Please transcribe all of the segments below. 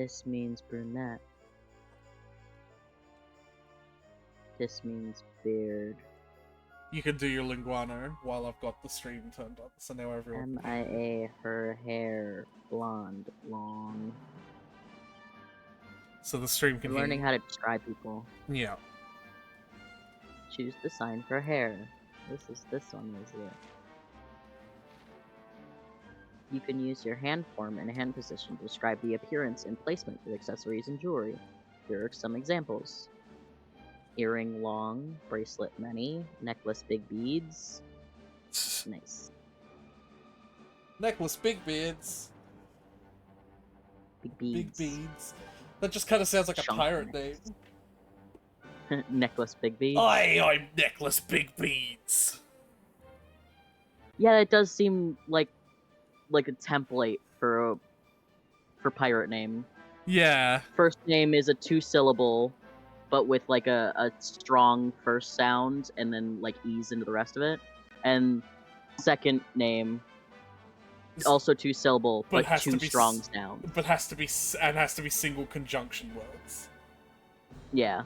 This means brunette. This means beard. You can do your linguano while I've got the stream turned on, so now everyone. MIA, her hair, blonde, long. So the stream can We're learning how to describe people. Yeah. Choose the sign for hair. This one is it. You can use your hand form and hand position to describe the appearance and placement of accessories and jewelry. Here are some examples. Earring long, bracelet many, necklace big beads. Nice. Necklace big beads. Big beads. Big beads. That just kind of sounds like a pirate name. Necklace big beads. I'm Necklace Big Beads. Yeah, it does seem like a template for pirate name. Yeah. First name is a 2-syllable, but with like a strong first sound and then like ease into the rest of it. And second name also 2-syllable, but 2 strong sounds. But has to be single conjunction words. Yeah.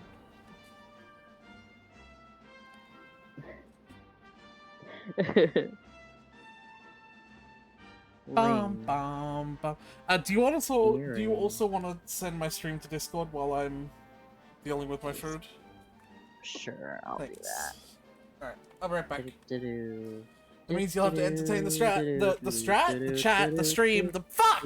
Bum, bum, bum. Do you also want to send my stream to Discord while I'm dealing with my food? Sure, I'll do that. Alright, I'll be right back. That means you'll have to entertain the chat, the stream, the fuck!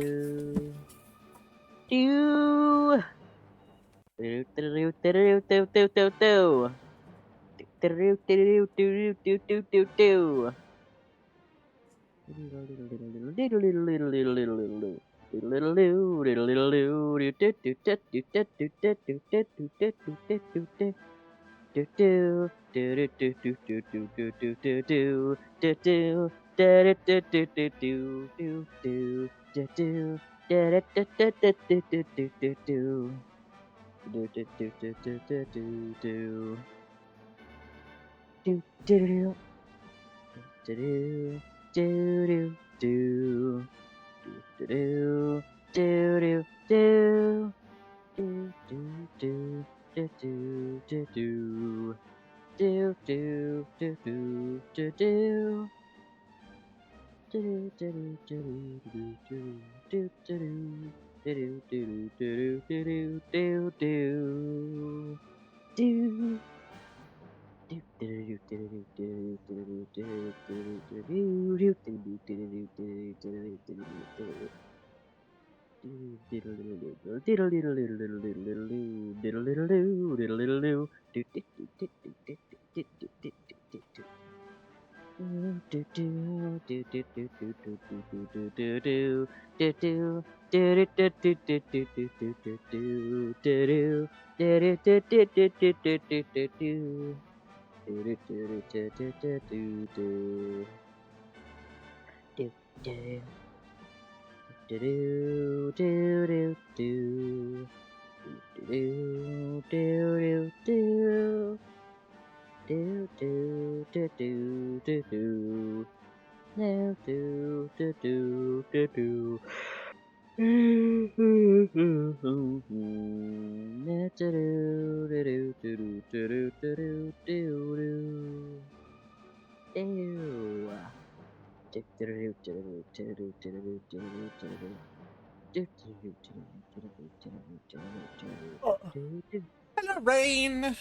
Hello, Rain!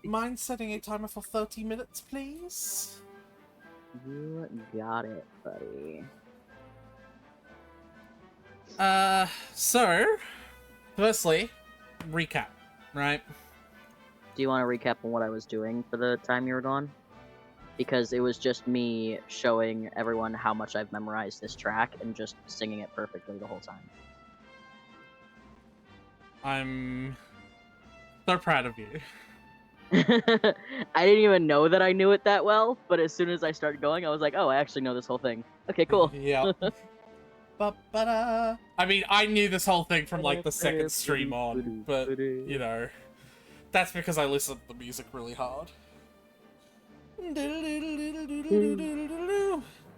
Mind setting a timer for 30 minutes, please? You got it, buddy. So, firstly, recap, right? Do you want to recap on what I was doing for the time you were gone? Because it was just me showing everyone how much I've memorized this track and just singing it perfectly the whole time. I'm so proud of you. I didn't even know that I knew it that well, but as soon as I started going, I was like, oh, I actually know this whole thing. Okay, cool. Yeah. I mean, I knew this whole thing from, like, the second stream on, but, you know, that's because I listened to the music really hard.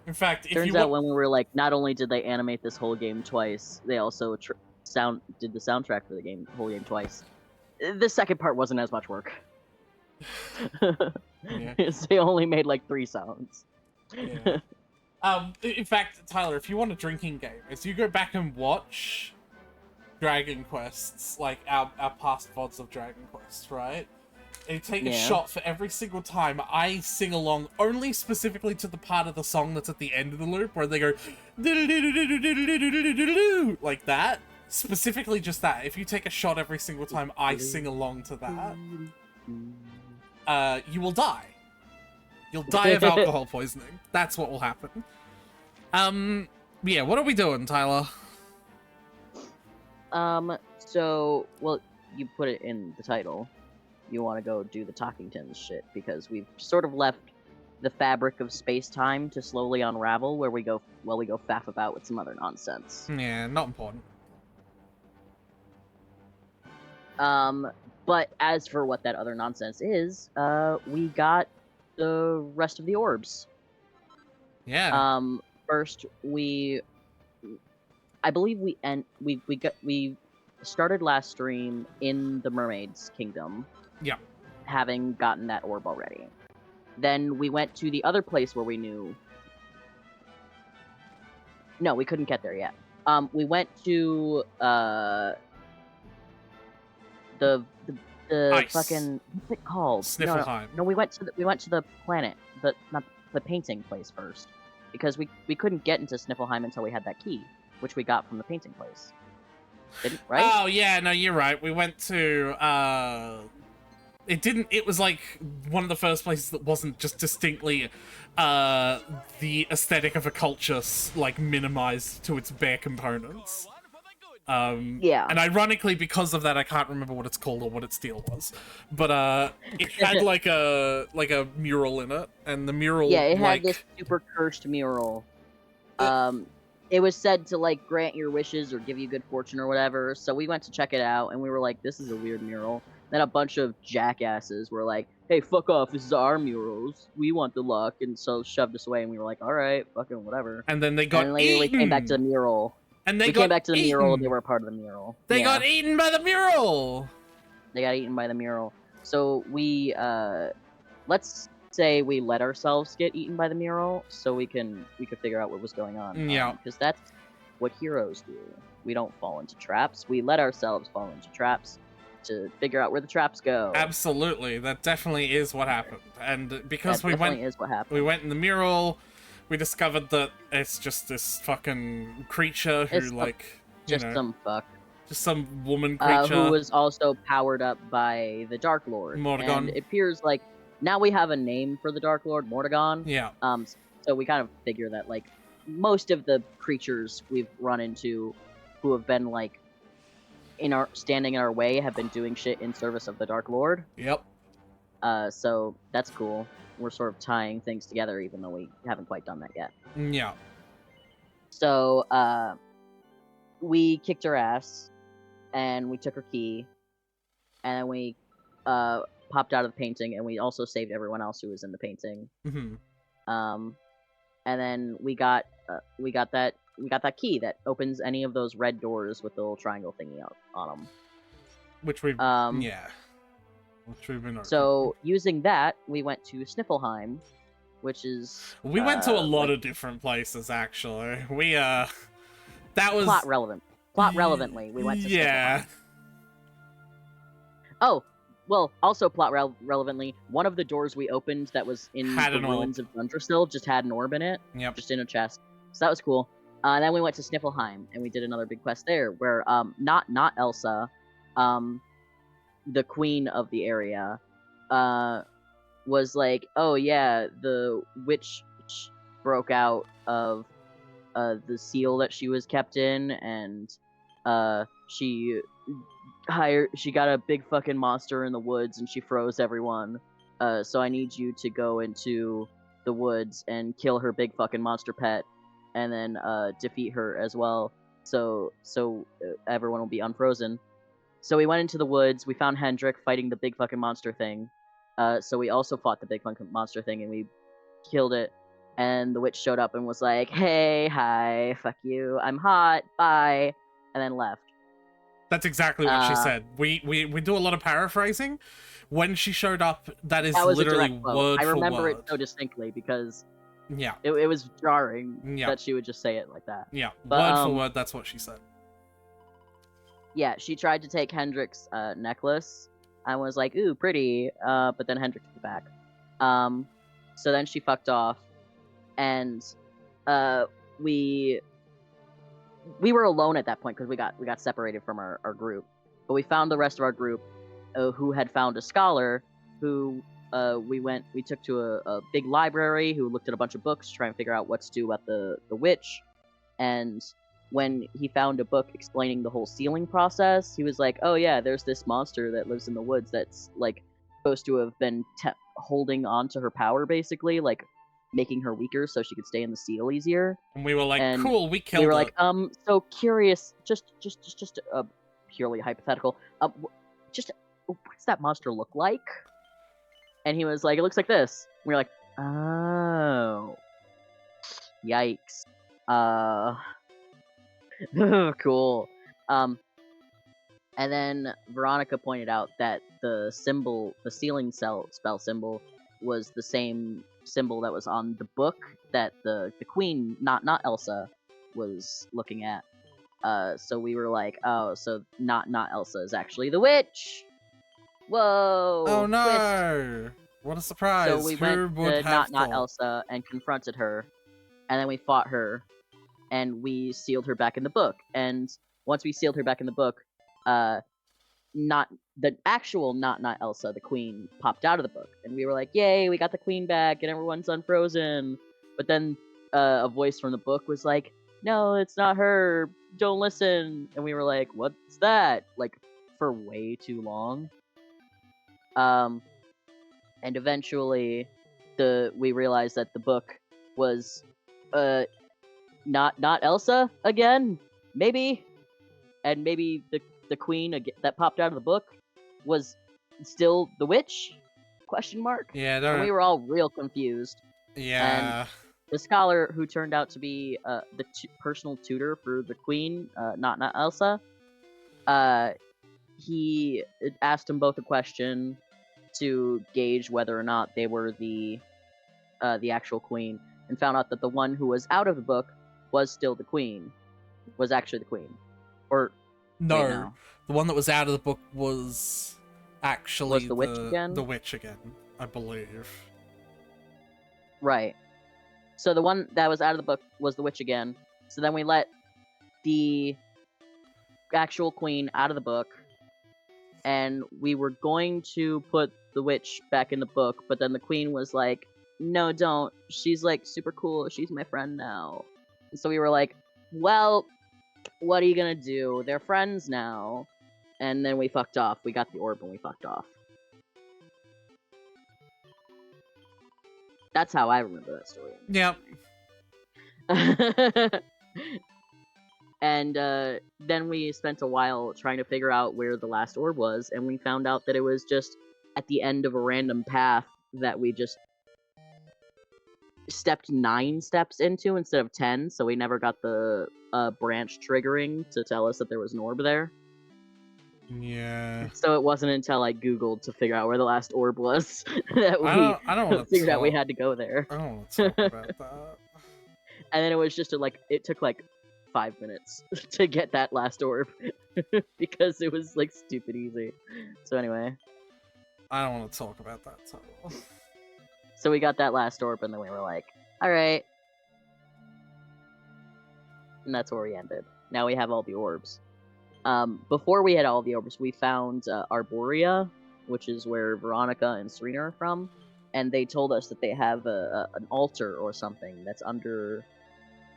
In fact, if Turns you out when we were like, not only did they animate this whole game twice, they also did the soundtrack for the whole game twice. The second part wasn't as much work. Yeah. They only made like 3 sounds. Yeah. In fact, Tyler, if you want a drinking game, is you go back and watch Dragon Quests, like our past VODs of Dragon Quest, right? And you take a shot for every single time I sing along, only specifically to the part of the song that's at the end of the loop, where they go like that. Specifically just that. If you take a shot every single time I sing along to that, you will die. You'll die of alcohol poisoning. That's what will happen. Yeah, what are we doing, Tyler? So, well, you put it in the title. You want to go do the Talkingtons shit, because we've sort of left the fabric of space-time to slowly unravel, where we go faff about with some other nonsense. Yeah, not important. But as for what that other nonsense is, we got the rest of the orbs. Yeah. First I believe we started last stream in the Mermaid's Kingdom. Yeah. Having gotten that orb already. Then we went to the other place where we knew. No, we couldn't get there yet. We went to the Ice. fucking, what's it called? Sniffleheim. No, we went to the planet, not the painting place first, because we couldn't get into Sniffleheim until we had that key, which we got from the painting place. Right? Oh yeah, no, you're right. We went to it was like one of the first places that wasn't just distinctly the aesthetic of a culture like minimized to its bare components. Yeah. And ironically, because of that, I can't remember what it's called or what its deal was. But it had like a mural in it, and the mural it had this super cursed mural. It was said to like grant your wishes or give you good fortune or whatever. So we went to check it out, and we were like, "This is a weird mural." Then a bunch of jackasses were like, "Hey, fuck off! This is our murals. We want the luck," and so shoved us away. And we were like, "All right, fucking whatever." And then they got and later eaten. We came back to the mural. And they came back to the eaten. mural. And they were a part of the mural. They got eaten by the mural. They got eaten by the mural. So we let's say we let ourselves get eaten by the mural, so we could figure out what was going on. Yeah. Because that's what heroes do. We don't fall into traps. We let ourselves fall into traps to figure out where the traps go. Absolutely, that definitely is what happened. And because we went in the mural, we discovered that it's just this fucking creature who some fuck. Just some woman creature. Who was also powered up by the Dark Lord. Mordegon. And it appears like now we have a name for the Dark Lord, Mordegon. Yeah. So we kind of figure that like most of the creatures we've run into who have been like standing in our way have been doing shit in service of the Dark Lord. Yep. So that's cool. We're sort of tying things together even though we haven't quite done that yet. Yeah. So we kicked her ass and we took her key and then we popped out of the painting and we also saved everyone else who was in the painting. Mm-hmm. And then we got that key that opens any of those red doors with the little triangle thingy on them. Which we've which we've been. So using that, we went to Sniffleheim, which is. We went to a lot of different places actually. We that was plot relevant. Plot relevantly, we went to. Yeah. Sniffleheim. Oh. Well, also plot relevantly, one of the doors we opened that was in the ruins of Dundrasil just had an orb in it. Yep. Just in a chest. So that was cool. Then we went to Sniffleheim, and we did another big quest there, where not Elsa, the queen of the area, was like, oh yeah, the witch broke out of the seal that she was kept in, and she got a big fucking monster in the woods and she froze everyone. So I need you to go into the woods and kill her big fucking monster pet and then defeat her as well. So everyone will be unfrozen. So we went into the woods, we found Hendrik fighting the big fucking monster thing. So we also fought the big fucking monster thing and we killed it. And the witch showed up and was like, "Hey, hi, fuck you, I'm hot, bye," and then left. That's exactly what she said. We do a lot of paraphrasing. When she showed up, that is That was literally a direct quote. word I for remember word. it so distinctly because Yeah. it was jarring Yeah. that she would just say it like that. Yeah, But, word for word, that's what she said. Yeah, she tried to take Hendrik's necklace and was like, "Ooh, pretty," but then Hendrik took it back. So then she fucked off, and we were alone at that point because we got separated from our group. But we found the rest of our group, who had found a scholar who we took to a big library, who looked at a bunch of books trying to figure out what to do about the witch. And when he found a book explaining the whole sealing process, he was like, "Oh yeah, there's this monster that lives in the woods that's like supposed to have been holding on to her power, basically, like making her weaker so she could stay in the seal easier." And we were like, And cool, we killed we were it. like, so curious, just purely hypothetical. Just what does that monster look like? And he was like, "It looks like this." And we were like, "Oh, yikes." Cool. And then Veronica pointed out that the symbol, the sealing spell symbol, was the same symbol that was on the book that the queen, not Elsa, was looking at. So we were like, "Oh, so not Elsa is actually the witch." Whoa! Oh Twist. no! What a surprise! So we went Who would to have not thought? Elsa and confronted her, and then we fought her, and we sealed her back in the book. And once we sealed her back in the book, not the actual not Elsa, the queen, popped out of the book, and we were like, "Yay, we got the queen back, and everyone's unfrozen." But then a voice from the book was like, "No, it's not her. Don't listen." And we were like, "What's that?" Like for way too long. And eventually, we realized that the book was not Elsa again, maybe, and maybe the queen that popped out of the book was still the witch? Question mark. Yeah, And we were all real confused. Yeah. And the scholar who turned out to be the personal tutor for the queen, not Elsa, he asked them both a question to gauge whether or not they were the actual queen, and found out that the one who was out of the book was still the queen, was actually the queen. Or no, wait, no. The one that was out of the book was actually Was the witch again? The witch again, I believe. Right. So the one that was out of the book was the witch again. So then we let the actual queen out of the book, and we were going to put the witch back in the book, but then the queen was like, "No, don't. She's like super cool. She's my friend now." And so we were like, "Well, what are you gonna do? They're friends now." And then we fucked off. We got the orb and we fucked off. That's how I remember that story. Yep. And then we spent a while trying to figure out where the last orb was, and we found out that it was just at the end of a random path that we just stepped 9 steps into instead of 10, so we never got the branch triggering to tell us that there was an orb there. Yeah. So it wasn't until I googled to figure out where the last orb was that we I don't want to figured out we had to go there. I don't want to talk about that. And then it was just it took like 5 minutes to get that last orb because it was like stupid easy. So anyway, I don't want to talk about that. so we got that last orb, and then we were like, "All right," and that's where we ended. Now we have all the orbs. Before we had all the orbs, we found Arborea, which is where Veronica and Serena are from, and they told us that they have an altar or something that's under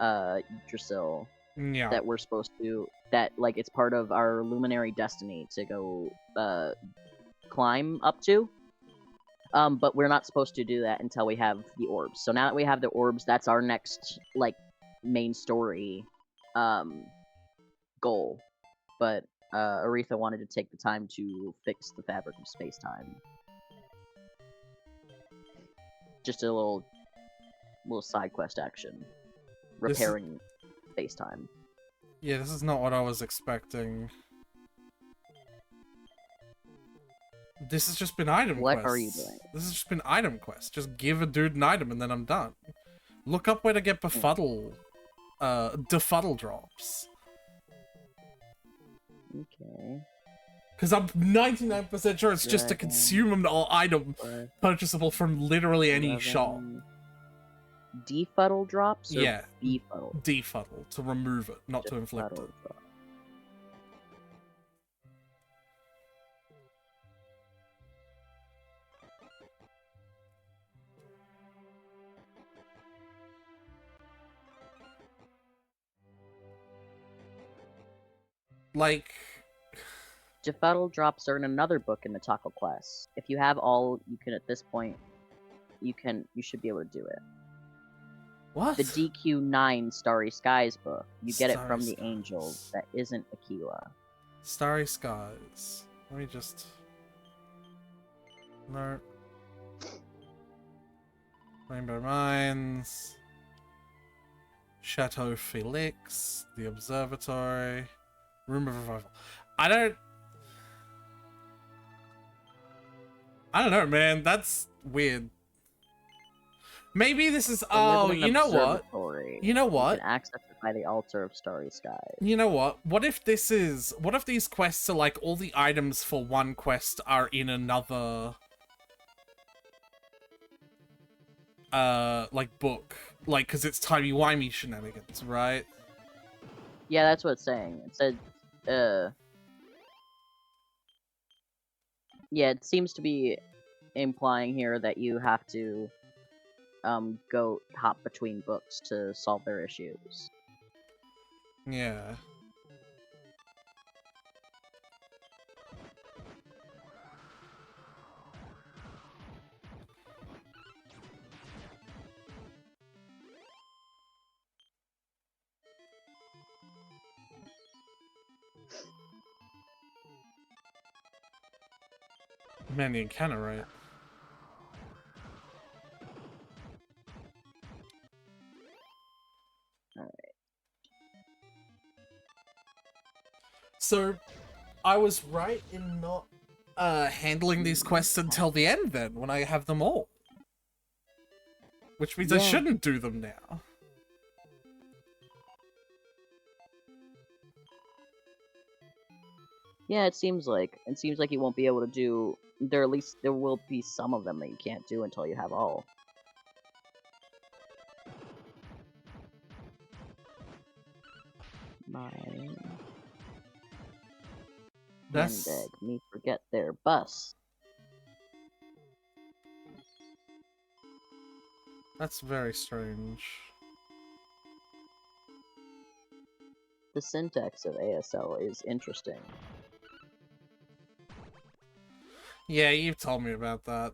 Yggdrasil. Yeah. That we're supposed to, that like it's part of our luminary destiny to go climb up to. But we're not supposed to do that until we have the orbs. So now that we have the orbs, that's our next like main story goal. But Aretha wanted to take the time to fix the fabric of space-time. Just a little little side quest action. Repairing space time. Yeah, this is not what I was expecting. This has just been item quests. What are you doing? This has just been item quests. Just give a dude an item and then I'm done. Look up where to get befuddle, defuddle drops. Okay. Because I'm 99% sure it's just a consumable item purchasable from literally any shop. Defuddle drops? Or yeah. befuddle? Defuddle. To remove it, not to inflict it. Drop. Like... Defuddle drops are in another book in the Taco Quest. If you have all, you can at this point, you should be able to do it. What? The DQ9 Starry Skies book. You get it from the Skies. angel that isn't Aquila. Starry Skies. Let me just... No. Rainbow Mines. Chateau Felix. The Observatory. Room of Revival. I don't know, man. That's weird. Maybe this is... Oh, you know what? You know what? You can access it by the altar of Starry Skies. You know what? What if this is... What if these quests are like all the items for one quest are in another... like book. Like, because it's timey-wimey shenanigans, right? Yeah, that's what it's saying. It said, yeah, it seems to be implying here that you have to, go hop between books to solve their issues. Yeah. Man, the encounter, right? Alright. So, I was right in not handling these quests until the end then, when I have them all. Which means I shouldn't do them now. Yeah, it seems like. It seems like you won't be able to do... At least there will be some of them that you can't do until you have all. Mine. Handbag. Me forget their bus. That's very strange. The syntax of ASL is interesting. Yeah, you've told me about that.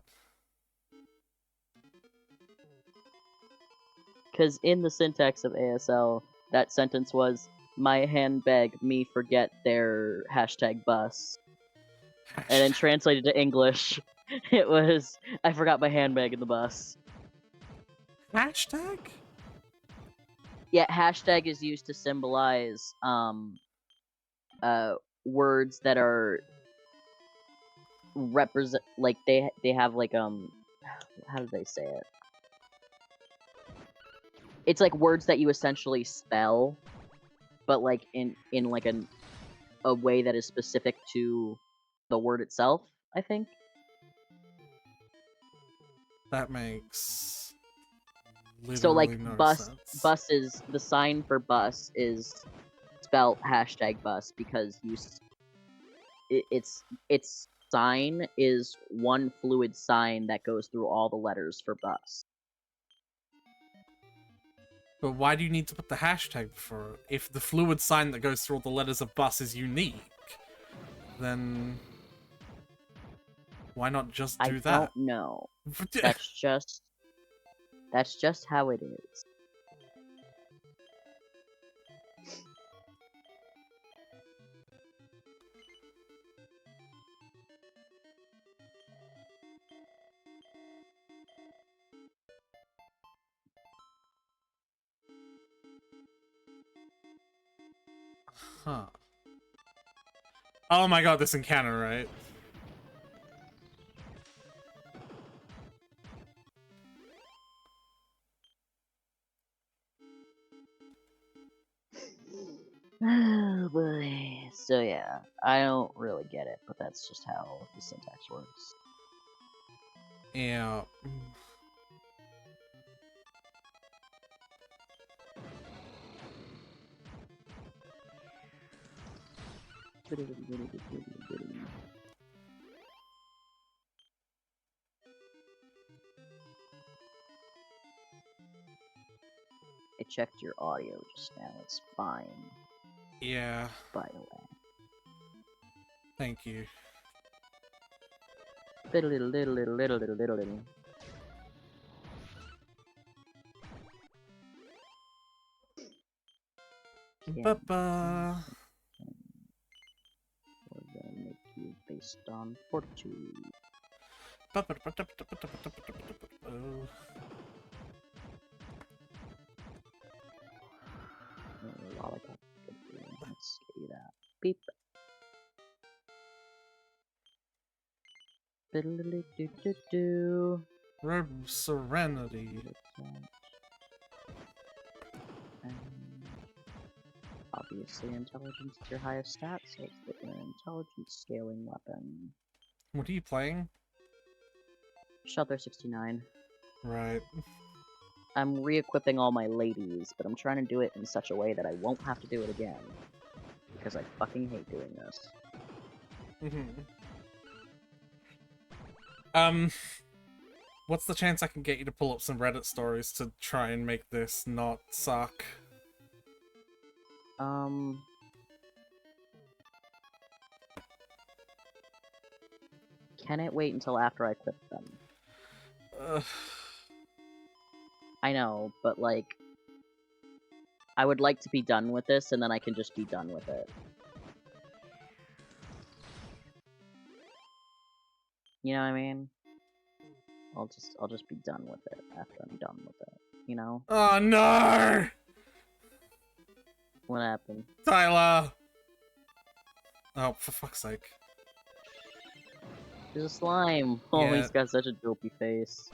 Because in the syntax of ASL, that sentence was, my handbag, me forget their hashtag bus. And then translated to English, it was, I forgot my handbag in the bus. Hashtag? Yeah, hashtag is used to symbolize, words that are represent, like, they have, like, how do they say it? It's like words that you essentially spell, but, like, in like, a way that is specific to the word itself, I think. That makes So, like, no bus sense. is the sign for bus is spelled hashtag bus because its sign is one fluid sign that goes through all the letters for bus. But why do you need to put the hashtag before it? If the fluid sign that goes through all the letters of bus is unique, then why not just do that? I don't know. That's just how it is. Huh. Oh my god, this encounter, right? Oh boy. So yeah, I don't really get it, but that's just how the syntax works. Yeah. I checked your audio just now. It's fine, Yeah. by the way. Thank you. Little. Ba-ba. We're gonna make you based on fortitude. Lollipop. Let's get you that. Beep. Fiddle-a-doo-doo-doo. Robe Serenity. Obviously, intelligence is your highest stat, so it's an intelligence scaling weapon. What are you playing? Shelter 69. Right. I'm re-equipping all my ladies, but I'm trying to do it in such a way that I won't have to do it again. Because I fucking hate doing this. What's the chance I can get you to pull up some Reddit stories to try and make this not suck? Can it wait until after I equip them? I know, but like, I would like to be done with this, and then I can just be done with it. You know what I mean? I'll just be done with it after I'm done with it. You know? Oh no! What happened? Tyler! Oh, for fuck's sake. There's a slime! Oh, Yeah. he's got such a dopey face.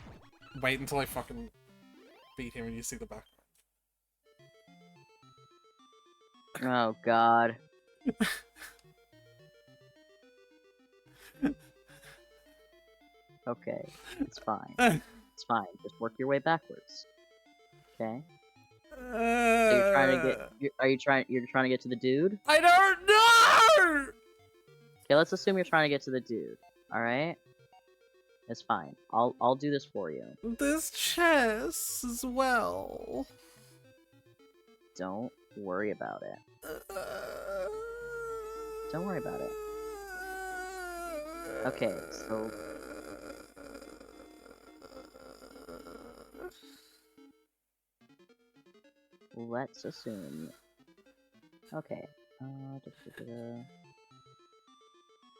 Wait until I fucking beat him and you see the back. Oh god. Okay, it's fine. It's fine. Just work your way backwards. Okay? So you're trying to get you're trying to get to the dude? I don't know! Okay, let's assume you're trying to get to the dude. Alright? It's fine. I'll do this for you. There's chess as well. Don't worry about it. Don't worry about it. Okay, so let's assume. Okay.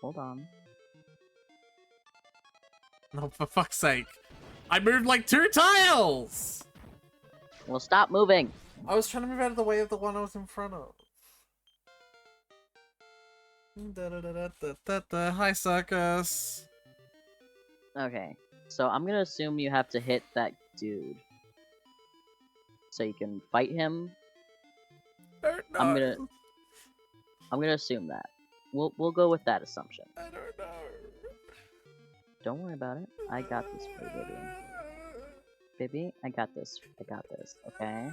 Hold on. No, for fuck's sake. I moved like 2 tiles! Well, stop moving! I was trying to move out of the way of the one I was in front of. Hi, Circus. Okay. So I'm gonna assume you have to hit that dude. So you can fight him. I'm gonna assume that. We'll go with that assumption. I don't know. Don't worry about it. I got this for you, baby. Baby, I got this. I got this, okay?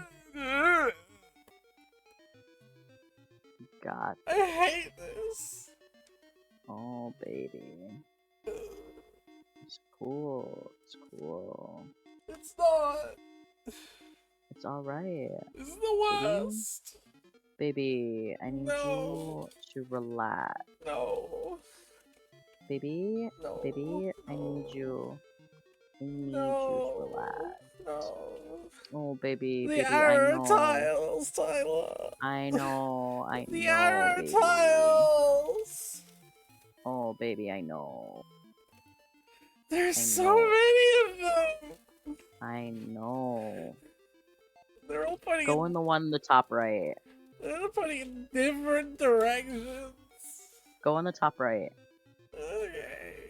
Got I hate this. Oh, baby. It's cool. It's cool. It's not. It's alright. It's the worst. Baby, I need you to relax. No. Baby, No. baby, I need you. I need you to relax. No. Oh, baby, The baby, arrow I know. tiles, Tyler. I know, I The know, arrow baby. tiles. Oh, baby, I know. There's I so know. many of them. I know. They're all pointing. Go in the one in the top right. They're putting in different directions. Go on the top right. Okay.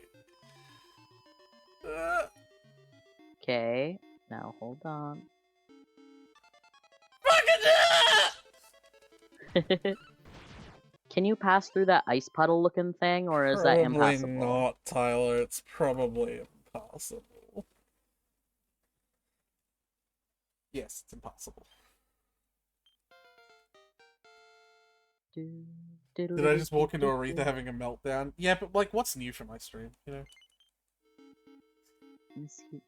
Okay. Now hold on. Fucking Can you pass through that ice puddle looking thing, or is that Probably impassable? not, Tyler. It's probably impossible. Yes, it's impossible. Did I just walk into Aretha having a meltdown? Yeah, but like, what's new for my stream, you know?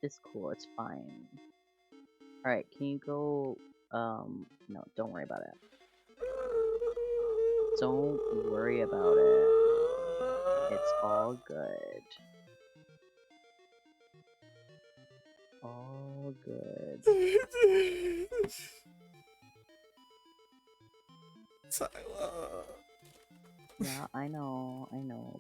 It's cool, it's fine. Alright, can you go... no, don't worry about it. Don't worry about it. It's all good. All good. Tyler. Yeah, I know,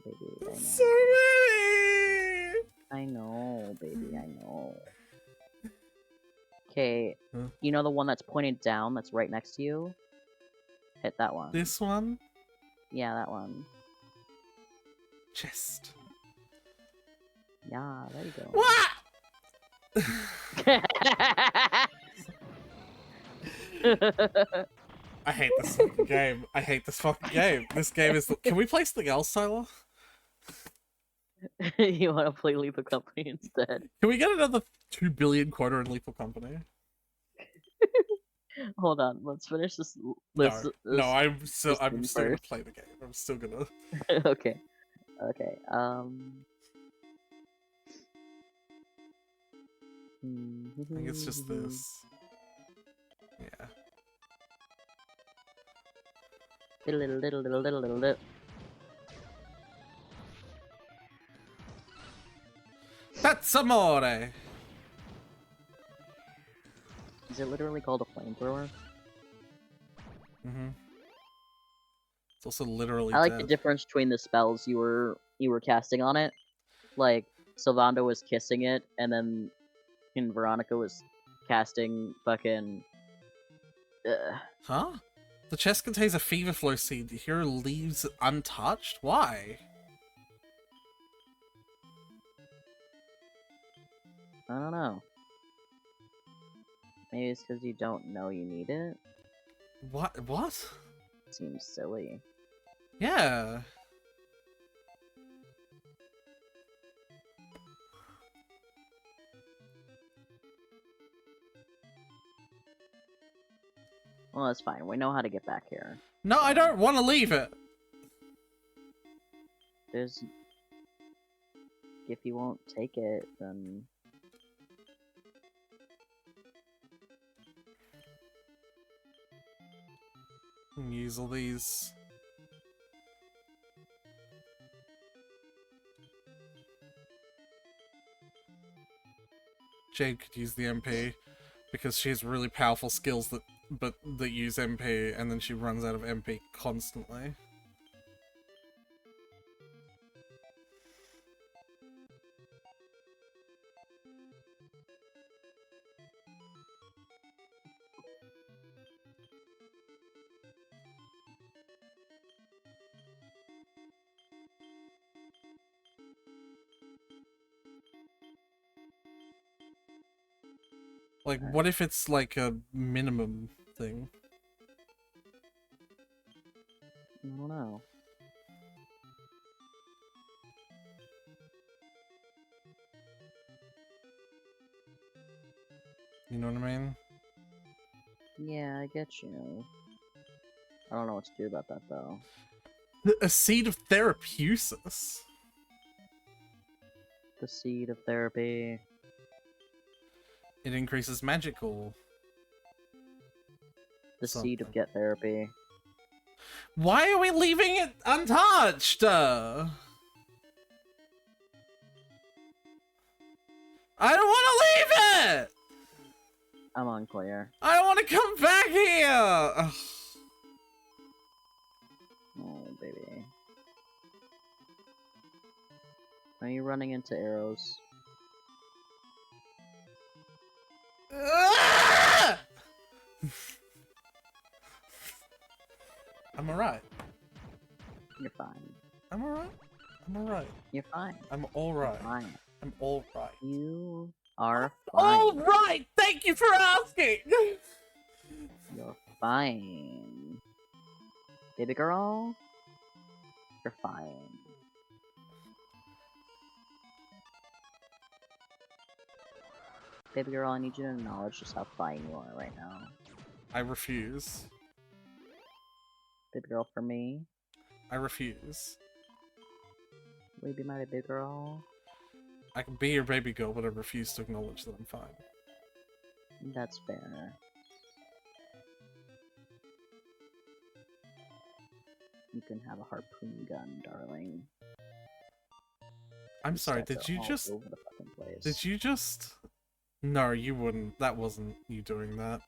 baby, I know. So many! I know, baby, I know. Okay, Huh? you know the one that's pointed down that's right next to you? Hit that one. This one? Yeah, that one. Chest. Yeah, there you go. What? I hate this fucking game. I hate this fucking game. This game is... Can we play something else, Tyler? You want to play Lethal Company instead? Can we get another 2 billion quarter in Lethal Company? Hold on, let's finish this. No, I'm still gonna first. play the game. I'm still gonna. Okay. Okay. I think it's just this. Yeah. Little. That's amore. Is it literally called a flamethrower? Mm-hmm. It's also literally. I like dead. the difference between the spells you were casting on it. Like Sylvando was kissing it, and then Veronica was casting fucking. Huh? The chest contains a fever flow seed. The hero leaves it untouched. Why? I don't know. Maybe it's because you don't know you need it. What? What? Seems silly. Yeah. Well, that's fine. We know how to get back here. No, I don't want to leave it. There's... If you won't take it, then... Use all these. Jade could use the MP because she has really powerful skills that use MP, and then she runs out of MP constantly. Like, what if it's like a minimum thing? I don't know. You know what I mean? Yeah, I get you. I don't know what to do about that, though. A seed of Therapusis? The seed of therapy. It increases magical. The something. seed of get therapy. Why are we leaving it untouched? I don't want to leave it! I'm unclear. I don't want to come back here! Ugh. Oh, baby. Are you running into arrows? Ah! I'm alright. You're fine. I'm alright. I'm alright. You're fine. I'm alright. Fine. I'm alright. You are All fine. right. Thank you for asking. You're fine. Baby girl, you're fine. Baby girl, I need you to acknowledge just how fine you are right now. I refuse. Baby girl, for me, I refuse. will you be my baby girl? I can be your baby girl, but I refuse to acknowledge that I'm fine. That's fair. You can have a harpoon gun, darling. I'm These sorry, stats did are you all just... over the fucking place. Did you just... No, you wouldn't. That wasn't you doing that.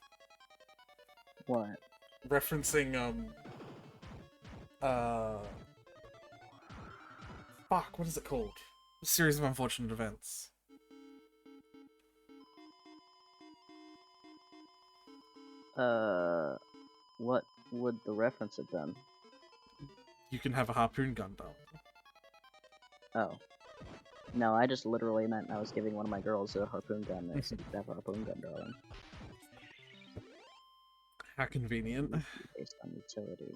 What? Referencing, Fuck, what is it called? A series of unfortunate events. What would the reference have been? You can have a harpoon gun, darling. Oh. No, I just literally meant I was giving one of my girls a harpoon gun and I said, you can have a harpoon gun, darling. How convenient. Based on utility.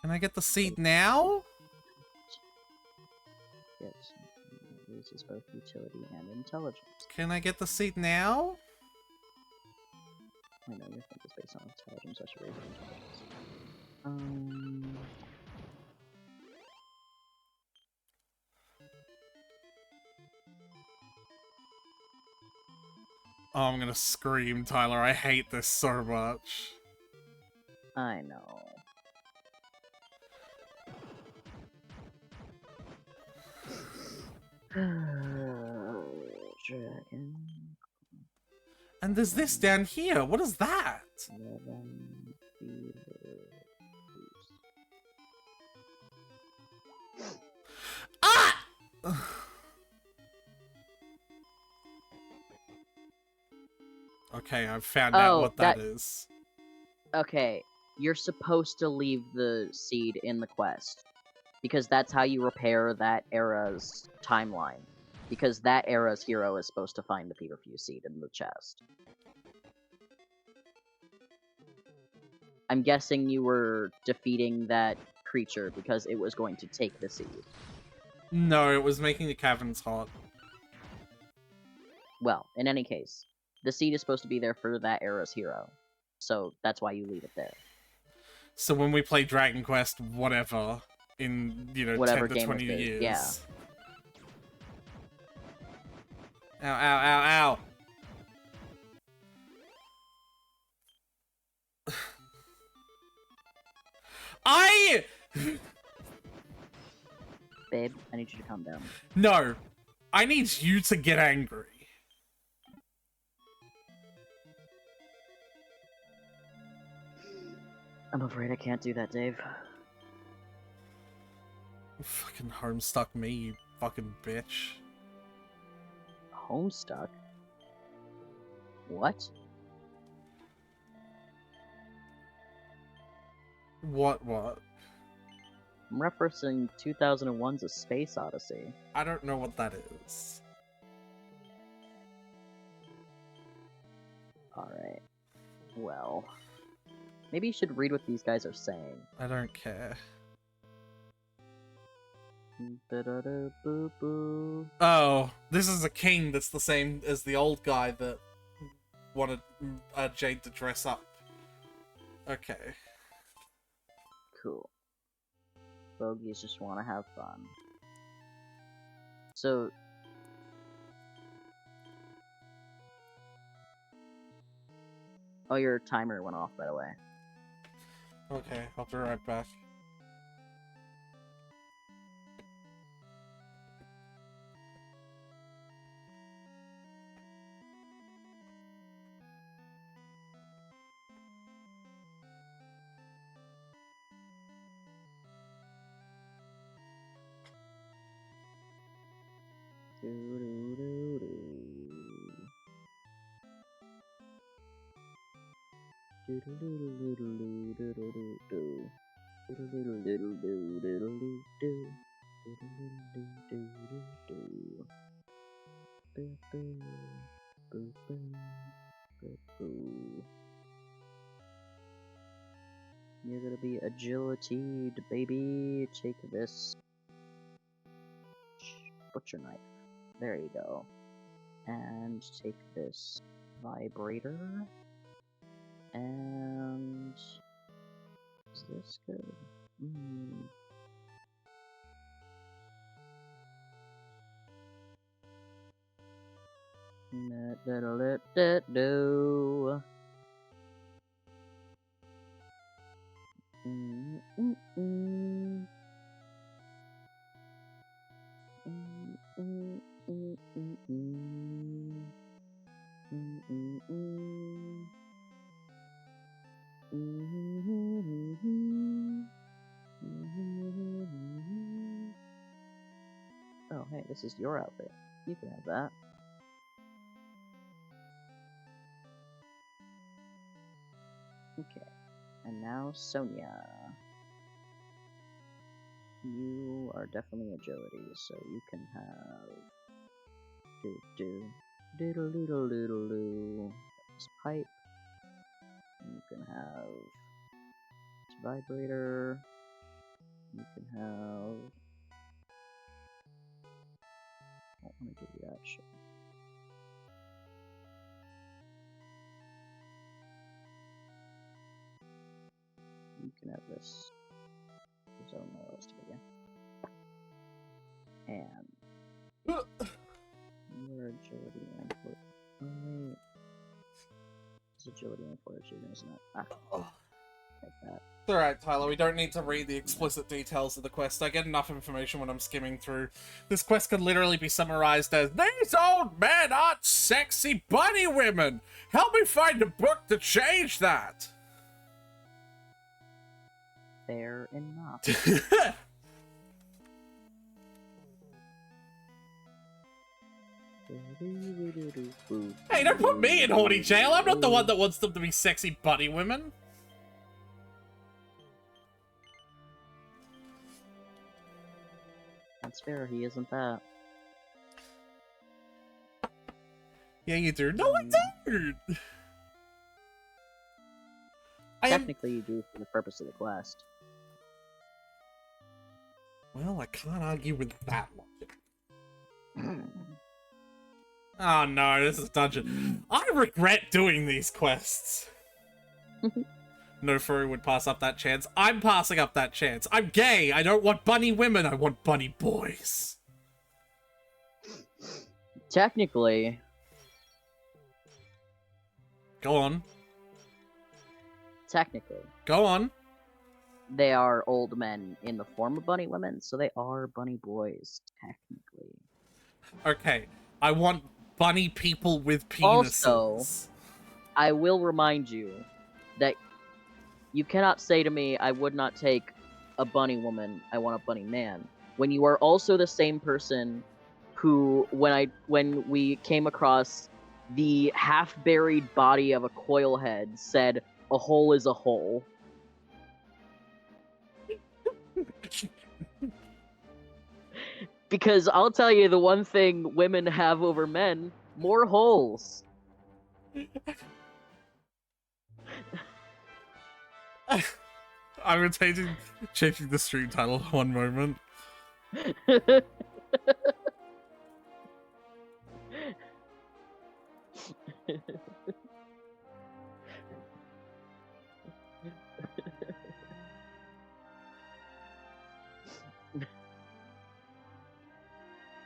Can I get the seat now? Yes. It uses both utility and intelligence. Can I get the seat now? I know your thing is based on intelligence, I should raise intelligence. Oh, I'm gonna scream, Tyler. I hate this so much. I know. Dragon. And there's this down here. What is that? 11 fever. Ah! Okay, I've found out what that is. Okay, you're supposed to leave the seed in the quest. Because that's how you repair that era's timeline. Because that era's hero is supposed to find the feverfew seed in the chest. I'm guessing you were defeating that creature because it was going to take the seed. No, it was making the caverns hot. Well, in any case, the seed is supposed to be there for that era's hero. So that's why you leave it there. So when we play Dragon Quest, whatever, in, you know, Whatever 10 to 20 game it is, years. yeah. Ow, ow, ow, ow! Babe, I need you to calm down. No! I need you to get angry. I'm afraid I can't do that, Dave. You fucking homestuck me, you fucking bitch. Homestuck? What? What? I'm referencing 2001's A Space Odyssey. I don't know what that is. Alright. Well. Maybe you should read what these guys are saying. I don't care. Ba-da-da-boo-boo. Oh, this is a king that's the same as the old guy that wanted Jade to dress up. Okay. Cool. Bogies just want to have fun. So... Oh, your timer went off, by the way. Okay, I'll be right back. You're gonna be agility, baby. Take this butcher knife. There you go. And take this vibrator. And is this good? Do. Oh, hey, this is your outfit. You can have that. Okay, and now Sonia. You are definitely agility, so you can have this pipe. You can have this vibrator. You can have. I don't want to give you that shit. You can have this. There's no else to begin. And your agility and fortitude. Oh wait. It's agility and fortitude, isn't it? Ah. Like that. It's alright, Tyler, we don't need to read the explicit details of the quest. I get enough information when I'm skimming through. This quest could literally be summarized as, "These old men aren't sexy bunny women! Help me find a book to change that!" Fair enough. Hey, don't put me in horny jail! I'm not the one that wants them to be sexy bunny women! That's fair, he isn't that. Yeah, you do. No, I don't! Technically, you do for the purpose of the quest. Well, I can't argue with that logic. Oh no, this is dungeon. I regret doing these quests. No furry would pass up that chance. I'm passing up that chance. I'm gay. I don't want bunny women. I want bunny boys. Technically. Go on. Technically. Go on. They are old men in the form of bunny women, so they are bunny boys, technically. Okay. I want bunny people with penises. Also, I will remind you that you cannot say to me, I would not take a bunny woman, I want a bunny man, when you are also the same person who, when we came across the half-buried body of a coil head, said, "A hole is a hole." Because I'll tell you the one thing women have over men, more holes. I'm changing the stream title one moment.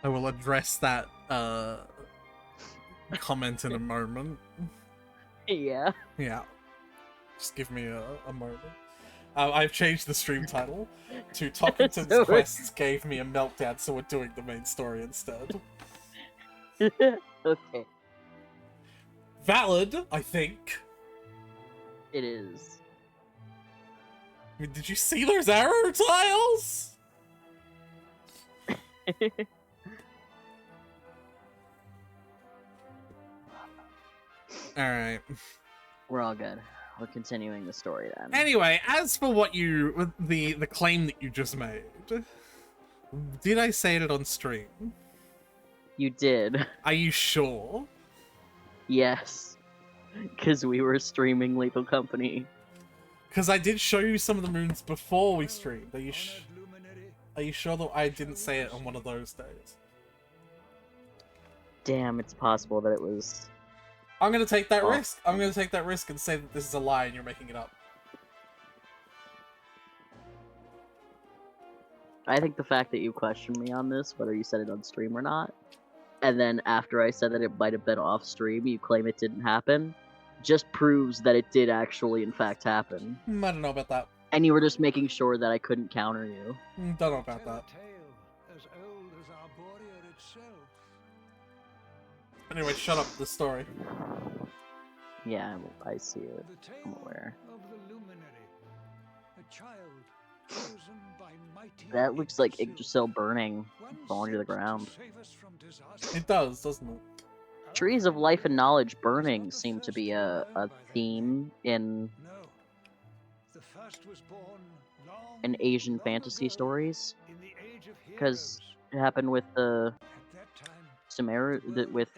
I will address that comment in a moment. Yeah. Yeah. Just give me a moment. I've changed the stream title to Toppington's Quests Gave Me a Meltdown, so we're doing the main story instead. Okay. Valid, I think. It is. I mean, did you see those arrow tiles? Alright. We're all good. we're continuing the story then. Anyway, as for what the claim that you just made, did I say it on stream? You did. Are you sure? Yes. Because we were streaming Lethal Company. Because I did show you some of the moons before we streamed. Are you sure that I didn't say it on one of those days? Damn, it's possible that it was... I'm going to take that risk. I'm going to take that risk and say that this is a lie and you're making it up. I think the fact that you questioned me on this, whether you said it on stream or not, and then after I said that it might have been off stream, you claim it didn't happen, just proves that it did actually in fact happen. I don't know about that. And you were just making sure that I couldn't counter you. Don't know about that. Anyway, shut up, the story. Yeah, I see it. I'm aware. That looks like Yggdrasil burning, falling to the ground. It does, doesn't it? Trees of life and knowledge burning seem to be a theme in Asian fantasy stories. Because it happened with the Sumeru, with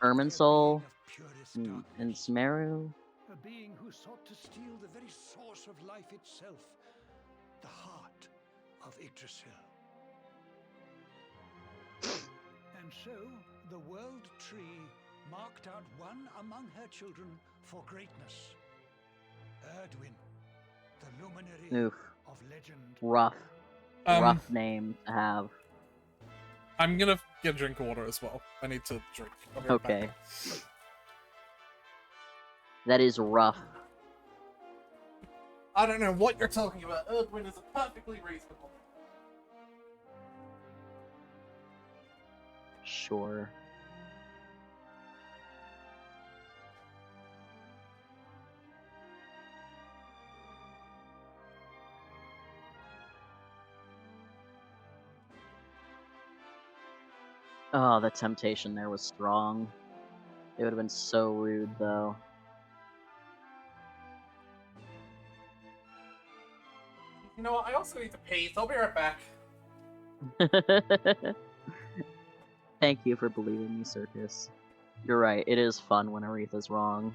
Irminsul and Sumeru. A being who sought to steal the very source of life itself, the heart of Yggdrasil. And so, the World Tree marked out one among her children for greatness. Erdwin, the luminary Oof. of legend. Rough. Rough name to have. I'm gonna get a drink of water as well. I need to drink. I'll be right Okay. back. That is rough. I don't know what you're talking about. Erdwin is a perfectly reasonable. Sure. Oh, the temptation there was strong. It would have been so rude, though. You know what? I also need to pee, so I'll be right back. Thank you for believing me, Circus. You're right, it is fun when Aretha's wrong.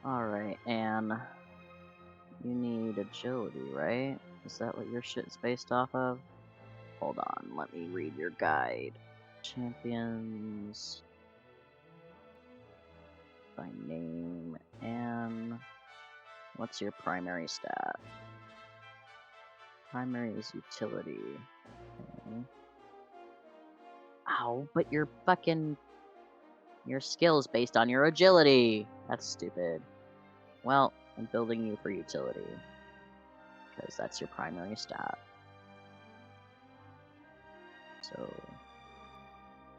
Alright, Anne. You need agility, right? Is that what your shit's based off of? Hold on, let me read your guide. Champions... by name, Anne... What's your primary stat? Primary is utility. Okay. Ow, but your fucking... Your skill is based on your agility! That's stupid. Well, I'm building you for utility. Because that's your primary stat. So...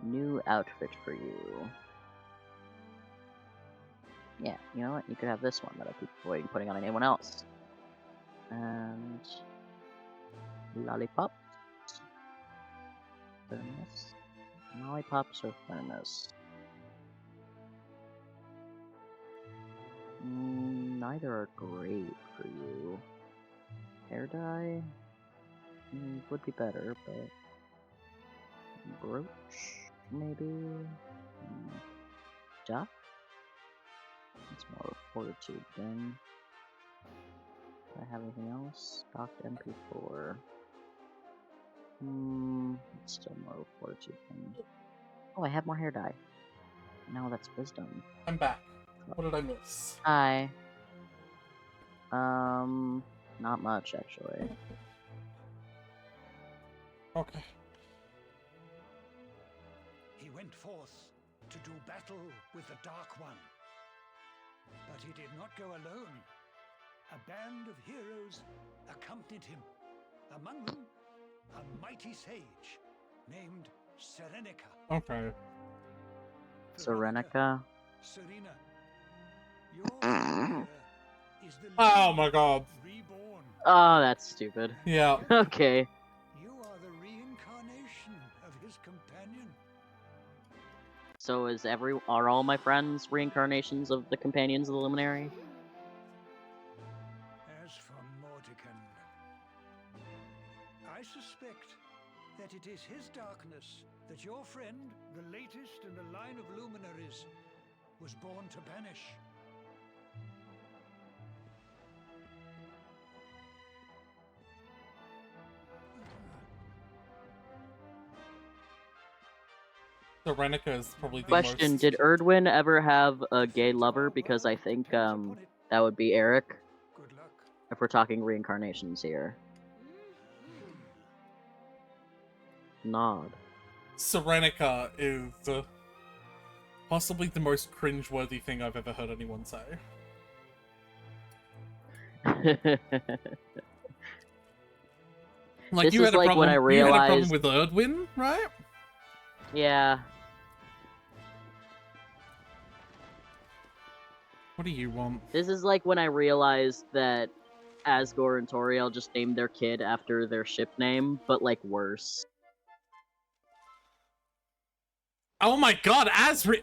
New outfit for you. Yeah, you know what? You could have this one that I keep avoiding putting on anyone else. And... Lollipops. Thermos. Lollipops or thermos? Neither are great for you. Hair dye would be better, but brooch maybe. Duck. It's more of fortitude then. Do I have anything else? Stocked MP4. It's still more of fortitude then. Oh, I have more hair dye. No, that's wisdom. I'm back. What did I miss? Hi. Not much actually. Okay. He went forth to do battle with the Dark One. But he did not go alone. A band of heroes accompanied him. Among them, a mighty sage named Serenica. Okay. Serenica. Serena, your future is the Oh Luminary my god. reborn. Oh, that's stupid. Yeah. Okay. You are the reincarnation of his companion. So are all my friends reincarnations of the companions of the Luminary? As for Mordekan, I suspect that it is his darkness that your friend, the latest in the line of luminaries, was born to banish. Serenica is probably the Question, most... did Erdwin ever have a gay lover? Because I think that would be Eric, Good luck. if we're talking reincarnations here. Nod. Serenica is possibly the most cringeworthy thing I've ever heard anyone say. Like, This you is had a like problem, when I you had a problem realized- with Erdwin, right? Yeah. What do you want? This is like when I realized that Asgore and Toriel just named their kid after their ship name, but like worse. Oh my god, Asri...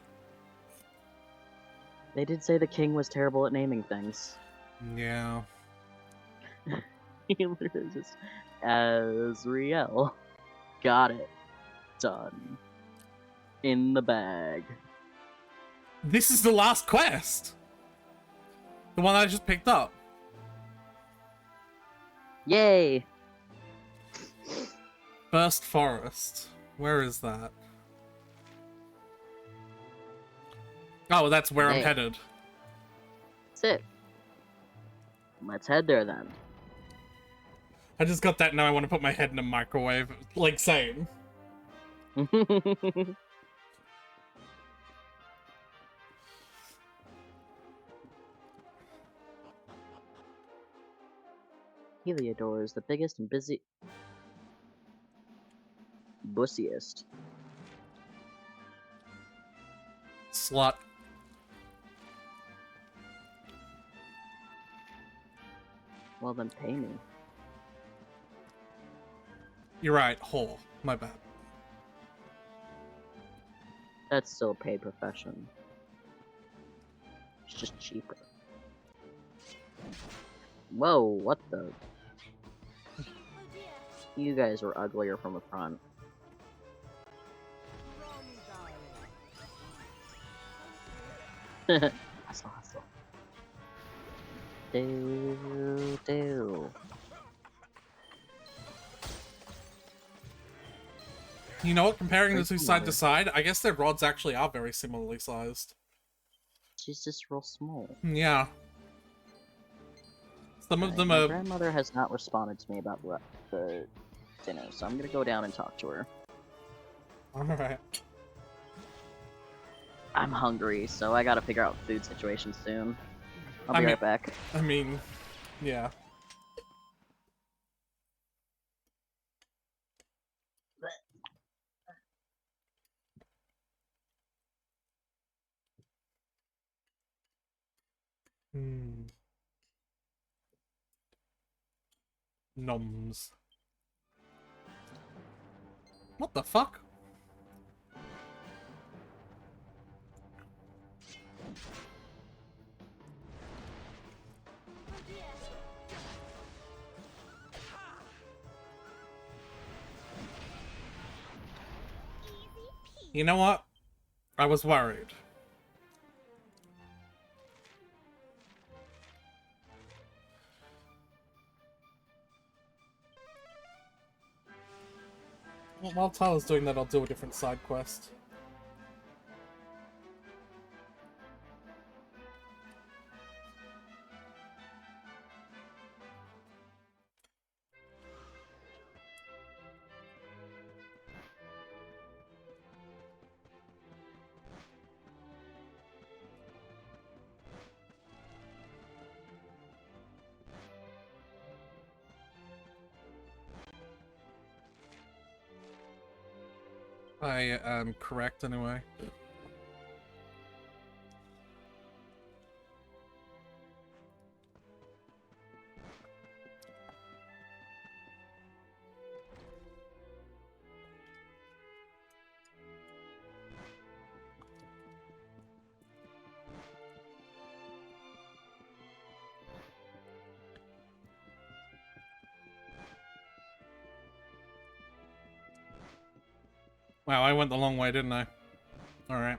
They did say the king was terrible at naming things. Yeah. He literally just Asriel. Got it. Done. In the bag. This is the last quest! The one I just picked up. Yay! First Forest. Where is that? Oh, that's where I'm Hey. headed. That's it. Let's head there then. I just got that, now I want to put my head in a microwave. Like, same. Heliodor is the biggest and bussiest. Slut. Well then pay me. You're right, whore. My bad. That's still a paid profession. It's just cheaper. Whoa, what the? You guys were uglier from the front. Hustle, hustle. Do. You know what? Comparing the Very two side to similar. side, I guess their rods actually are very similarly sized. She's just real small. Yeah. Some of Alright, them my are... grandmother has not responded to me about the dinner, so I'm gonna go down and talk to her. Alright. I'm hungry, so I gotta figure out food situation soon. I'll be right back. I mean, yeah. Hmm. Noms. What the fuck? You know what? I was worried. Well, while Tyler's doing that, I'll do a different side quest. I am correct anyway. Wow, I went the long way, didn't I? Alright.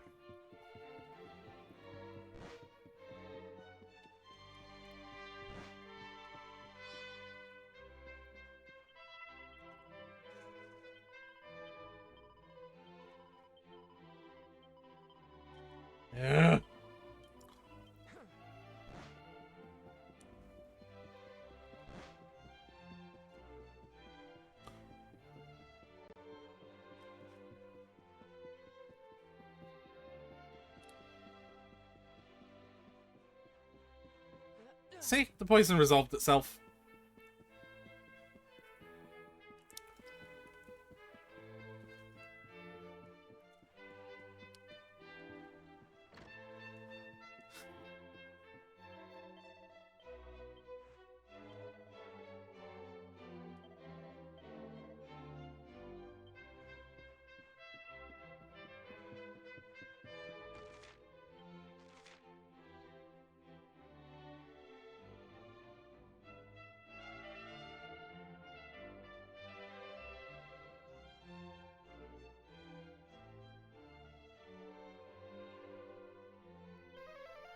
Yeah. See? The poison resolved itself.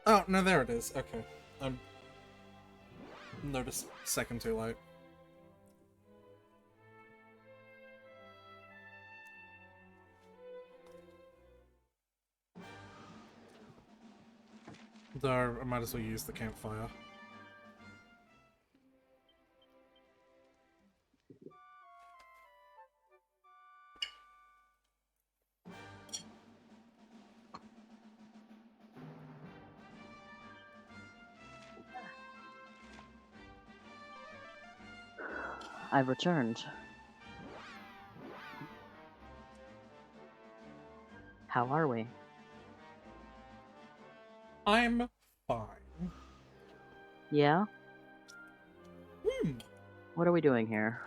Oh, no, there it is. Okay. I'm noticed a second too late. Though I might as well use the campfire. I've returned. How are we? I'm fine. Yeah? Hmm. What are we doing here?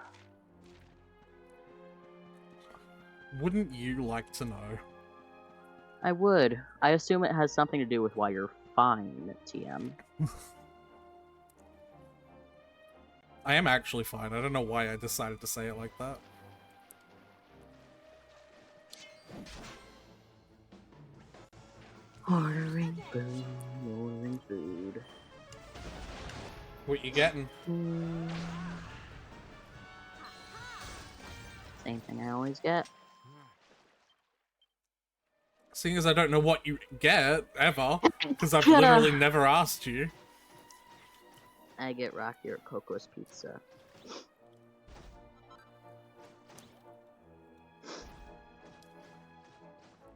Wouldn't you like to know? I would. I assume it has something to do with why you're fine, TM. I am actually fine. I don't know why I decided to say it like that. Ordering food, ordering food. What you getting? Same thing I always get. Seeing as I don't know what you get, ever, because I've Gotta- literally never asked you. I get Rocky or Coco's pizza.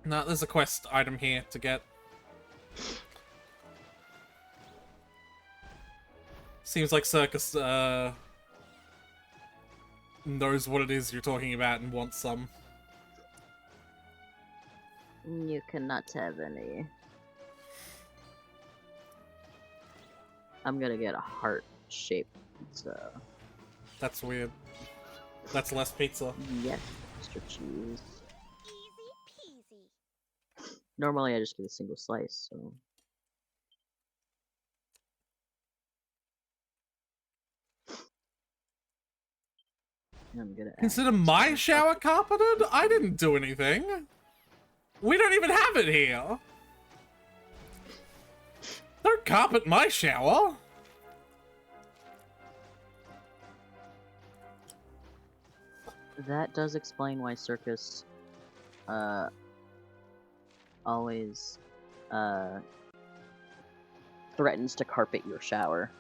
No, there's a quest item here to get. Seems like Circus, knows what it is you're talking about and wants some. You cannot have any. I'm gonna get a heart-shaped pizza. That's weird. That's less pizza. Yes, Mr. Cheese. Easy peasy. Normally I just get a single slice, so... I'm gonna Consider my shower carpeted? I didn't do anything. We don't even have it here. Don't carpet my shower. That does explain why Circus, always, threatens to carpet your shower.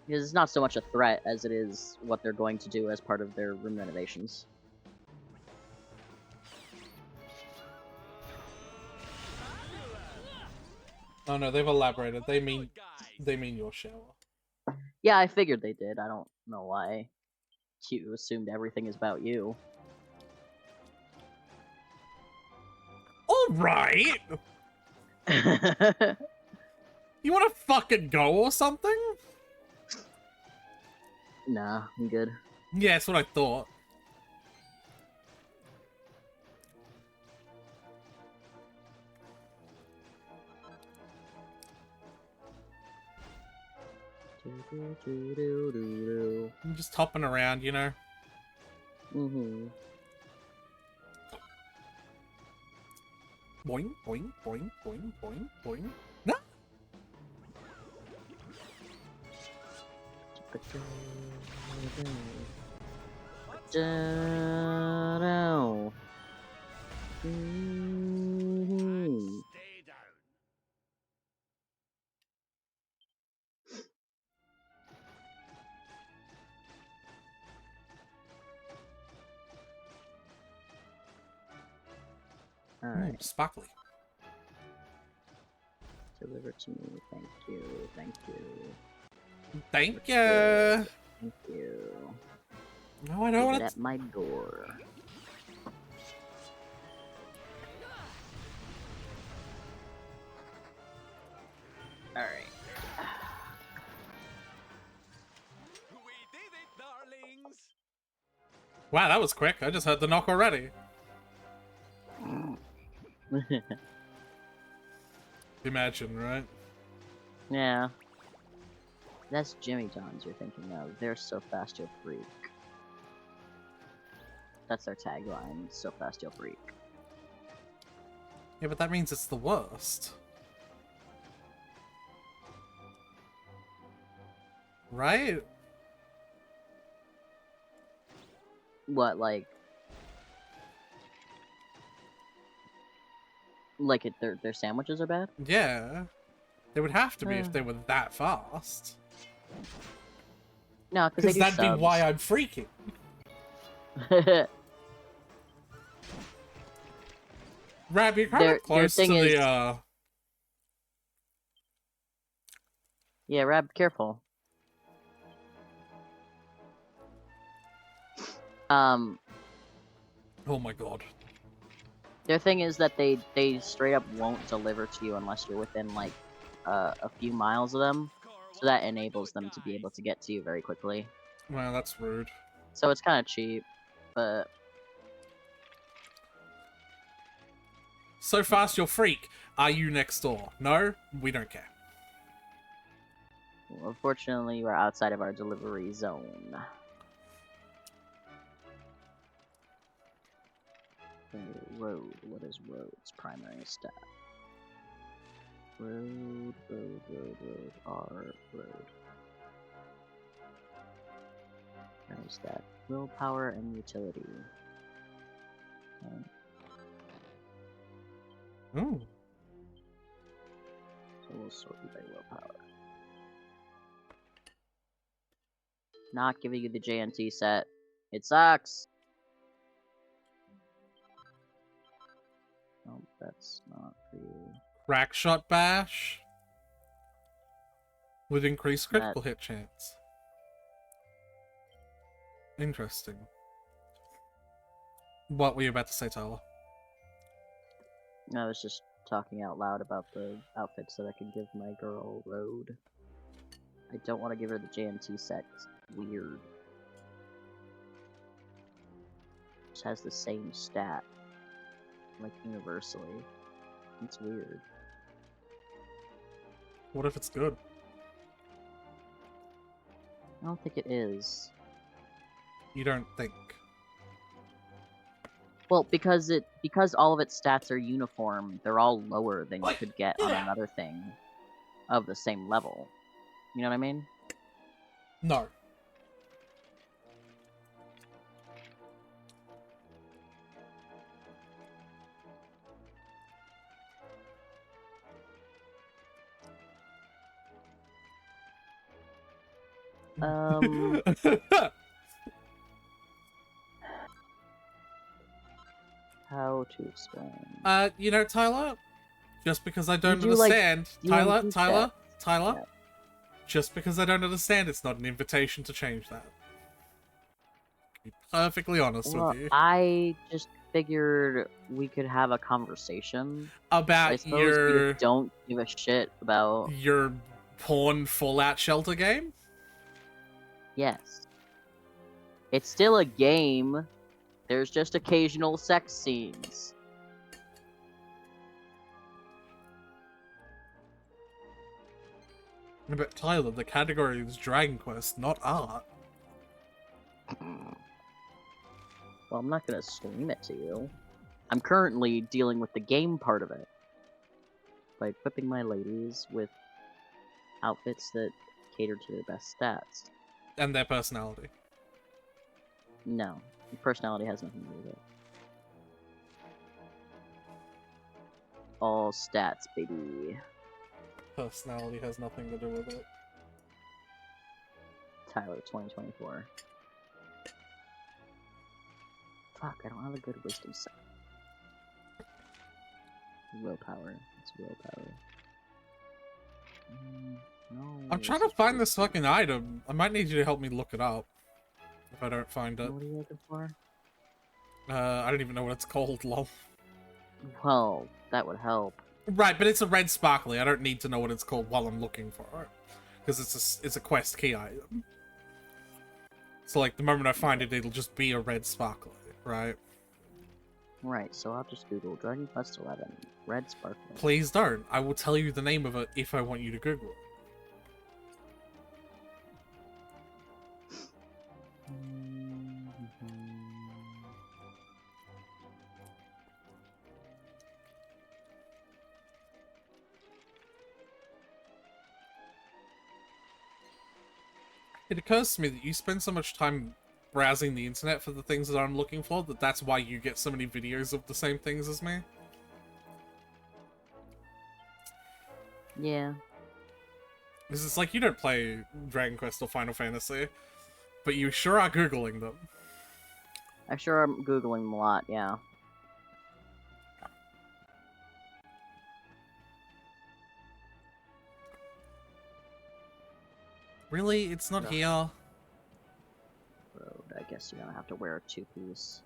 Because it's not so much a threat as it is what they're going to do as part of their room renovations. Oh no, they've elaborated. They mean your shower. Yeah, I figured they did. I don't know why you assumed everything is about you. Alright! You wanna fucking go or something? Nah, I'm good. Yeah, that's what I thought. I'm just hopping around, you know? Mm-hmm. Boing, boing, boing, boing, boing, boing. No. Da-da. Stay down. All Ooh, right, sparkly. deliver to me. Thank you. Thank you. Thank Looks you. good. Thank you. No, I don't Leave want it to. at my door. All right. We did it, darlings. Wow, that was quick. I just heard the knock already. Imagine, right? Yeah. That's Jimmy John's you're thinking of. They're so fast you'll freak. That's their tagline. So fast you'll freak. Yeah, but that means it's the worst. Right? What, like their sandwiches are bad? Yeah. They would have to be Uh. if they were that fast. No, because they Because do that'd subs. be why I'm freaking. Rab, you're kind Their of close to thing the, is- Yeah, Rab, careful. Oh my god. Their thing is that they straight up won't deliver to you unless you're within like a few miles of them, so that enables them to be able to get to you very quickly. Well, that's rude. So it's kind of cheap, but So fast you'll freak. Are you next door? No? We don't care. unfortunately you are outside of our delivery zone. Road. What is road's primary stat? Road. R. Road. Primary stat. Willpower and utility. Okay. Ooh. So we'll sort you by willpower. Not giving you the JNT set. It sucks! Oh, that's not for you. Crack shot bash. With increased That- critical hit chance. Interesting. What were you about to say, Tyler? I was just talking out loud about the outfits that I could give my girl Road. I don't want to give her the JNT set 'cause it's weird. Just has the same stat, like universally. It's weird. What if it's good? I don't think it is. You don't think. Well, because all of its stats are uniform, they're all lower than you could get on another thing of the same level. You know what I mean? No. How to explain? You know, Tyler, just because I don't do, like, understand, DMT Tyler, Yeah. just because I don't understand, it's not an invitation to change that. To be perfectly honest Well, with you. I just figured we could have a conversation. I About suppose we your just don't give a shit about. your porn Fallout Shelter game? Yes. It's still a game. There's just occasional sex scenes. But Tyler, the category is Dragon Quest, not art. Well, I'm not gonna stream it to you. I'm currently dealing with the game part of it by equipping my ladies with outfits that cater to their best stats. And their personality. No, personality has nothing to do with it. All stats, baby. Personality has nothing to do with it. Tyler, 2024. Fuck, I don't have a good wisdom set. Willpower. It's willpower. No. I'm trying to find this fucking item. I might need you to help me look it up. If I don't find it. What are you looking for? I don't even know what it's called, lol. Well, that would help. Right, but it's a red sparkly. I don't need to know what it's called while I'm looking for it. Because it's a quest key item. So, like, the moment I find it, it'll just be a red sparkly, right? Right, so I'll just Google Dragon Quest 11, Red Sparkle. Please don't. I will tell you the name of it if I want you to Google it. It occurs to me that you spend so much time browsing the internet for the things that I'm looking for that that's why you get so many videos of the same things as me. Yeah. Because it's like you don't play Dragon Quest or Final Fantasy, but you sure are Googling them. I'm sure I'm Googling them a lot, yeah. Really? It's not Ugh. here? Road, I guess you're gonna have to wear a two-piece.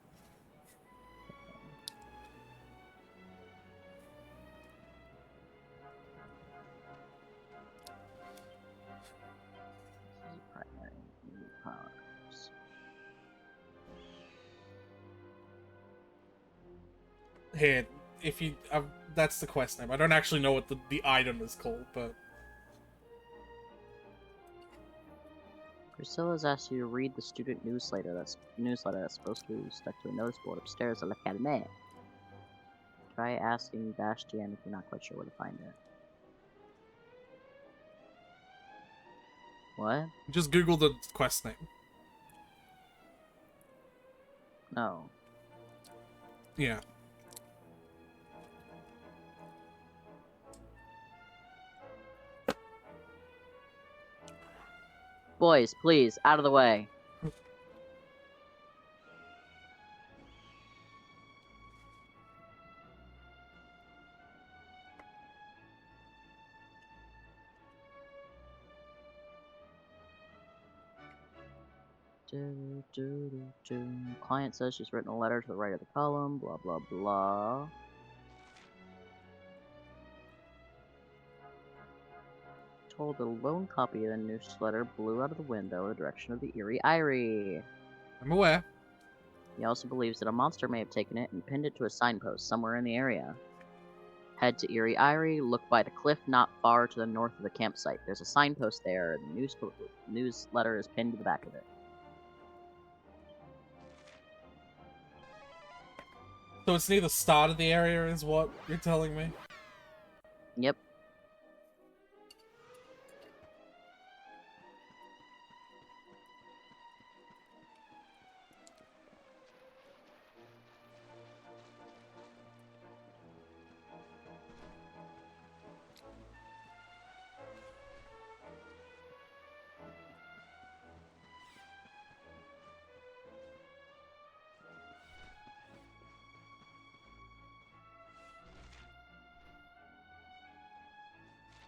Primary new powers. Here, if you... that's the quest name. I don't actually know what the item is called, but... Priscilla's asked you to read the student newsletter that's supposed to be stuck to a notice board upstairs at l'Académie. Try asking Bastian if you're not quite sure where to find it. What? Just Google the quest name. No. Yeah. Boys, please, out of the way. Client says she's written a letter to the right of the column, blah blah blah. Told that a lone copy of the newsletter blew out of the window in the direction of the Erie Eyrie. I'm aware. He also believes that a monster may have taken it and pinned it to a signpost somewhere in the area. Head to Erie Eyrie, look by the cliff not far to the north of the campsite. There's a signpost there, and the newsletter is pinned to the back of it. So it's near the start of the area is what you're telling me? Yep.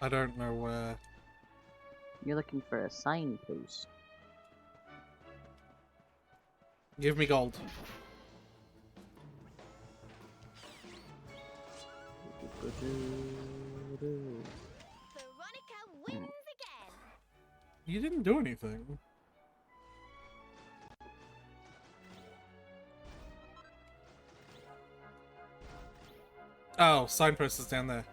I don't know where. You're looking for a signpost. Give me gold. Veronica wins again. You didn't do anything. Oh, signpost is down there.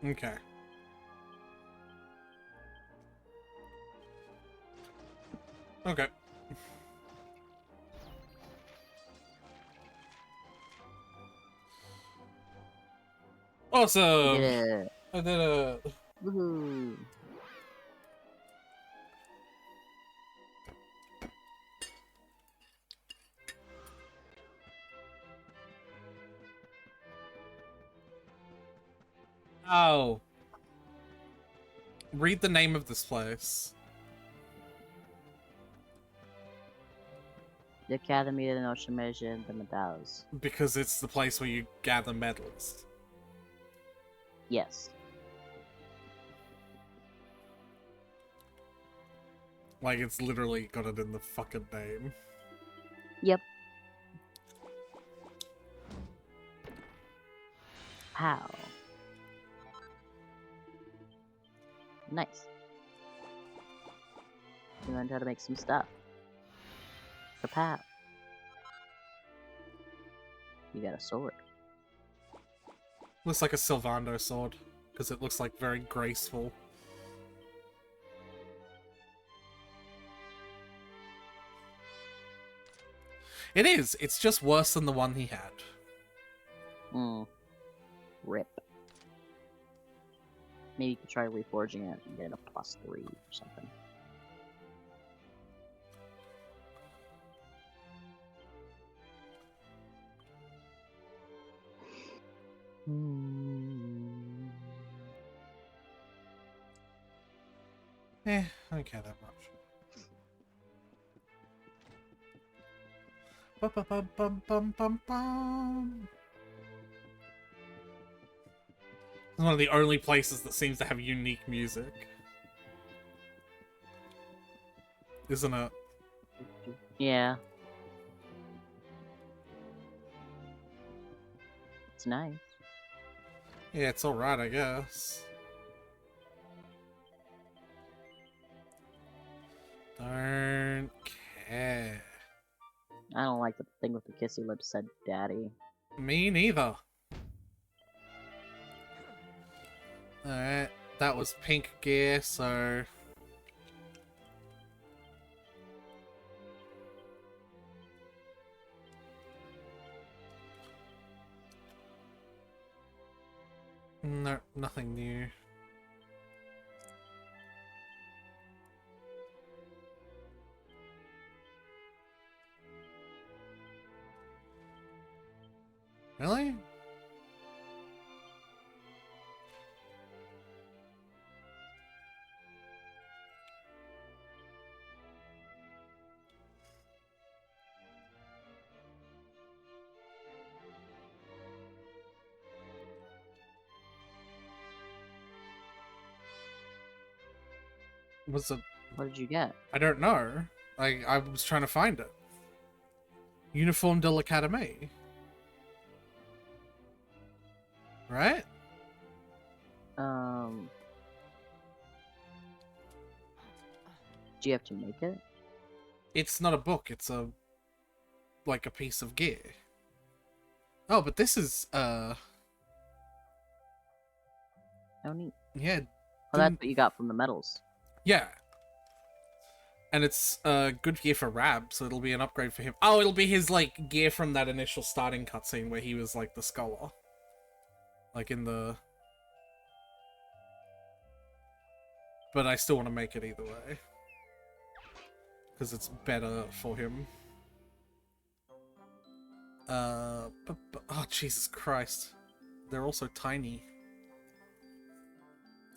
Okay. Okay. Awesome! Did it. I did it. Woohoo. Oh. Read the name of this place. The Academy of the Noshimage and the Medaus. Because it's the place where you gather medals. Yes. Like, it's literally got it in the fucking name. Yep. How? Nice. You learned how to make some stuff. Kapow. You got a sword. Looks like a Sylvando sword, because it looks like very graceful. It is. It's just worse than the one he had. Rip. Maybe you could try reforging it and get a +3 or something. I don't care that much. Bum. It's one of the only places that seems to have unique music. Isn't it? Yeah. It's nice. Yeah, it's alright, I guess. Don't care. I don't like the thing with the kissy lips said daddy. Me neither. Alright, that was pink gear, so... No, nothing new. Really? What's it? What did you get? I don't know. I was trying to find it. Uniforme de l'Académie. Right? Do you have to make it? It's not a book, it's a... like a piece of gear. Oh, but this is, Oh, neat. yeah. Oh, that's what you got from the medals. Yeah. And it's good gear for Rab, so it'll be an upgrade for him. Oh, it'll be his, like, gear from that initial starting cutscene where he was, like, the scholar. Like, in the... But I still want to make it either way. Because it's better for him. Oh, Jesus Christ. They're also tiny.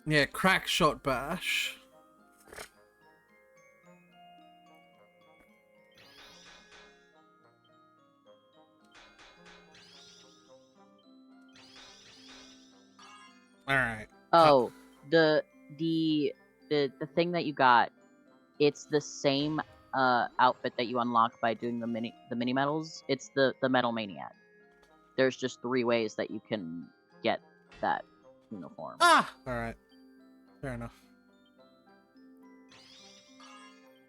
Yeah, crack shot bash. Alright. Oh, the thing that you got, it's the same outfit that you unlock by doing the mini medals. It's the Metal Maniac. There's just 3 ways that you can get that uniform. Ah! Alright. Fair enough.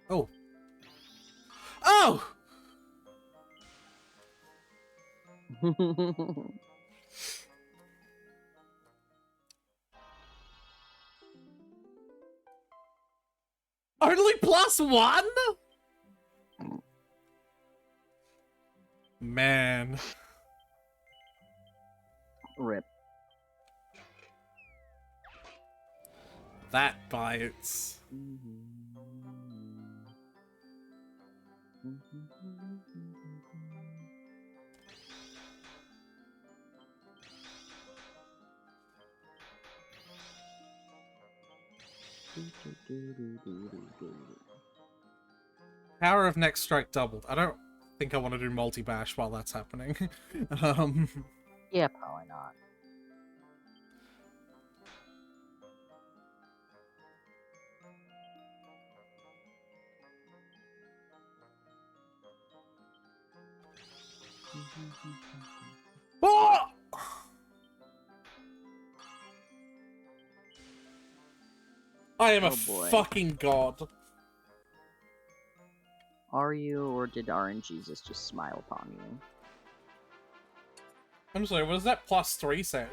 Oh! Oh! Only +1? Man. Rip. That bites. Power of next strike doubled. I don't think I want to do multi-bash while that's happening. Yeah, probably not. Oh! I am a Oh boy. fucking god. Are you, or did RNGesus just smile upon you? I'm sorry, what does that +3 say?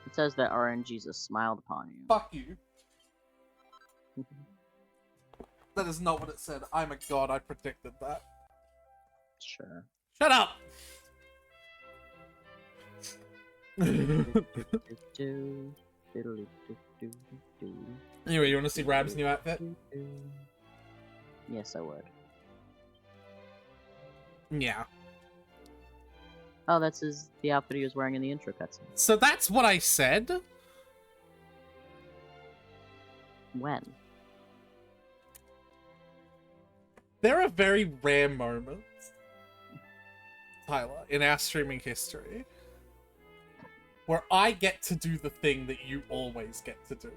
It says that RNGesus smiled upon you. Fuck you. That is not what it said. I'm a god, I predicted that. Sure. Shut up! Anyway, you want to see Rab's new outfit? Yes, I would. Yeah. Oh, that's the outfit he was wearing in the intro cutscene. So that's what I said? When? There are very rare moments, Tyler, in our streaming history, where I get to do the thing that you always get to do.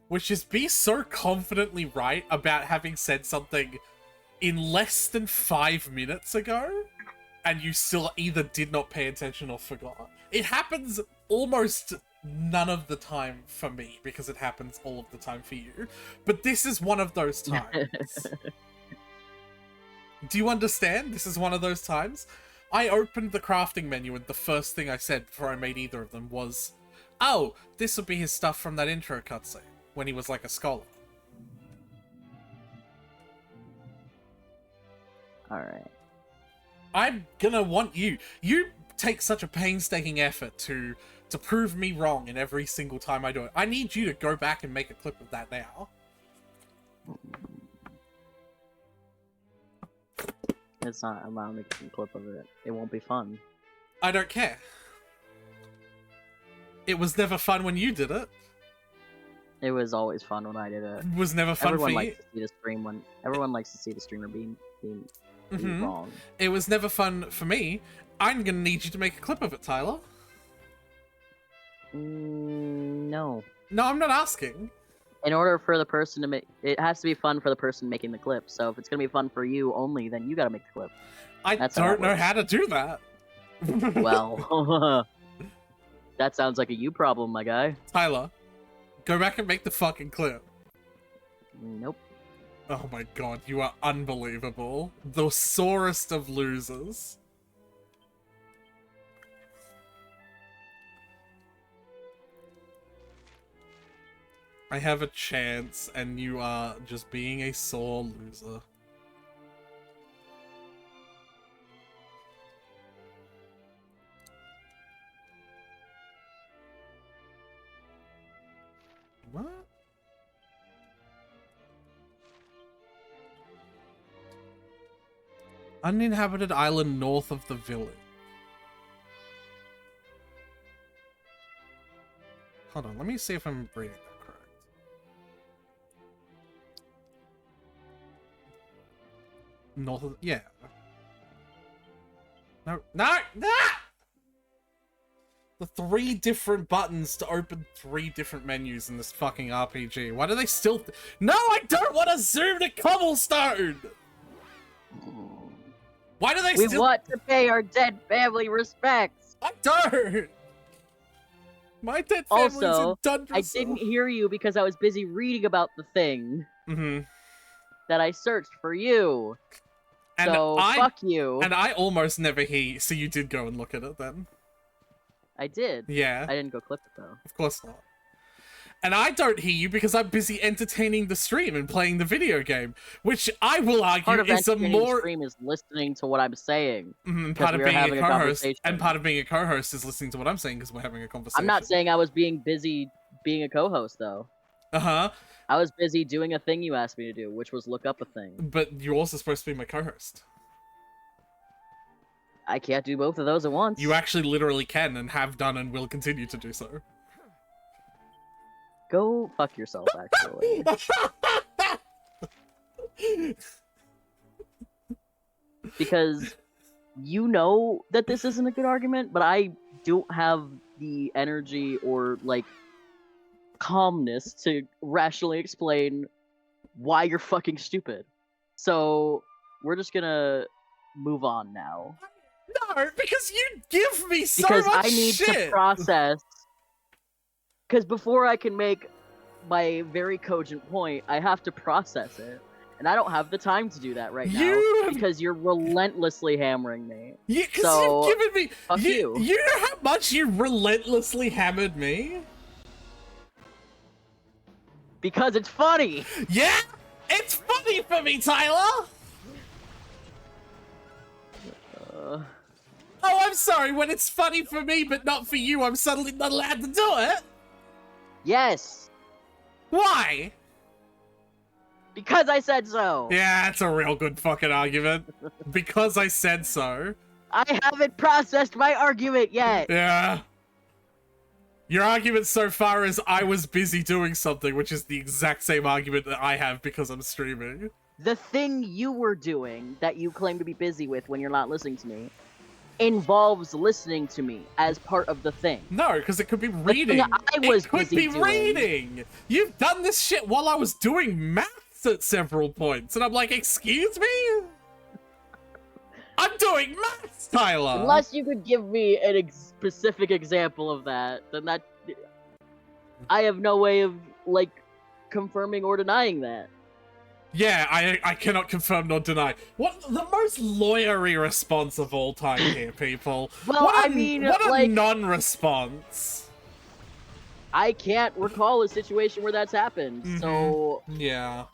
Which is be so confidently right about having said something in less than 5 minutes ago, and you still either did not pay attention or forgot. It happens almost none of the time for me, because it happens all of the time for you. But this is one of those times. Do you understand? This is one of those times. I opened the crafting menu and the first thing I said before I made either of them was, oh, this would be his stuff from that intro cutscene, when he was like a scholar. Alright. I'm gonna want you. You take such a painstaking effort to prove me wrong in every single time I do it. I need you to go back and make a clip of that now. It's not, I'm not making a clip of it. It won't be fun. I don't care. It was never fun when you did it. It was always fun when I did it. It was never fun Everyone for likes you. to see the stream when everyone likes to see the streamer being wrong. It was never fun for me. I'm gonna need you to make a clip of it, Tyler. No. No, I'm not asking. In order for the person to make it has to be fun for the person making the clip. So if it's gonna be fun for you only, then you gotta make the clip. I That's how don't it know works. how to do that. Well, that sounds like a you problem, my guy. Tyler, go back and make the fucking clip. Nope. Oh my god, you are unbelievable. The sorest of losers. I have a chance, and you are just being a sore loser. What? Uninhabited island north of the village. Hold on, let me see if I'm reading that correct. North of... yeah. No, no, no! The 3 different buttons to open 3 different menus in this fucking RPG. Why do they still... No, I don't want to zoom to cobblestone! Why do they We still... want to pay our dead family respects. I don't! My dead family's Also, in Dungeon. I didn't hear you because I was busy reading about the thing that I searched for you. And So fuck you. And I almost never hear you, so you did go and look at it then. I did. Yeah, I didn't go clip it though. of course not. And I don't hear you because I'm busy entertaining the stream and playing the video game, which I will Part argue of is a entertaining the more stream is listening to what I'm saying. part of we are being a having a co-host, conversation. and part of being a co-host is listening to what I'm saying because we're having a conversation. I'm not saying I was being busy being a co-host though. Uh-huh. I was busy doing a thing you asked me to do, which was look up a thing. But you're also supposed to be my co-host. I can't do both of those at once. You actually literally can and have done and will continue to do so. Go fuck yourself, actually. Because you know that this isn't a good argument, but I don't have the energy or, like, calmness to rationally explain why you're fucking stupid. So, we're just gonna move on now. No, because you give me so Because much I need shit. to process. Because before I can make my very cogent point, I have to process it. And I don't have the time to do that right You now. have- Because you're relentlessly hammering me. Yeah, because So, you've given me. fuck you. You know how much you relentlessly hammered me? Because it's funny! Yeah? It's funny for me, Tyler! Oh, I'm sorry, when it's funny for me but not for you, I'm suddenly not allowed to do it? Yes! Why? Because I said so! Yeah, that's a real good fucking argument. Because I said so. I haven't processed my argument yet! Yeah. Your argument so far is I was busy doing something, which is the exact same argument that I have because I'm streaming. The thing you were doing that you claim to be busy with when you're not listening to me involves listening to me as part of the thing. No, because it could be The reading. thing I was it could busy be doing. reading. You've done this shit while I was doing maths at several points, and I'm like, excuse me? I'm doing maths, Tyler. Unless you could give me a specific example of that, then that... I have no way of, like, confirming or denying that. Yeah, I cannot confirm nor deny. What the most lawyery response of all time here, people? Well, what I mean, what a like- non-response. I can't recall a situation where that's happened, Mhm. so Yeah.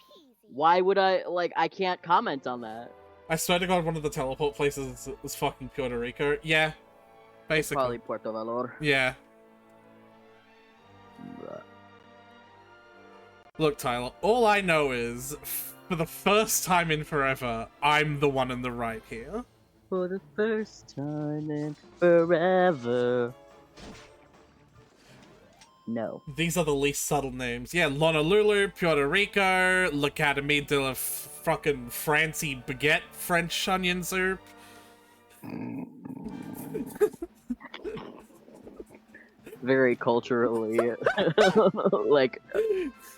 why would I, like, I can't comment on that. I swear to God, one of the teleport places is fucking Puerto Rico. Yeah, basically. Probably Puerto Valor. Yeah. Look, Tyler, all I know is, for the first time in forever, I'm the one in the right here. For the first time in forever. No. These are the least subtle names. Yeah, Honolulu, Puerto Rico, L'Académie de la fucking Francie Baguette French onion soup. Very culturally, like,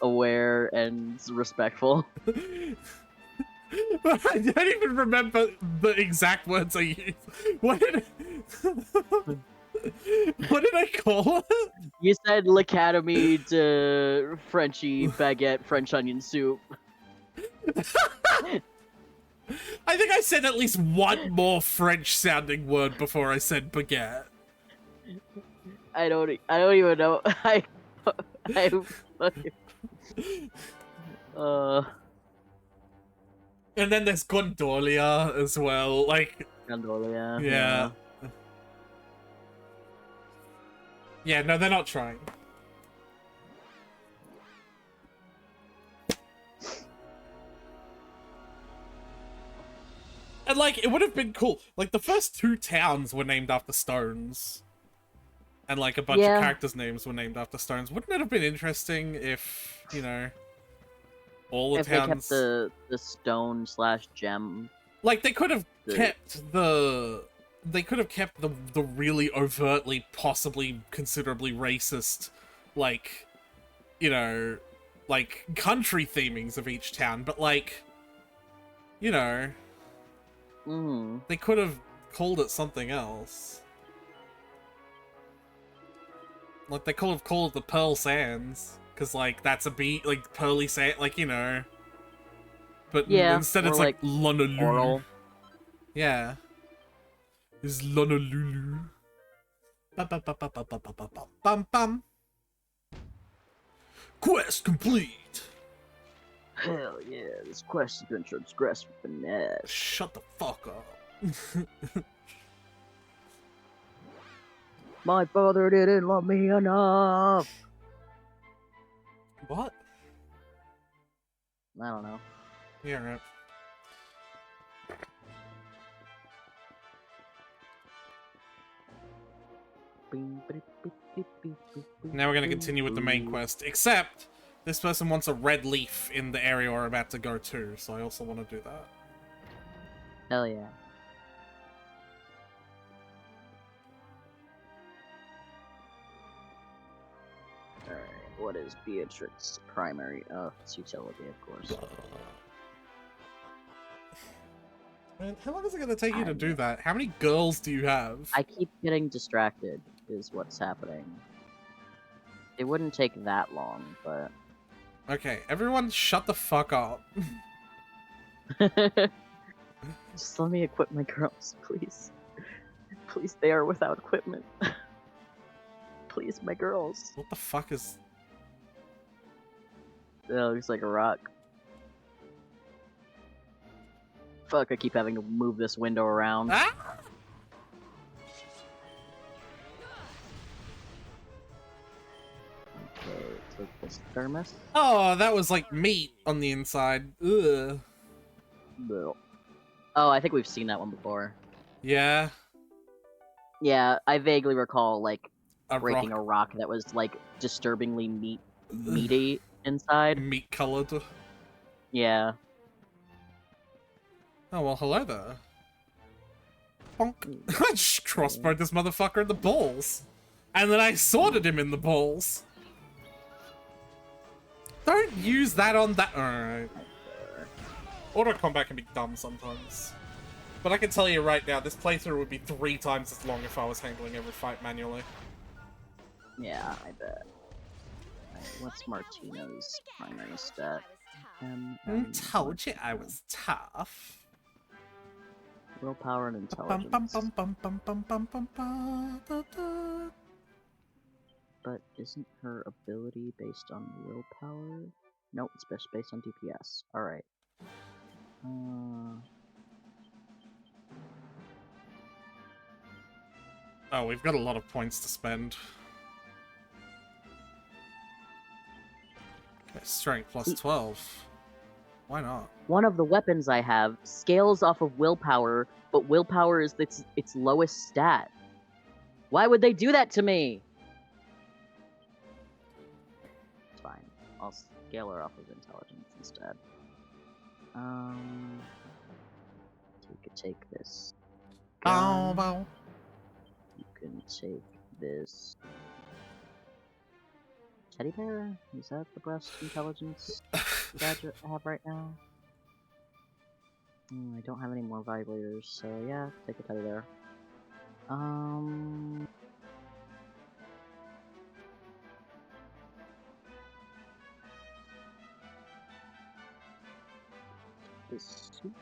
aware and respectful. I don't even remember the exact words I used. What did I call it? You said L'Académie de Frenchy Baguette French onion soup. I think I said at least one more French-sounding word before I said baguette. I don't even know. I fucking... And then there's Gondolia as well. Like, Gondolia. yeah. Yeah, no, they're not trying. And, like, it would have been cool. Like, the first two towns were named after stones. And, like, a bunch Yeah. of characters' names were named after stones. Wouldn't it have been interesting if, you know, all the If they kept towns... the stone / gem. Like, they could have the- kept the... They could have kept the really overtly, possibly considerably racist, like, you know, like, country themings of each town, but, like, you know, they could have called it something else. Like, they could have called it the Pearl Sands, because, like, that's a beat, like, pearly sand, like, you know. But Yeah, instead or, it's like Honolulu. Coral. Yeah. Is Honolulu. Bum, bum, bum, bum, bum, bum, bum, bum, bum. Quest complete! Hell yeah, this quest has been transgressed with finesse. Shut the fuck up. My father didn't love me enough. What? I don't know. Yeah, right. Now we're gonna continue with the main quest, except this person wants a red leaf in the area we're about to go to, so I also want to do that. Hell yeah. Alright, what is Beatrix's primary? Oh, it's utility, of course. Man, how long is it gonna take you to do that? How many girls do you have? I keep getting distracted, is what's happening. It wouldn't take that long, but... Okay, everyone shut the fuck up. Just let me equip my girls, please. Please, they are without equipment. Please, my girls. What the fuck is... That looks like a rock. Fuck, I keep having to move this window around. Ah! Okay, take this thermos. Oh, that was like meat on the inside. Ugh. Ugh. Oh, I think we've seen that one before. Yeah. Yeah, I vaguely recall, like, A breaking rock. a rock that was, like, disturbingly meaty inside. Meat colored. Yeah. Oh, well, hello there. Bonk. I just crossbowed this motherfucker in the balls. And then I sworded him in the balls. Don't use that on that. Alright. Auto combat can be dumb sometimes. But I can tell you right now, this playthrough would be 3 times as long if I was handling every fight manually. Yeah, I bet. Alright, what's Martino's primary stat? Told you I was tough. Willpower and Bum, intelligence. bum, bum, bum, bum, bum, bum, bum, da, da. But isn't her ability based on willpower? Nope, it's best based on DPS. Alright. Oh, we've got a lot of points to spend. Okay, strength plus 12. Why not? One of the weapons I have scales off of willpower, but willpower is its lowest stat. Why would they do that to me? It's fine. I'll scale her off of intelligence instead. You could take this. Bow, gun. bow. You can take this. Teddy bear? Is that the best intelligence gadget I have right now? I don't have any more vibrators, so yeah, take a teddy bear. This soup.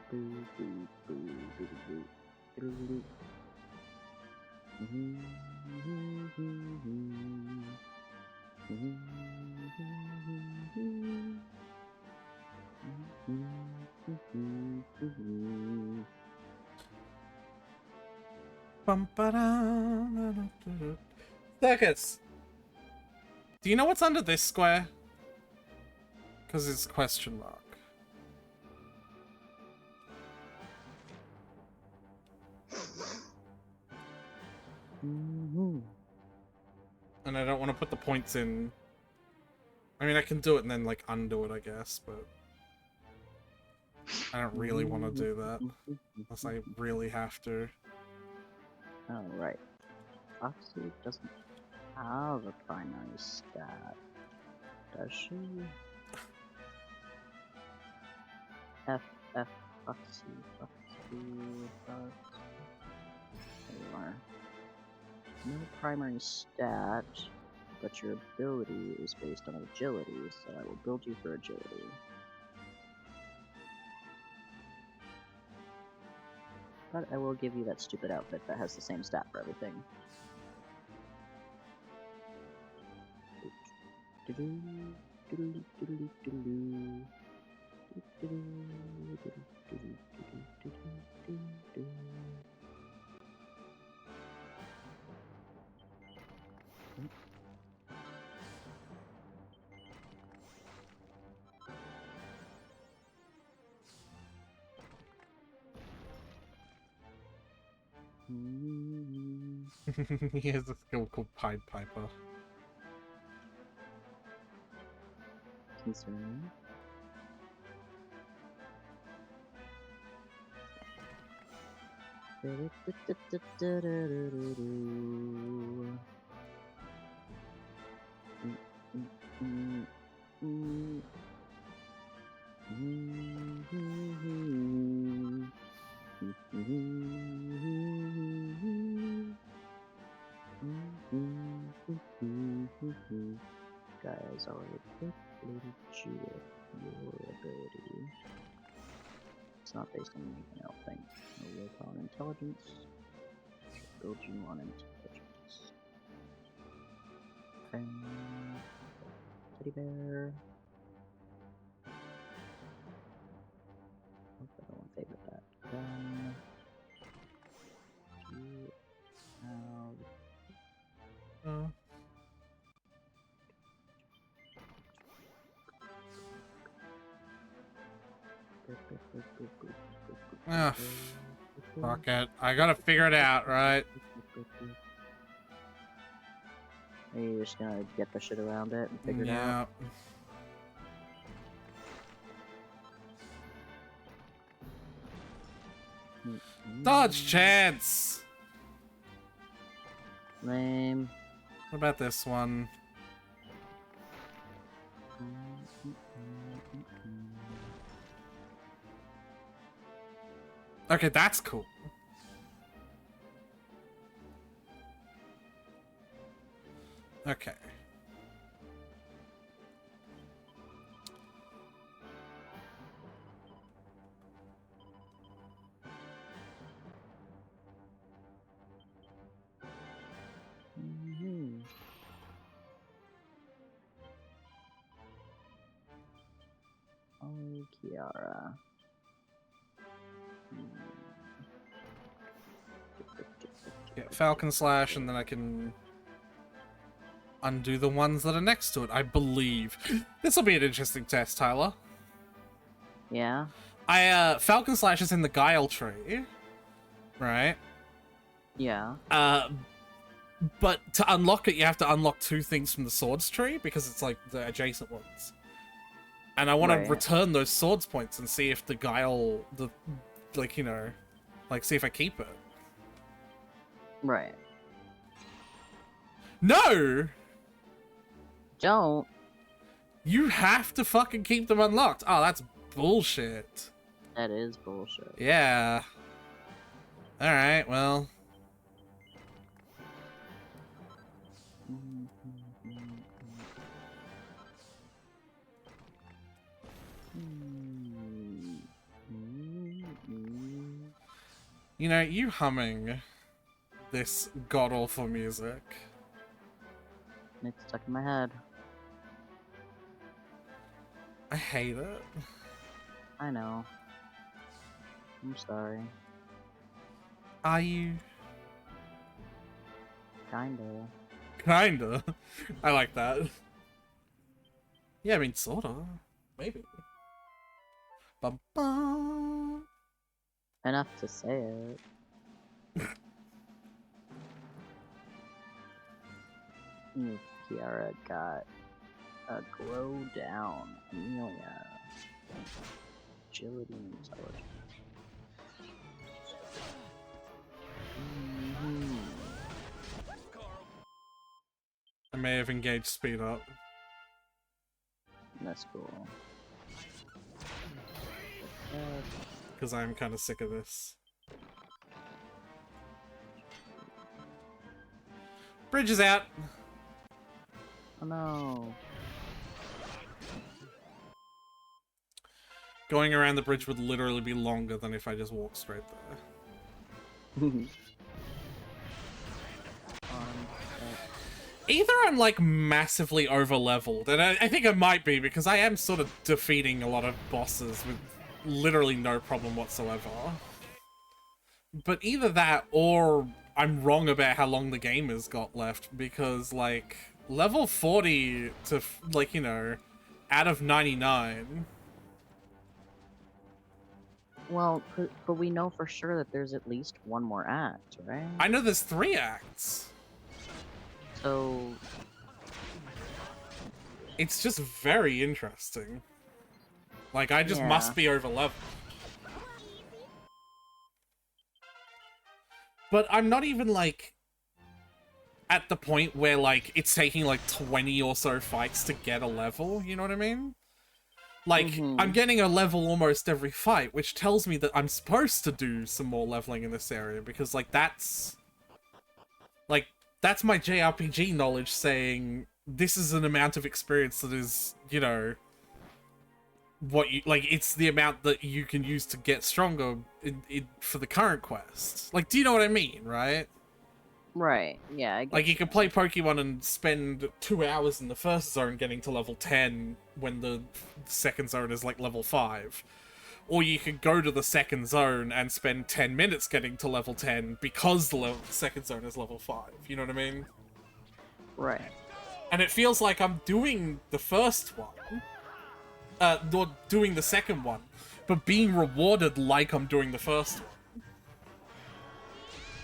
Boo, boo, boo, boo, boo, boo, boo. Bum, ba-dum, Circus! Do you know what's under this square? Because it's question mark. And I don't want to put the points in. I mean, I can do it and then, like, undo it, I guess, but... I don't really want to do that. Unless I really have to. Oh, right. Foxy doesn't have a primary stat, does she? F, Foxy. There you are. No primary stat, but your ability is based on agility, so I will build you for agility. But I will give you that stupid outfit that has the same stat for everything. He has a skill called Pied Piper. Concerning. Guys, already picked your ability. It's not based on anything else. Thing. No willpower and intelligence. Build you on intelligence. Teddy bear. Hope I don't favorite that. Gun. Ah, fuck it. I gotta figure it out, right? You're just gonna get the shit around it and figure it out. Dodge chance! Lame. What about this one? Okay, that's cool. Okay. Oh, Kiara. Get Falcon Slash, and then I can undo the ones that are next to it, I believe. This will be an interesting test, Tyler. Yeah? Falcon Slash is in the Guile tree, right? Yeah. But to unlock it, you have to unlock 2 things from the Swords tree, because it's like the adjacent ones. And I want to return those Swords points and see if the Guile, see if I keep it. Right. No! Don't. You have to fucking keep them unlocked. Oh, that's bullshit. That is bullshit. Yeah. Alright, well. You know, you humming this god-awful music. It's stuck in my head. I hate it. I know. I'm sorry. Are you? Kinda. Kinda. I like that. Yeah, I mean, sorta. Maybe. Bum-bum. Enough to say it. Kiara got a glow down. Amelia. Agility and intelligence. I may have engaged speed up. That's cool. Because I'm kind of sick of this. Bridge is out! Oh no. Going around the bridge would literally be longer than if I just walked straight there. Either I'm like massively over leveled, and I think I might be because I am sort of defeating a lot of bosses with literally no problem whatsoever. But either that or I'm wrong about how long the game has got left, because like level 40 to like, you know, out of 99. Well, but we know for sure that there's at least one more act, right? I know there's 3 acts. So It's just very interesting. Like, I just must be over leveled. But I'm not even, like, at the point where, like, it's taking, like, 20 or so fights to get a level, you know what I mean? Like, I'm getting a level almost every fight, which tells me that I'm supposed to do some more leveling in this area, because, like, that's my JRPG knowledge saying this is an amount of experience that is, you know, what you, like, it's the amount that you can use to get stronger for the current quest. Like, do you know what I mean, right? right, yeah. I get Like, you can play Pokemon and spend 2 hours in the first zone getting to level 10 when the second zone is, like, level 5. Or you could go to the second zone and spend 10 minutes getting to level 10 because the second zone is level 5. You know what I mean? right. And it feels like I'm doing the first one. Not doing the second one. But being rewarded like I'm doing the first one.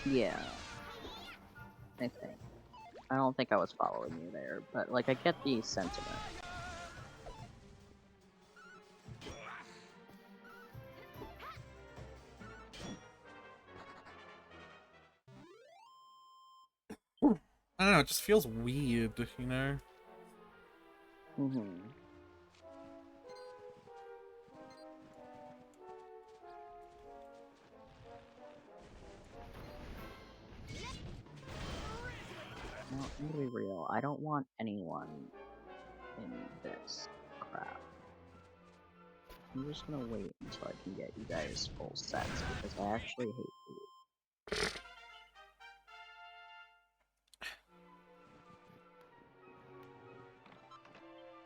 Yeah. I think. I don't think I was following you there, but like I get the sentiment. I don't know, it just feels weird, you know? Well, I'm gonna be real. I don't want anyone in this crap. I'm just gonna wait until I can get you guys full sets because I actually hate food.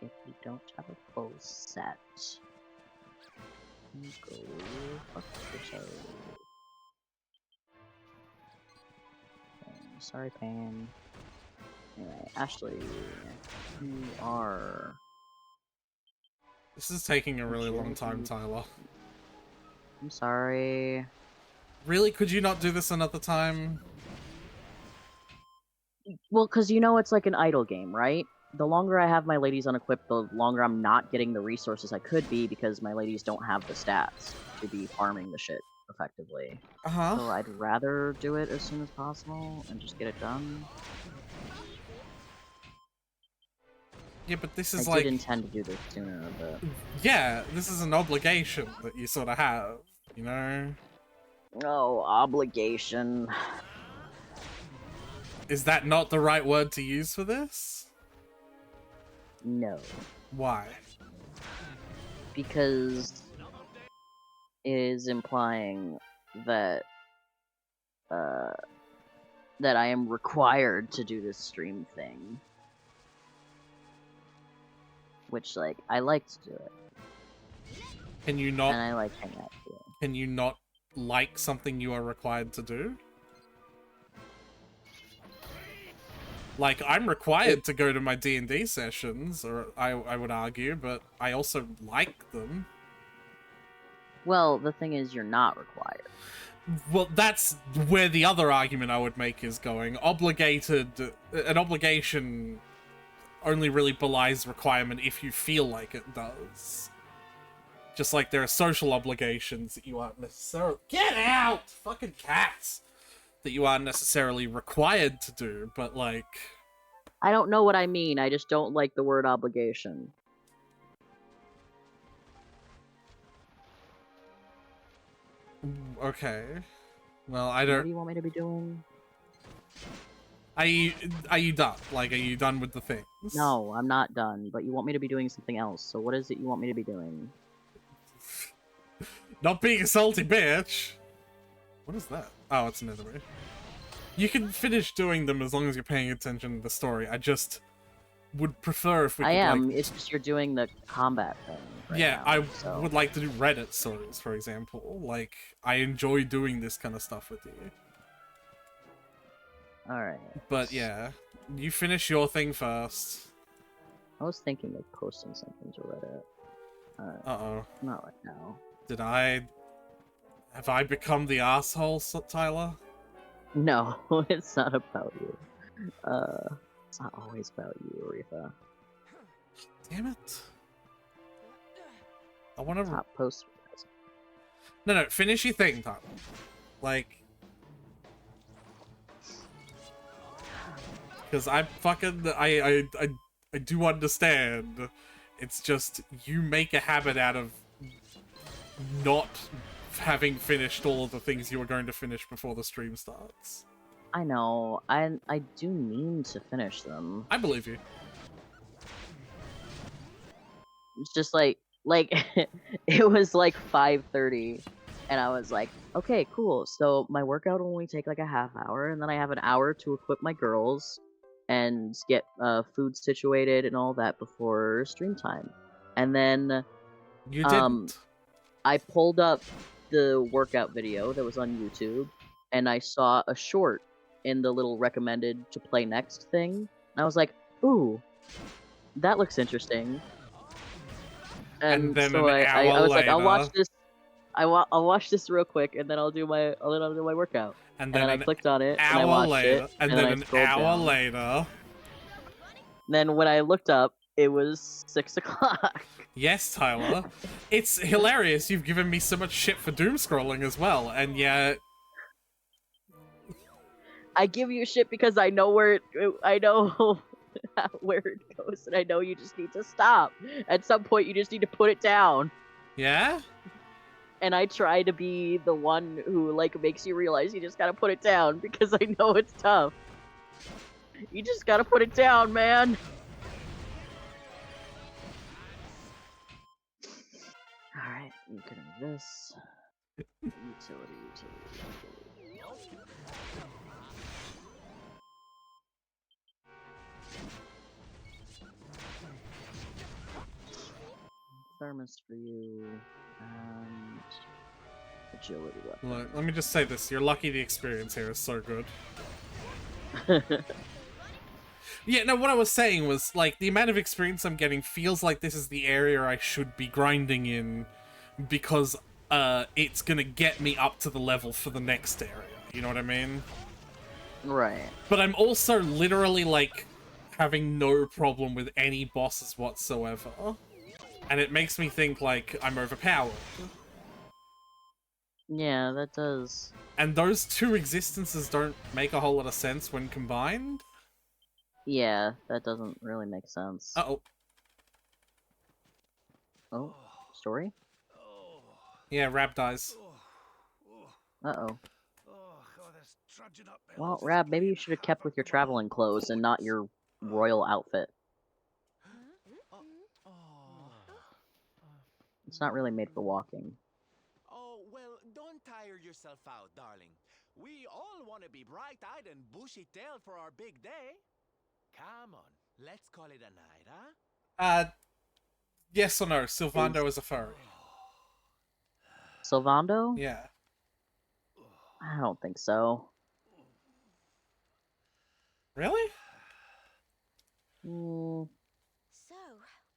If you don't have a full set, you go fuck yourself. Sorry, Pain. Anyway, Ashley, you are... This is taking a really long time, Tyler. I'm sorry. Really? Could you not do this another time? Well, because you know it's like an idle game, right? The longer I have my ladies unequipped, the longer I'm not getting the resources I could be because my ladies don't have the stats to be farming the shit effectively. Uh-huh. So I'd rather do it as soon as possible and just get it done. Yeah, but this is I like... did intend to do this sooner, but... Yeah, this is an obligation that you sort of have, you know? Oh, obligation. Is that not the right word to use for this? No. Why? Because it is implying that that I am required to do this stream thing. Which, like, I like to do it. Can you And not... I like hanging out too. Can you not like something you are required to do? Like, I'm required to go to my D&D sessions, or I would argue, but I also like them. Well, the thing is, you're not required. Well, that's where the other argument I would make is going. An obligation only really belies requirement if you feel like it does. Just like there are social obligations that you aren't necessarily... Get out! Fucking cats! That you aren't necessarily required to do, but like... I don't know what I mean, I just don't like the word obligation. Okay. Well, I don't... What do you want me to be doing? Are you done? Like, are you done with the things? No, I'm not done, but you want me to be doing something else, so what is it you want me to be doing? Not being a salty bitch! What is that? Oh, it's an enemy. You can finish doing them as long as you're paying attention to the story. I just would prefer if we could, I am. like... It's just you're doing the combat thing right yeah, now, I so. would like to do Reddit stories, for example. Like, I enjoy doing this kind of stuff with you. Alright. But yeah, you finish your thing first. I was thinking of posting something to Reddit. Uh-oh. Not right now. Did I... Have I become the asshole, Tyler? No, it's not about you. It's not always about you, Aretha. Damn it. I want to... Top post. No, finish your thing, Tyler. Like... Because I fucking... I do understand. It's just, you make a habit out of not having finished all of the things you were going to finish before the stream starts. I know. I do mean to finish them. I believe you. It's just like it was like 5:30, and I was like, okay, cool. So my workout will only take like a half hour, and then I have an hour to equip my girls and get food situated and all that before stream time. And then You didn't. I pulled up the workout video that was on YouTube, and I saw a short in the little recommended to play next thing. And I was like, ooh, that looks interesting. And then so an I hour was like, I'll watch later- this. I'll watch this real quick, and then I'll do my workout. And then I an clicked on it, and I hour watched later, it, and then I then an scrolled hour down. later... Then when I looked up, it was 6 o'clock. Yes, Tyler. It's hilarious you've given me so much shit for doom scrolling as well, and yet... I give you shit because I know where I know where it goes, and I know you just need to stop. At some point, you just need to put it down. Yeah? And I try to be the one who like makes you realize you just gotta put it down because I know it's tough. You just gotta put it down, man. All right, you can have this. Utility. Thermos for you, and agility weapon. Look, let me just say this. You're lucky the experience here is so good. Yeah, no, what I was saying was, like, the amount of experience I'm getting feels like this is the area I should be grinding in, because it's gonna get me up to the level for the next area. You know what I mean? Right. But I'm also literally, like, having no problem with any bosses whatsoever. And it makes me think, like, I'm overpowered. Yeah, that does. And those two existences don't make a whole lot of sense when combined. Yeah, that doesn't really make sense. Uh-oh. Oh, story? Yeah, Rab dies. Uh-oh. God, this trudging up Well, hills is Rab, maybe you being should have kept with your traveling clothes and not your royal outfit. It's not really made for walking. Oh, well, don't tire yourself out, darling. We all want to be bright-eyed and bushy-tailed for our big day. Come on, let's call it a night, huh? Yes or no? Sylvando is a furry. Sylvando? Yeah. I don't think so. Really? Mm, So,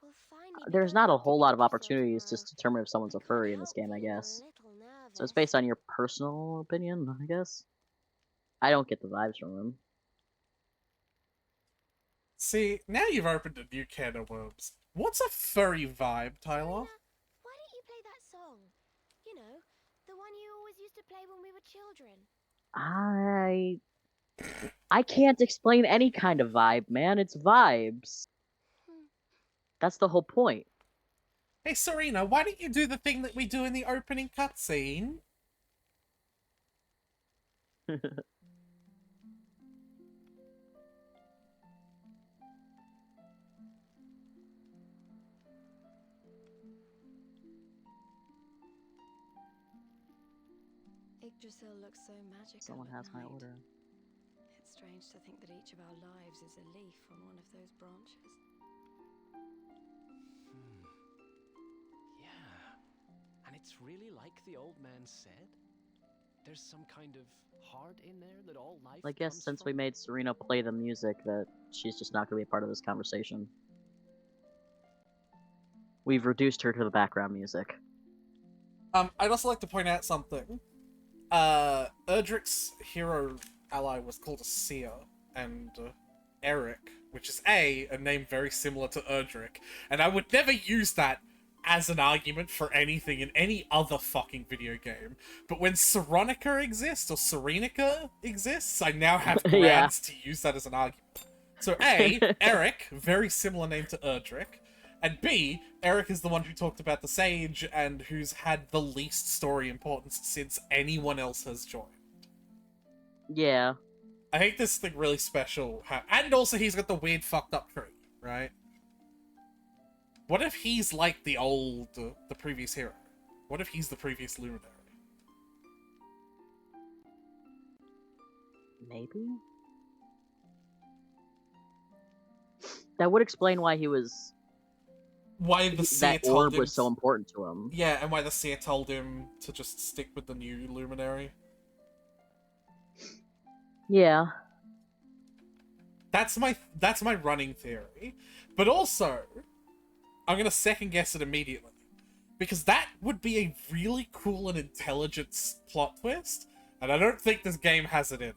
we'll finally be there's going not a out to whole lot of get yourself opportunities to tomorrow. determine if someone's a furry in this game, I guess. So it's based on your personal opinion, I guess. I don't get the vibes from him. See, now you've opened a new can of worms. What's a furry vibe, Tyler? Why don't you play that song? You know, the one you always used to play when we were children. I can't explain any kind of vibe, man. It's vibes. Hmm. That's the whole point. Hey, Serena, why don't you do the thing that we do in the opening cutscene? Yggdrasil looks so magical. Someone at has my night. order. strange to think that each of our lives is a leaf on one of those branches. Yeah. And it's really like the old man said? There's some kind of heart in there that all life I guess comes since we from? made Serena play the music, that she's just not going to be a part of this conversation. We've reduced her to the background music. I'd also like to point out something. Erdrick's hero ally was called a seer, and Eric, which is a name very similar to Erdrick, and I would never use that as an argument for anything in any other fucking video game. But when Seronica exists, or Serenica exists, I now have grounds Yeah. to use that as an argument. So A, Eric, very similar name to Erdrick, and B, Eric is the one who talked about the Sage and who's had the least story importance since anyone else has joined. Yeah. I think this thing really special. And also he's got the weird fucked up tree, right? What if he's like the previous hero? What if he's the previous Luminary? Maybe? That would explain why he was... Why the seer that told orb him... was so important to him. Yeah, and why the seer told him to just stick with the new Luminary. Yeah. That's my running theory. But also, I'm gonna second guess it immediately. Because that would be a really cool and intelligent plot twist, and I don't think this game has it in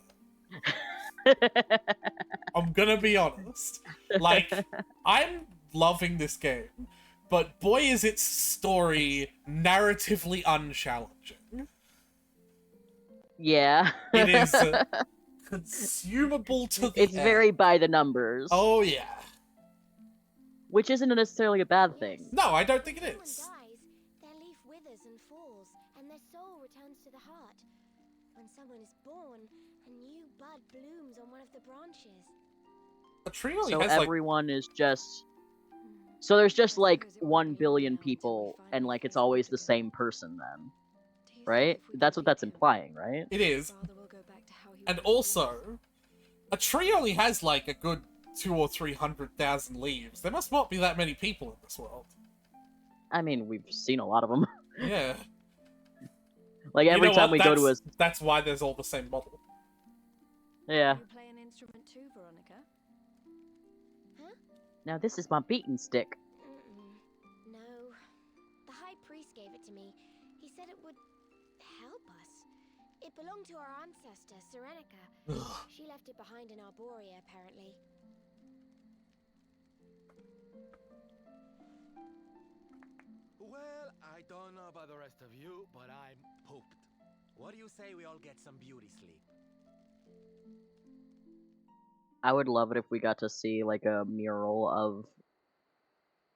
it. I'm gonna be honest. Like, I'm loving this game, but boy is its story narratively unchallenging. Yeah. It is consumable to the It's end. very by the numbers. Oh yeah. Which isn't necessarily a bad thing. No, I don't think it When is. someone dies, their leaf withers and falls, and their soul returns to the heart. When someone is born, a new bud blooms on one of the branches. A tree only So has like everyone is just... So there's just like 1 billion people, and like it's always the same person then. Right? That's what that's implying, right? it is. And also, a tree only has like a good 200,000 or 300,000 leaves. There must not be that many people in this world. I mean, we've seen a lot of them. Yeah. Like You every know time what? we go to a... That's why there's all the same model. Yeah. You play an instrument too, Veronica? Now this is my beating stick. No. The High Priest gave it to me. He said it would help us. It belonged to our ancestor, Serenica. Ugh. She left it behind in Arborea, apparently. Well, I don't know about the rest of you, but I'm pooped. What do you say we all get some beauty sleep? I would love it if we got to see like a mural of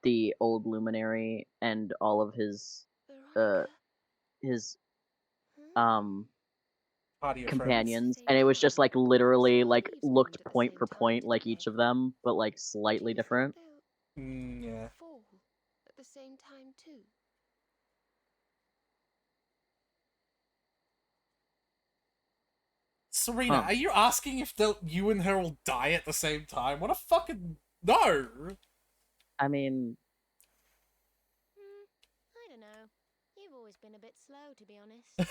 the old Luminary and all of his Veronica? his Huh? Party of companions, and it was just like literally like looked point for point like each of them, but like slightly different. friends. Yeah. Fall at the same time too. Serena, Huh. are you asking if you and her will die at the same time? What a fucking... No! I mean, I don't know. You've always been a bit slow, to be honest.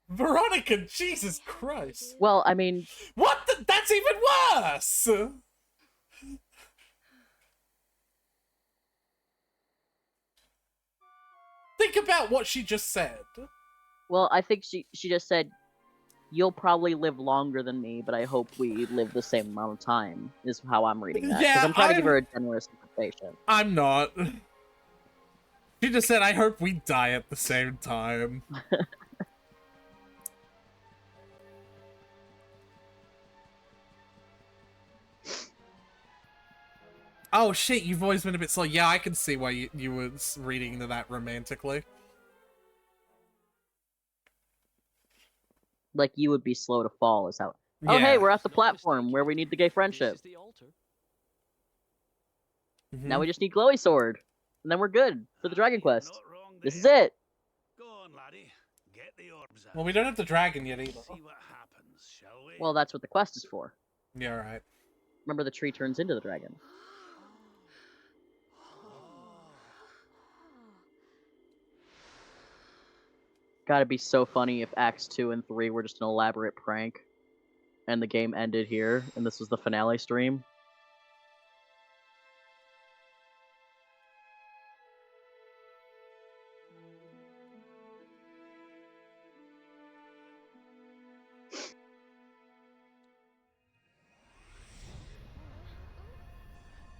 Veronica, Jesus Christ. well, I mean, What the... That's even worse! Think about what she just said. well, I think she just said, "You'll probably live longer than me, but I hope we live the same amount of time." Is how I'm reading that. 'Cause Yeah, I'm trying to give I'm- her a generous interpretation. I'm not. She just said, I hope we die at the same time. Oh shit, you've always been a bit slow. Yeah, I can see why you were reading that romantically. Like you would be slow to fall, is how. Oh hey, we're at the No platform mistake where here. we need the gay friendship. This is the altar. Now we just need Glowy Sword, and then we're good for the Dragon Quest. Not wrong This is there. it. Go on, laddie. Get the orbs Well, we don't have the dragon yet either. See what happens, shall we? Well, that's what the quest is for. Yeah, right. Remember, the tree turns into the dragon. Gotta be so funny if Acts 2 and 3 were just an elaborate prank, and the game ended here, and this was the finale stream.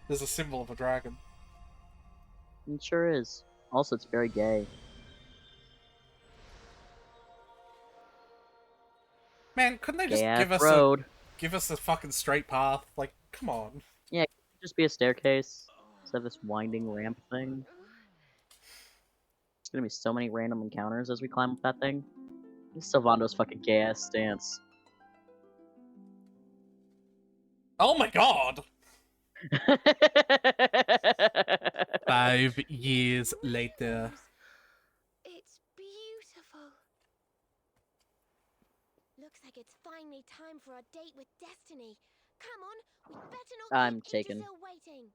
There's a symbol of a dragon. It sure is. Also, it's very gay. Man, couldn't they just Gay ass road. give us a fucking straight path? Like, come on. Yeah, it could just be a staircase. Instead of this winding ramp thing. There's gonna be so many random encounters as we climb up that thing. This is Sylvando's fucking gay ass stance. Oh my god! 5 years later. It's beautiful. Looks like it's finally time for our date with Destiny. Come on, we better not I'm keep taken. Yggdrasil waiting.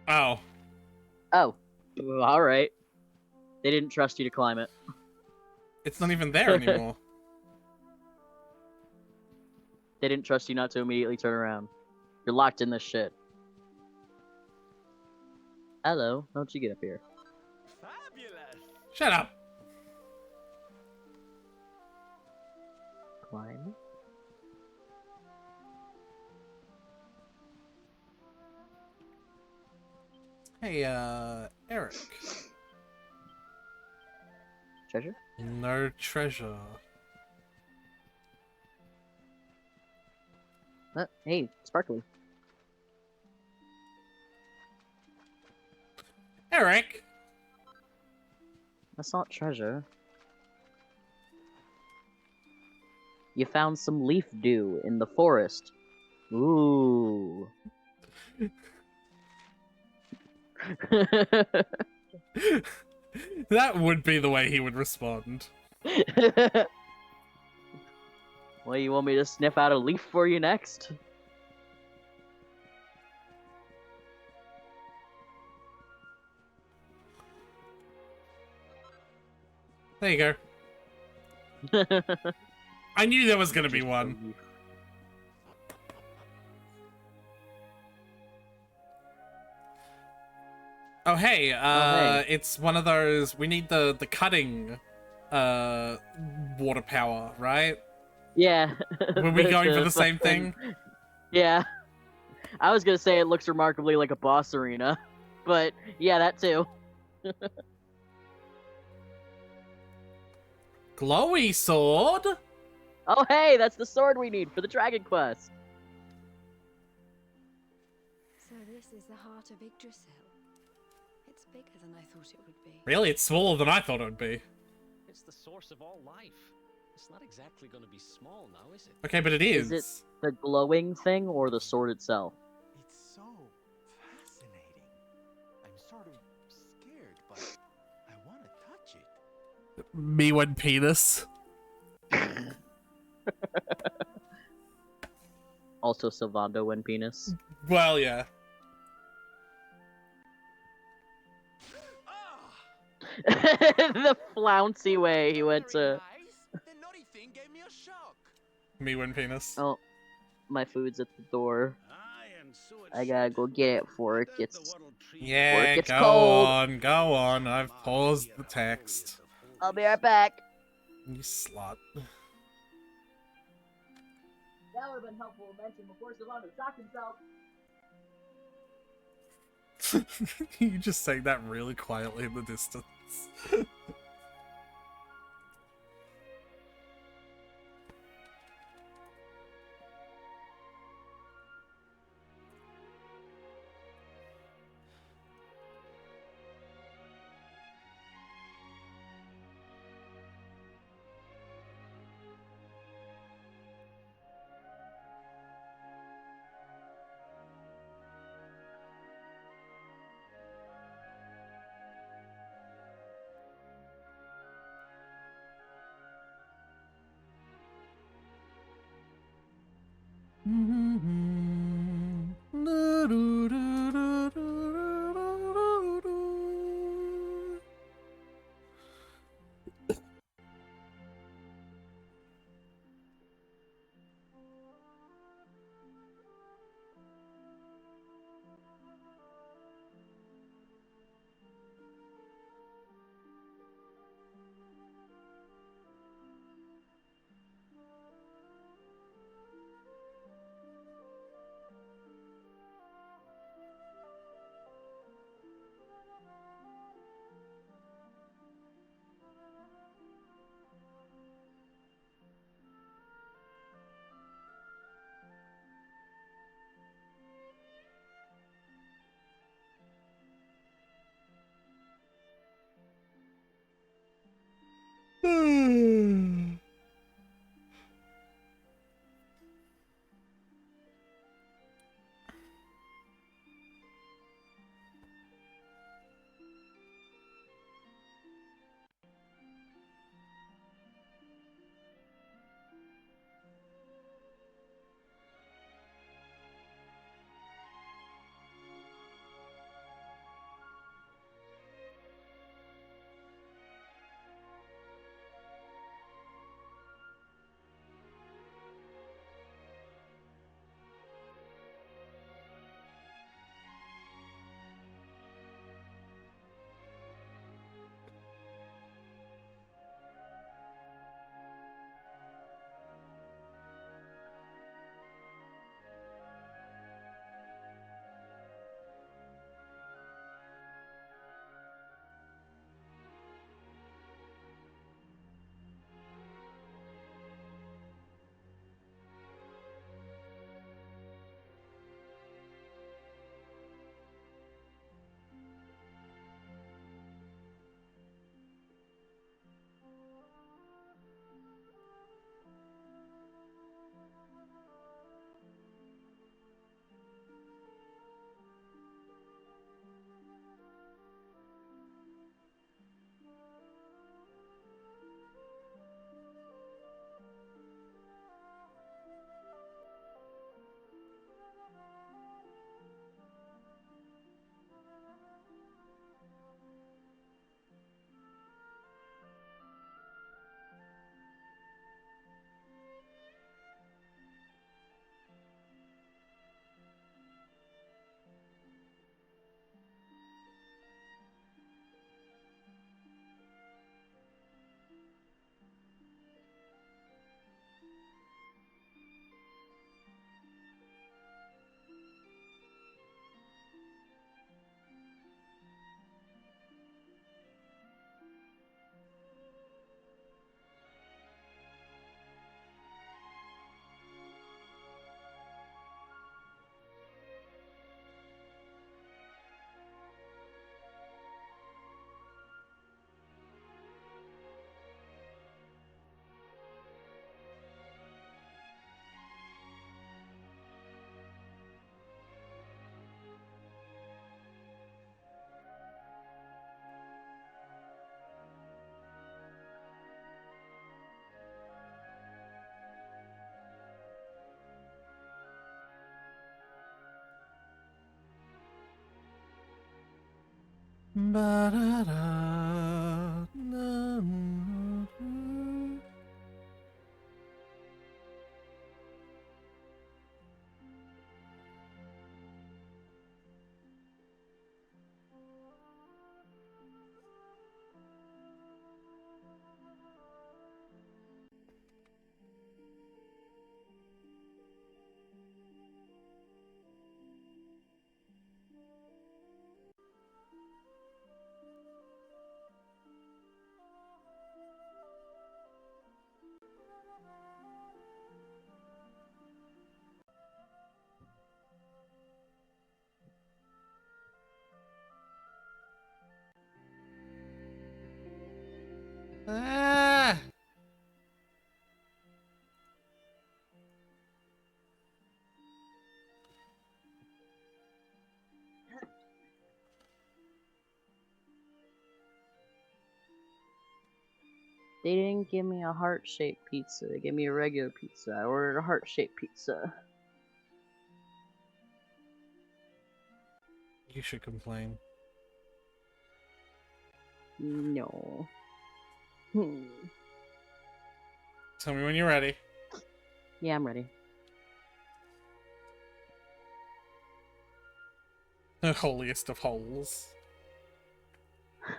Oh. Oh. Alright. They didn't trust you to climb it. It's not even there anymore. They didn't trust you not to immediately turn around. You're locked in this shit. Hello, how don't you get up here? Fabulous! Shut up! Climb. Hey, Eric. Treasure? No treasure. Hey, Sparkly. Eric! That's not treasure. You found some leaf dew in the forest. Ooh. That would be the way he would respond. Well, you want me to sniff out a leaf for you next? There you go. I knew there was gonna be one. Oh hey, it's one of those, we need the cutting water power, right? Yeah. Were we going for the same thing? Yeah. I was gonna say it looks remarkably like a boss arena, but yeah, that too. Glowy sword? Oh hey, that's the sword we need for the Dragon Quest. So this is the heart of Yggdrasil. It's bigger than I thought it would be. Really, it's smaller than I thought it would be. It's the source of all life. It's not exactly going to be small now, is it? Okay, but it is. Is it the glowing thing or the sword itself? It's so fascinating. I'm sort of scared, but I want to touch it. Me when penis. Also Sylvando when penis. Well, yeah. The flouncy way he went Very to... nice. The naughty thing gave me a shock. Me when penis. Oh, my food's at the door. Aye, and so it I gotta should. go get it before it That the gets... World Tree Yeah, gets go cold. on, go on. I've paused the text. I'll be right back. You slut. That would have been helpful to mention before Sylvando shocked himself. You just saying that really quietly in the distance. Ah! They didn't give me a heart-shaped pizza. They gave me a regular pizza. I ordered a heart-shaped pizza. You should complain. No. Tell me when you're ready. Yeah, I'm ready. The holiest of holes.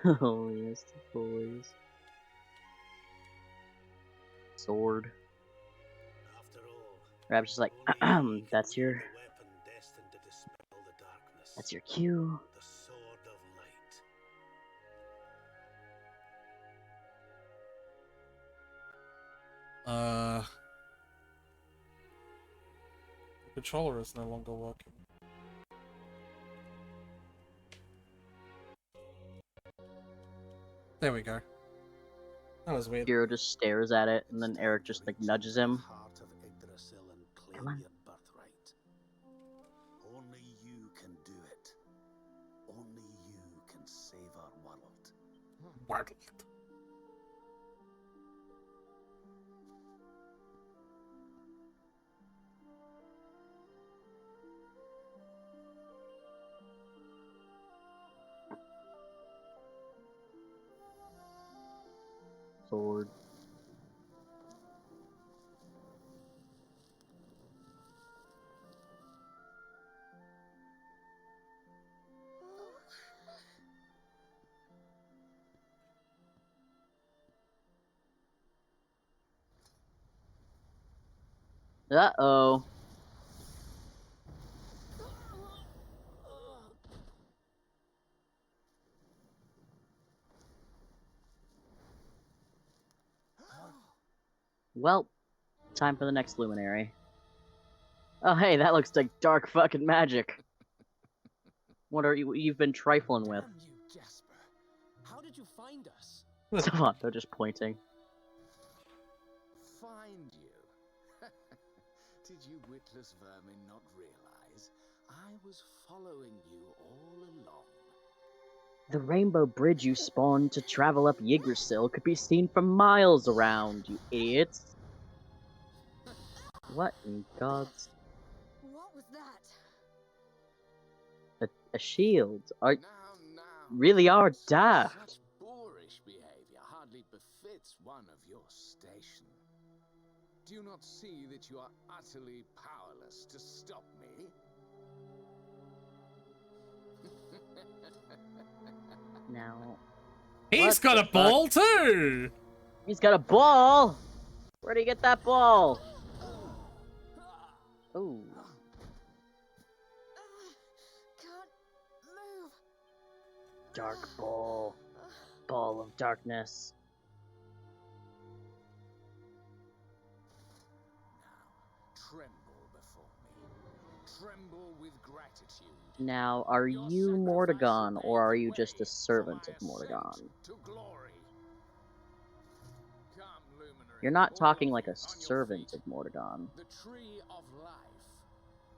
Holiest of holies. Sword. After all, Rab's just like, only he can that's wield your, the weapon destined to dispel the darkness. that's your cue. The Sword of Light. The controller is no longer working. There we go. That was weird. Hero just stares at it, and then It's Eric time just to like reach nudges into the him. heart of Yggdrasil and claim Come on. your birthright. Only you can do it. Only you can save our world. World. Sword. Uh-oh. Well, time for the next luminary. Oh, hey, that looks like dark fucking magic. What are you've been trifling with? Damn you, Jasper. How did you find us? Savant, they're just pointing. Find you? Did you witless vermin not realize I was following you all along? The rainbow bridge you spawned to travel up Yggdrasil could be seen from miles around, you idiots. What in God's... What was that? A shield? Are... Now, really are daft. Such boorish behavior hardly befits one of your station. Do you not see that you are utterly powerless to stop me? Now... He's What got the a fuck? ball too! He's got a ball! Where'd he get that ball? Ooh. Can't move. Dark ball. Ball of darkness. Now, tremble before me. Tremble with gratitude. Now, are Your you sacrifice Mordegon, will or are pave you the just a way servant for of my Mordegon? ascent to glory. Come, luminary, You're not all talking of like you a on your servant feet. of Mordegon. The tree of life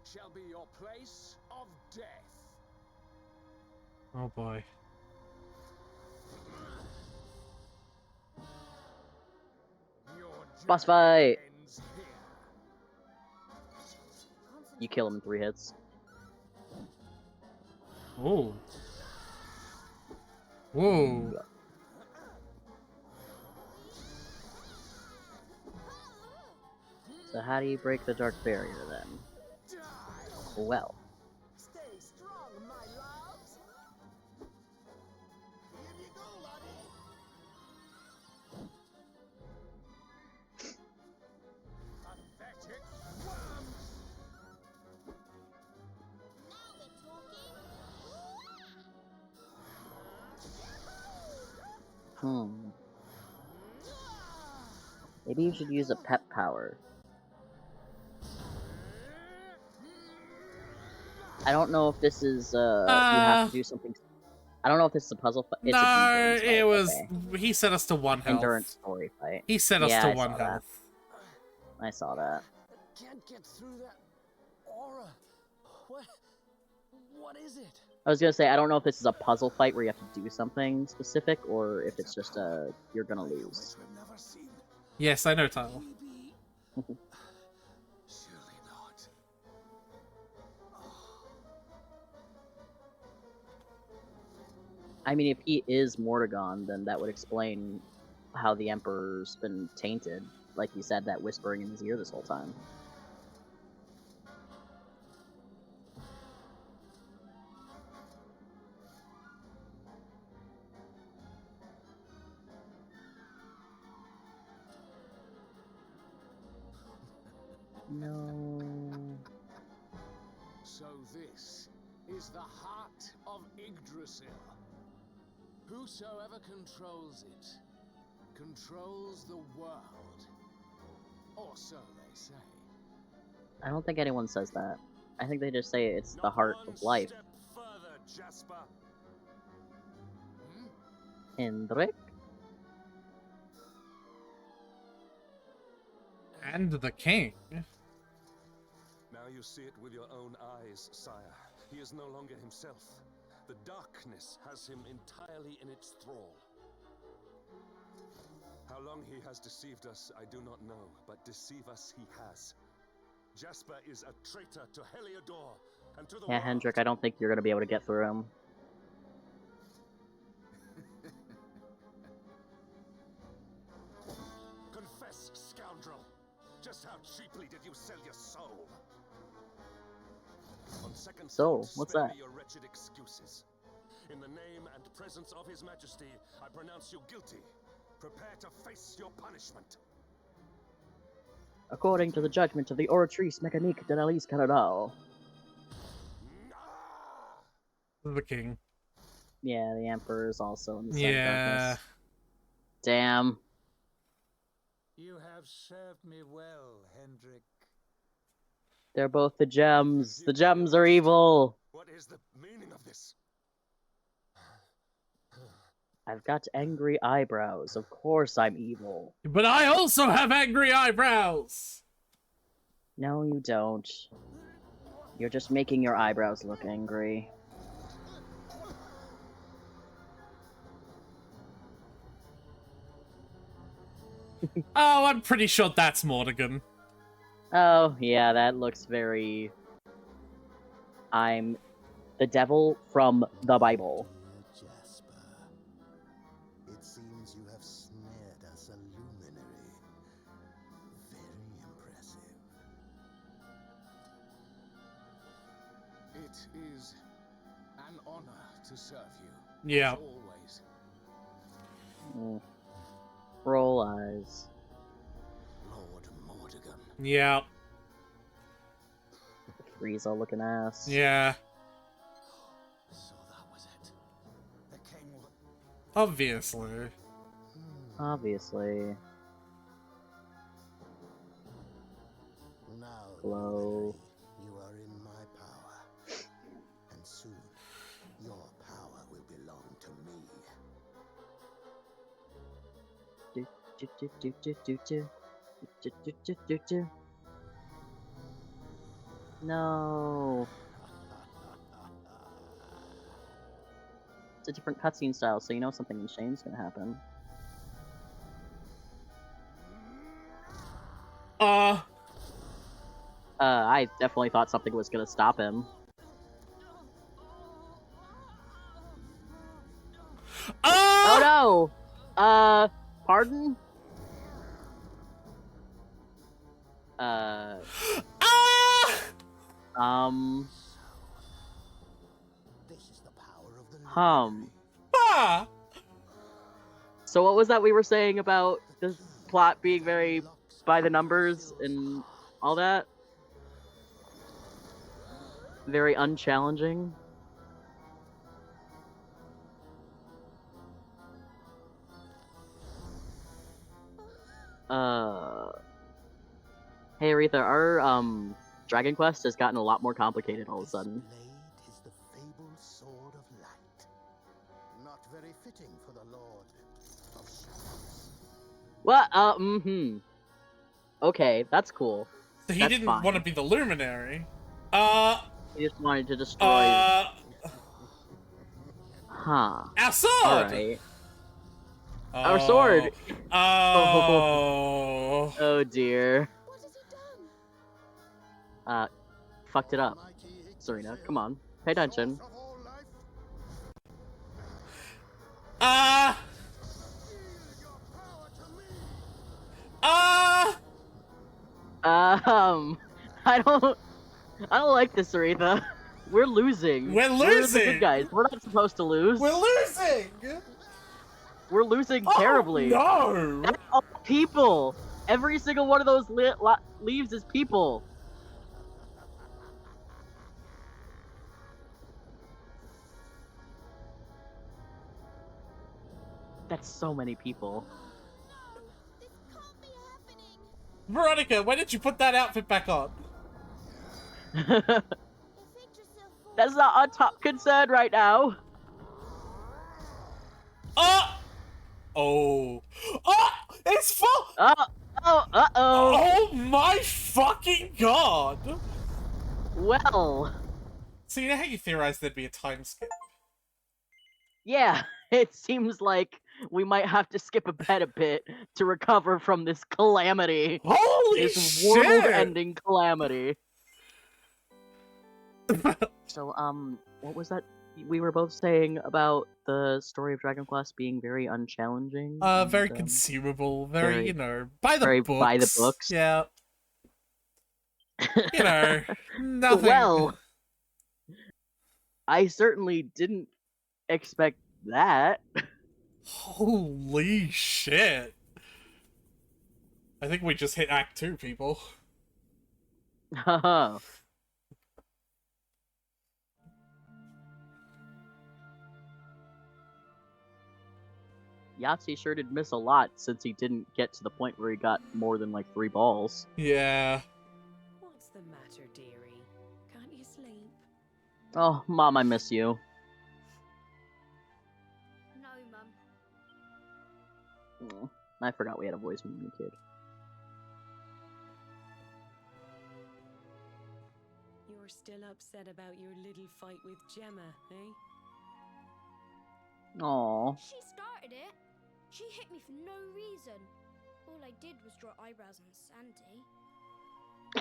shall be your place of death. Oh boy. Your Boss journey fight! ends here. You kill him in 3 hits. Ooh. Whoa. So how do you break the dark barrier then? Well. Stay strong, my loves. Here you go, laddie. Pathetic worms. Now we're talking. Maybe you should use a pet power. I don't know if this is, you have to do something. I don't know if this is a puzzle fight. It's No, a fight, it was. okay. He set us to 1 health. Endurance story fight. He set us Yeah, to I 1 saw that. health. I saw that. Can't get through that aura. What is it? I was gonna say, I don't know if this is a puzzle fight where you have to do something specific, or if it's just you're gonna lose. Yes, I know, Tyler. Surely not. I mean, if he is Mordegon, then that would explain how the Emperor's been tainted. Like he said, that whispering in his ear this whole time. No. So this is the heart of Yggdrasil. Whosoever controls it, controls the world. Or so they say. I don't think anyone says that. I think they just say it's the heart of life. Step further, Jasper. Hendrik? And the king. Now you see it with your own eyes, sire. He is no longer himself. The darkness has him entirely in its thrall. How long he has deceived us, I do not know, but deceive us he has. Jasper is a traitor to Heliodor and to the Yeah, world. Hendrik, I don't think you're gonna be able to get through him. Confess, scoundrel. Just how cheaply did you sell your soul? On second Soul? thought, What's spare that? me your wretched excuses. In the name and presence of His Majesty, I pronounce you guilty. Prepare to face your punishment. According to the judgment of the Oratrice Mécanique de la Lys Cardinal. The king. Yeah, the Emperor is also in the same Yeah. darkness. Damn. You have served me well, Hendrik. They're both the gems. The gems are evil. What is the meaning of this? I've got angry eyebrows. Of course I'm evil. But I also have angry eyebrows! No, you don't. You're just making your eyebrows look angry. Oh, I'm pretty sure that's Mordegon. Oh, yeah, that looks very... I'm the devil from the Bible. Dear Jasper, it seems you have snared us a luminary. Very impressive. It is an honor to serve you. Yeah. As always. Mm. Roll eyes. Lord Mordegon. Yeah. Frieza looking ass. Yeah. So that was it. The king Obviously. Obviously. Now, Glow. you are in my power. And soon, your power will belong to me. Do, do, do, do, do, do, do. Do, do, do, do, do. No. It's a different cutscene style, so you know something insane's gonna happen. I definitely thought something was gonna stop him. Pardon? Ah! This is the power of the Ah! So what was that we were saying about this plot being very by the numbers and all that? Very unchallenging? Hey Aretha, our Dragon Quest has gotten a lot more complicated all of a sudden. blade is the fabled sword of light. Not very fitting for the Lord of Shadows. What? Okay, that's cool. So he That's didn't fine. want to be the Luminary. He just wanted to destroy. Huh. Our sword. Alright. Our sword. Oh. Oh dear. What has he done? Fucked it up. Serena, come on. Pay attention. I don't like this, Aretha. We're losing. We're We're the losing. good guys. We're not supposed to lose. We're losing. We're losing terribly. No. That's all people. Every single one of those leaves is people. That's so many people. No, this can't be happening. Veronica, when did you put that outfit back on? If Yggdrasil falls, That's not our top concern right now. Oh, it's full. Uh-oh. Oh my fucking god. Well. So you know how you theorized there'd be a time skip? Yeah, it seems like we might have to skip ahead a bit to recover from this calamity. Holy this shit! world-ending calamity. So, what was that we were both saying about the story of Dragon Quest being very unchallenging? Very consumable, very, you know, by the very books. by the books. Yeah. You know, nothing. Well, I certainly didn't expect that. Holy shit. I think we just hit Act 2, people. Haha. Yahtzee sure did miss a lot since he didn't get to the point where he got more than like 3 balls. Yeah. What's the matter, dearie? Can't you sleep? Oh, Mom, I miss you. No, Mum. Oh, I forgot we had a voice when we were a kid. You're still upset about your little fight with Gemma, eh? Aww. She started it. She hit me for no reason. All I did was draw eyebrows on Sandy.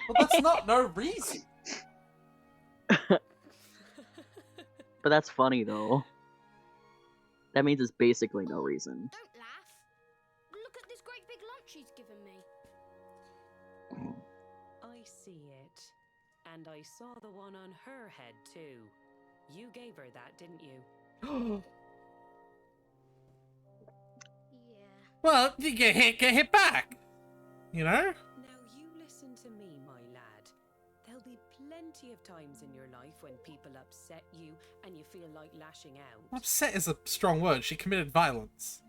Well, that's not no reason. But that's funny, though. That means it's basically no reason. Don't laugh. Look at this great big lunch she's given me. I see it. And I saw the one on her head, too. You gave her that, didn't you? Well, you get hit back. You know? Now you listen to me, my lad. There'll be plenty of times in your life when people upset you and you feel like lashing out. Upset is a strong word. She committed violence.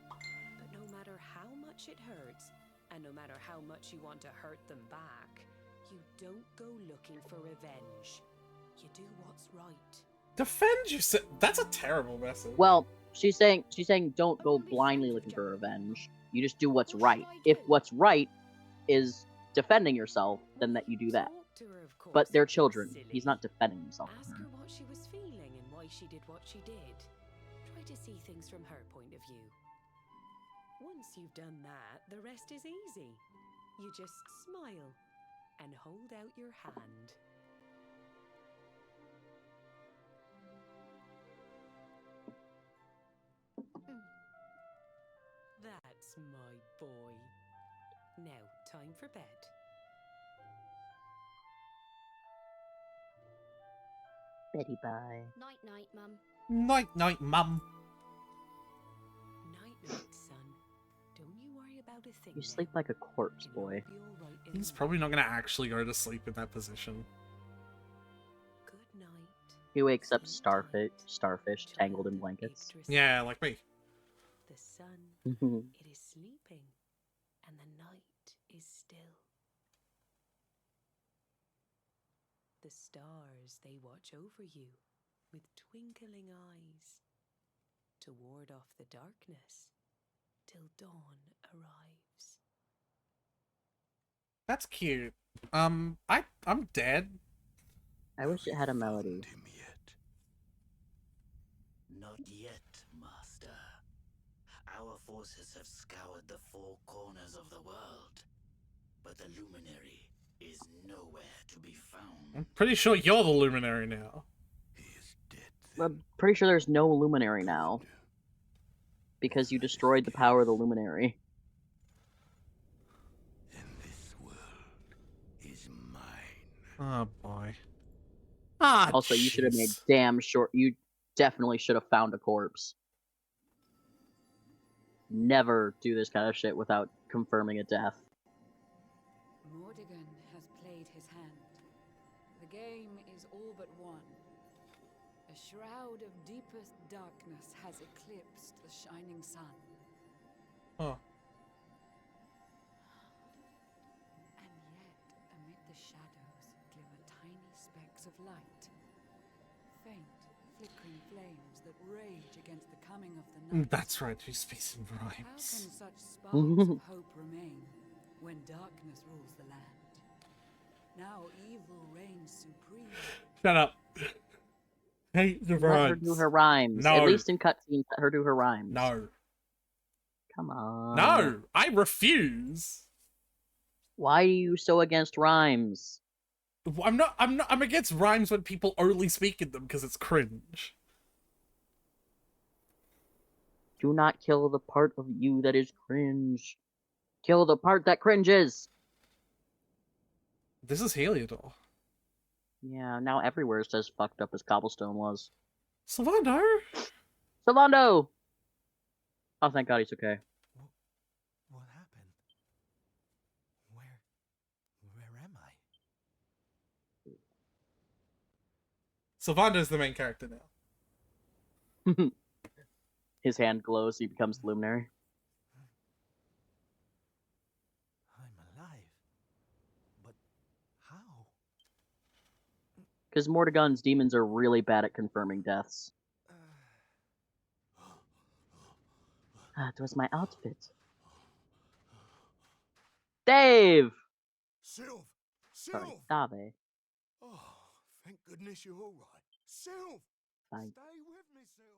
But no matter how much it hurts, and no matter how much you want to hurt them back, you don't go looking for revenge. You do what's right. Defend yourself. That's a terrible message. Well, she's saying don't go blindly looking for revenge. You just do what's right. If what's right is defending yourself, then that you do that. But they're children. He's not defending himself. Ask her what she was feeling and why she did what she did. Try to see things from her point of view. Once you've done that, the rest is easy. You just smile and hold out your hand. That's my boy. Now, time for bed. Betty bye. Night-night, Mum. Night, Mum. Night-night, son. Don't you worry about a thing. You sleep like a corpse, boy. He's probably not going to actually go to sleep in that position. Good night. He wakes up starfish tangled in blankets. Yeah, like me. The sun, it is sleeping, and the night is still. The stars, they watch over you with twinkling eyes to ward off the darkness till dawn arrives. That's cute. I'm dead. I wish it had a melody. Not yet, Master. Our forces have scoured the four corners of the world, but the Luminary is nowhere to be found. I'm pretty sure you're the Luminary now. I'm pretty sure there's no Luminary now. Because you destroyed the power of the Luminary. Is mine. Oh boy. Ah, also, you should have made damn sure. You definitely should have found a corpse. Never do this kind of shit without confirming a death. Mordegon has played his hand. The game is all but won. A shroud of deepest darkness has eclipsed the shining sun. Huh. And yet, amid the shadows, glimmer tiny specks of light. Faint, flickering flames that rage against the coming of the night. That's right, she's speaking How rhymes. can such sparks of hope remain when darkness rules the land? Now evil reigns supreme. Shut up. Hate the Let her rhymes. do her rhymes. No. At least in cutscenes, let her do her rhymes. No. Come on. No, I refuse. Why are you so against rhymes? I'm against rhymes when people only speak in them because it's cringe. Do not kill the part of you that is cringe. Kill the part that cringes. This is Heliodor. Yeah, now everywhere is as fucked up as Cobblestone was. Sylvando! Sylvando! Oh, thank God he's okay. What happened? Where am I? Sylvando's the main character now. His hand glows, he becomes the Luminary. I'm alive. But how? Because Mordegon's demons are really bad at confirming deaths. That was my outfit. Dave! Sylv! Sorry, Sylv! Dave. Oh, thank goodness you're all right. Sylv! Fine. Stay with me, Sylv.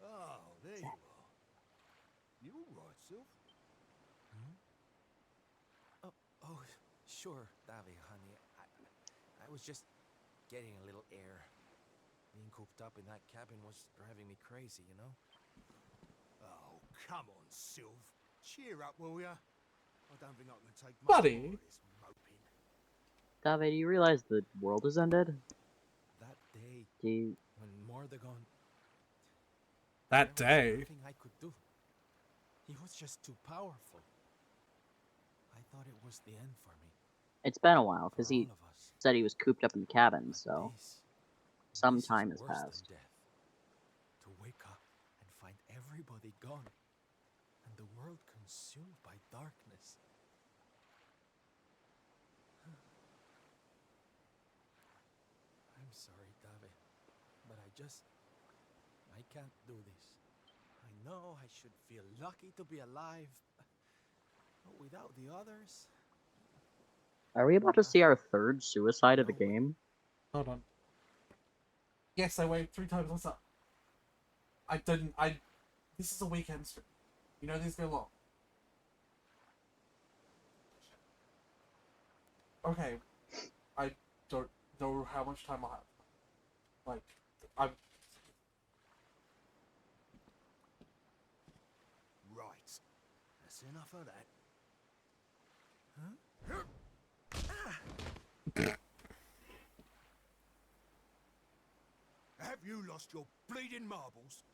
Oh, there you are. You all right, Sylv? Oh, sure, Davy, honey. I was just getting a little air. Being cooped up in that cabin was driving me crazy, you know? Oh, come on, Sylv. Cheer up, will ya? I don't think I can take much Buddy. more of this moping. Dave, do you realize the world has ended? That day Do you... when Mordegon... That there was day. nothing I could do. He was just too powerful. I thought it was the end for me. It's been a while, because For he all of us. said he was cooped up in the cabin, so... Some This is time has worse than passed. death. To wake up and find everybody gone, and the world consumed by darkness. I'm sorry, Dave, but I can't do this. I know I should feel lucky to be alive, but without the others... Are we about to see our third suicide of the game? Hold on. Yes, I waved 3 times. What's up? This is a weekend stream. You know these go long. Okay, I don't know how much time I have. Like, I'm... Right. That's enough of that. Have you lost your bleeding marbles?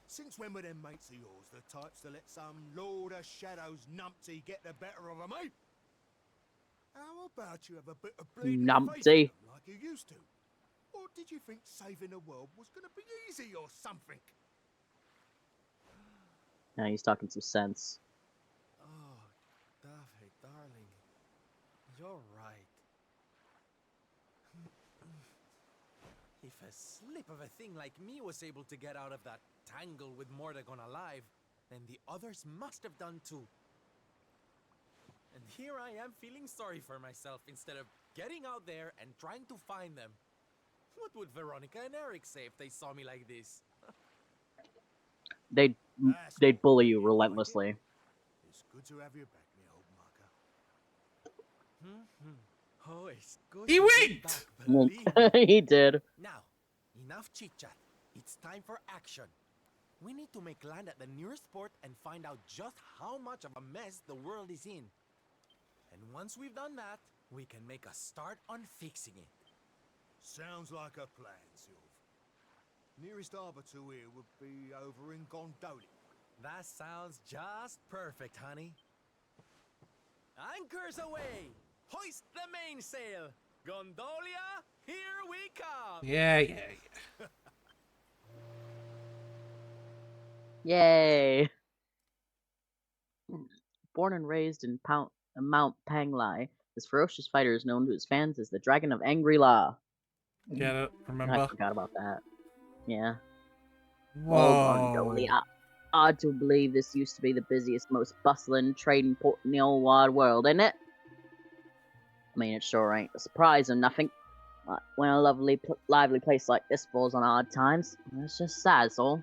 Since when were them mates of yours the types to let some Lord of Shadows numpty get the better of 'em, eh? How about you have a bit of bleeding faith in 'em like you used to? Or did you think saving the world was gonna be easy or something? Now he's talking some sense. Oh, David, darling. You're right. If a slip of a thing like me was able to get out of that tangle with Mordagon alive, then the others must have done too. And here I am feeling sorry for myself instead of getting out there and trying to find them. What would Veronica and Eric say if they saw me like this? They'd bully you relentlessly. It's good to have you back, me old marker. Oh, it's good He to be winked! back, believe me. He did. Now, enough chit-chat. It's time for action. We need to make land at the nearest port and find out just how much of a mess the world is in. And once we've done that, we can make a start on fixing it. Sounds like a plan, Sylv. Nearest harbour to here would be over in Gondolia. That sounds just perfect, honey. Anchors away! Hoist the mainsail! Gondolia, here we come! Yeah. Yay! Born and raised in Mount Panglai, this ferocious fighter is known to his fans as the Dragon of Angry-La. Get it? Remember? I forgot about that. Yeah. Whoa. Oh, Gondolia. Hard to believe this used to be the busiest, most bustling trading port in the old wide world, ain't it? I mean, it sure ain't a surprise or nothing. When a lively place like this falls on hard times, it's just sad, all.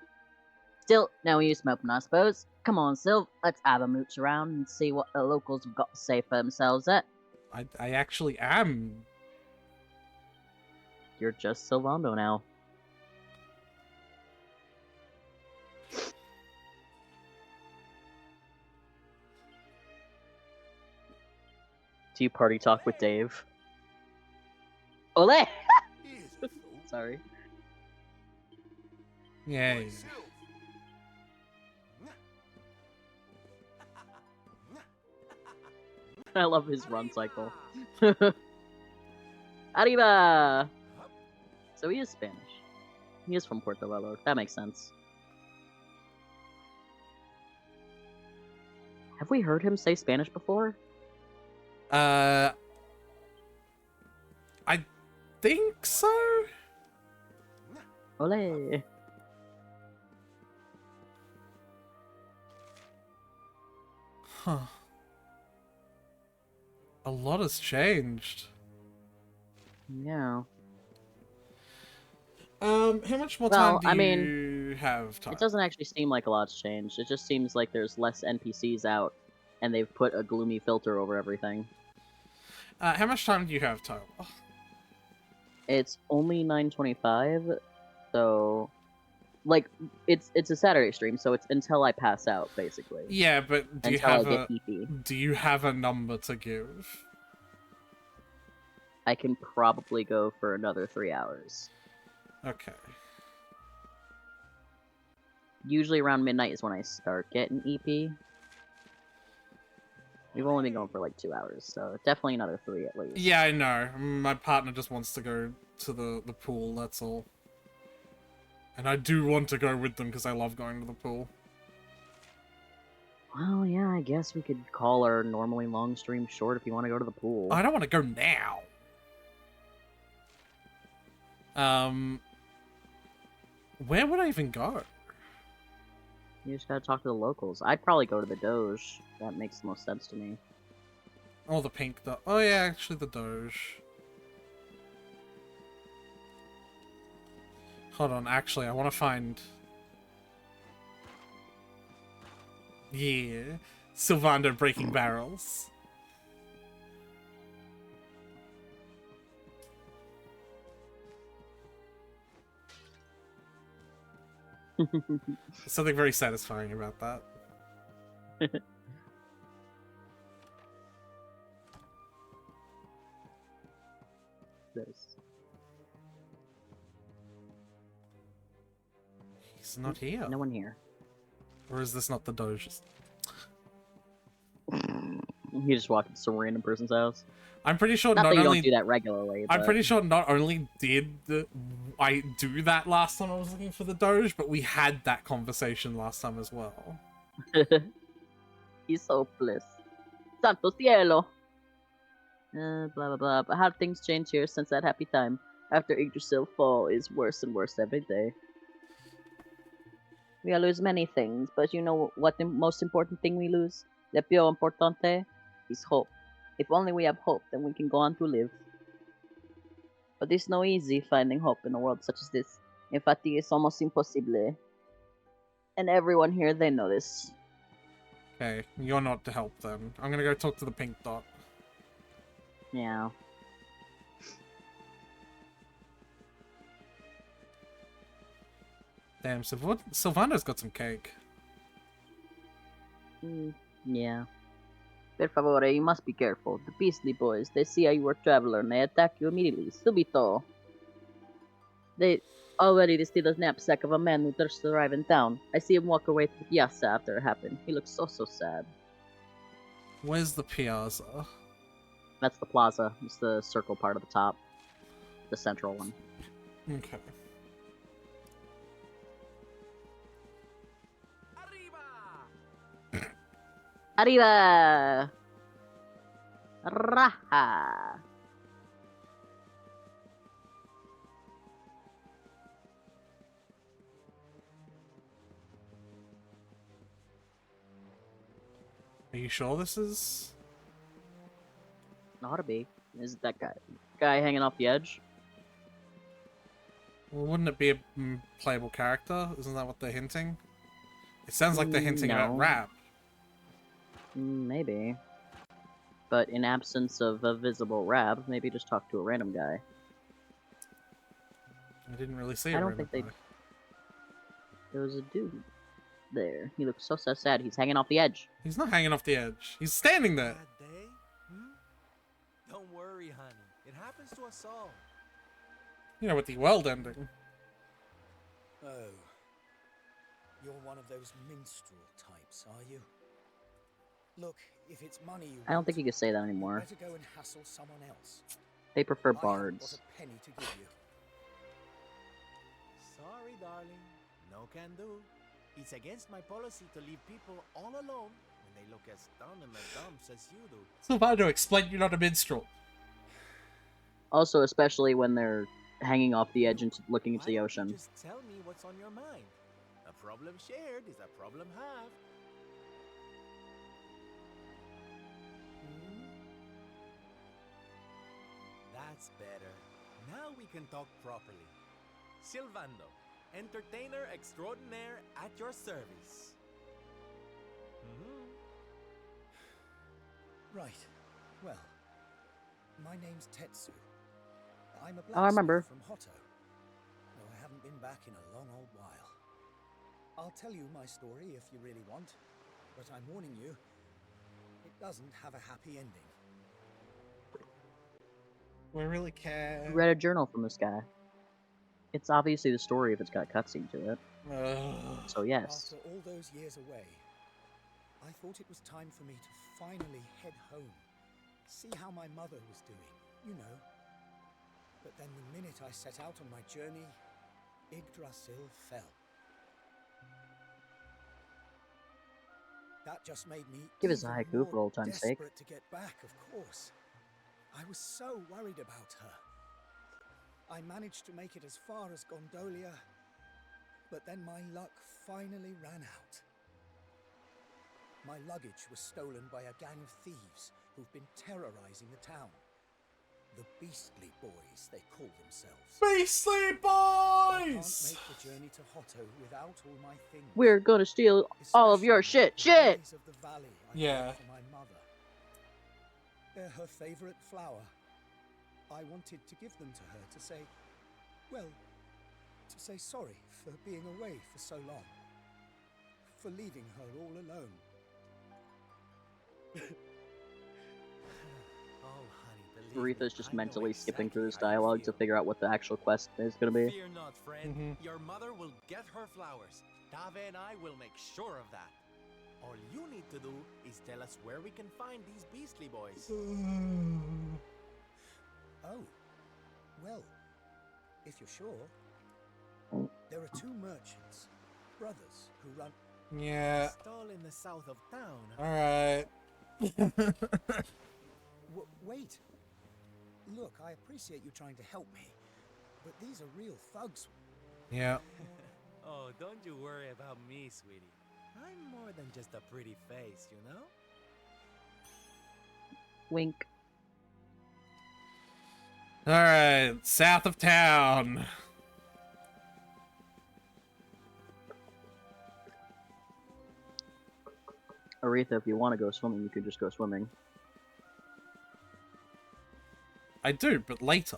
Still, no use moping, I suppose. Come on, Sylv, let's have a mooch around and see what the locals have got to say for themselves, I actually am. You're just Sylvando now. Do you party talk with Dave? Ole! Sorry. Yay. I love his run cycle. Arriba! So he is Spanish. He is from Portobello. That makes sense. Have we heard him say Spanish before? I think so? Ole! Huh. A lot has changed. Yeah. How much more time do I you have time? It doesn't actually seem like a lot's changed. It just seems like there's less NPCs out, and they've put a gloomy filter over everything. How much time do you have, Tyler? It's only 9:25, so like it's a Saturday stream, so it's until I pass out, basically. Yeah, but do you have a number to give? I can probably go for another 3 hours. Okay. Usually around midnight is when I start getting EP. We've only been going for like 2 hours, so definitely another 3 at least. Yeah, I know. My partner just wants to go to the pool, that's all. And I do want to go with them because I love going to the pool. Well, yeah, I guess we could call our normally long stream short if you want to go to the pool. I don't want to go now. Where would I even go? You just gotta talk to the locals. I'd probably go to the Doge. That makes the most sense to me. Oh, the pink. Oh, yeah, actually, the Doge. Hold on, actually, I want to find... Yeah. Sylvando breaking barrels. There's something very satisfying about that. He's not here. No one here. Or is this not the Doge? You just walk into some random person's house. I'm pretty sure not not that you only don't do that regularly. I'm but... pretty sure not only did I do that last time I was looking for the Doge, but we had that conversation last time as well. He's hopeless. Santo cielo. Blah blah blah. But how have things changed here since that happy time? After Yggdrasil fall is worse and worse every day. We lose many things, but you know what the most important thing we lose? The più importante is hope. If only we have hope, then we can go on to live. But it's no easy finding hope in a world such as this. Infatti, it's almost impossible. And everyone here, they know this. Okay, you're not to help then. I'm gonna go talk to the pink dot. Yeah. Damn, Sylvando's got some cake. Yeah. Per favore, you must be careful. The beastly boys, they see you are a traveler and they attack you immediately. Subito. They already steal a knapsack of a man who just arrived in town. I see him walk away to the piazza after it happened. He looks so sad. Where's the piazza? That's the plaza. It's the circle part of the top. The central one. Okay. Arriba! Raha! Are you sure this is? Ought to be. Is it that guy hanging off the edge? Well, wouldn't it be a playable character? Isn't that what they're hinting? It sounds like they're hinting at Rab. Maybe. But in absence of a visible Rab, maybe just talk to a random guy. I didn't really see a random guy. There was a dude there. He looks so sad. He's hanging off the edge. He's not hanging off the edge. He's standing there. Don't worry, honey. It happens to us all. You know, with the world ending. Oh. You're one of those minstrel types, are you? Look, if it's money you want, I don't think you can say that anymore. better go and hassle someone else. They prefer I haven't got bards. a penny to give you. Sorry, darling. No can do. It's against my policy to leave people all alone when they look as dumb and as dumps as you do. Sylvando, explain you're not a minstrel. Also, especially when they're hanging off the edge and looking into the ocean. Just tell me what's on your mind. A problem shared is a problem halved. That's better. Now we can talk properly. Sylvando, entertainer extraordinaire at your service. Right. Well, my name's Tetsu. I'm a I remember. blacksmith from Hotto, though I haven't been back in a long old while. I'll tell you my story if you really want, but I'm warning you, it doesn't have a happy ending. We really care. I read a journal from this guy. It's obviously the story if it's got cutscene to it. So yes. After all those years away, I thought it was time for me to finally head home, see how my mother was doing, you know. But then the minute I set out on my journey, Yggdrasil fell. That just made me Give us a even haiku for more old time's sake. desperate to get back, of course. I was so worried about her. I managed to make it as far as Gondolia, but then my luck finally ran out. My luggage was stolen by a gang of thieves who've been terrorizing the town. The Beastly Boys, they call themselves. Beastly I can't Boys! make the journey to Hotto without all my things. We're gonna steal all of your shit. The Shit! lilies of the valley I Yeah. bought for my mother. They're her favorite flower. I wanted to give them to her to say, well, to say sorry for being away for so long. For leaving her all alone. Oh, honey, believe Aretha's me, just I know mentally skipping exactly through this how you dialogue to feel. figure out what the actual quest is gonna be. Fear not, friend. Your mother will get her flowers. Dave and I will make sure of that. All you need to do is tell us where we can find these beastly boys. Oh, well, if you're sure, there are two merchants, brothers, who run. Yeah. Stall in the south of town. Alright. Wait. Look, I appreciate you trying to help me, but these are real thugs. Yeah. Oh, don't you worry about me, sweetie. I'm more than just a pretty face, you know? Wink. Alright, south of town. Aretha, if you want to go swimming, you could just go swimming. I do, but later.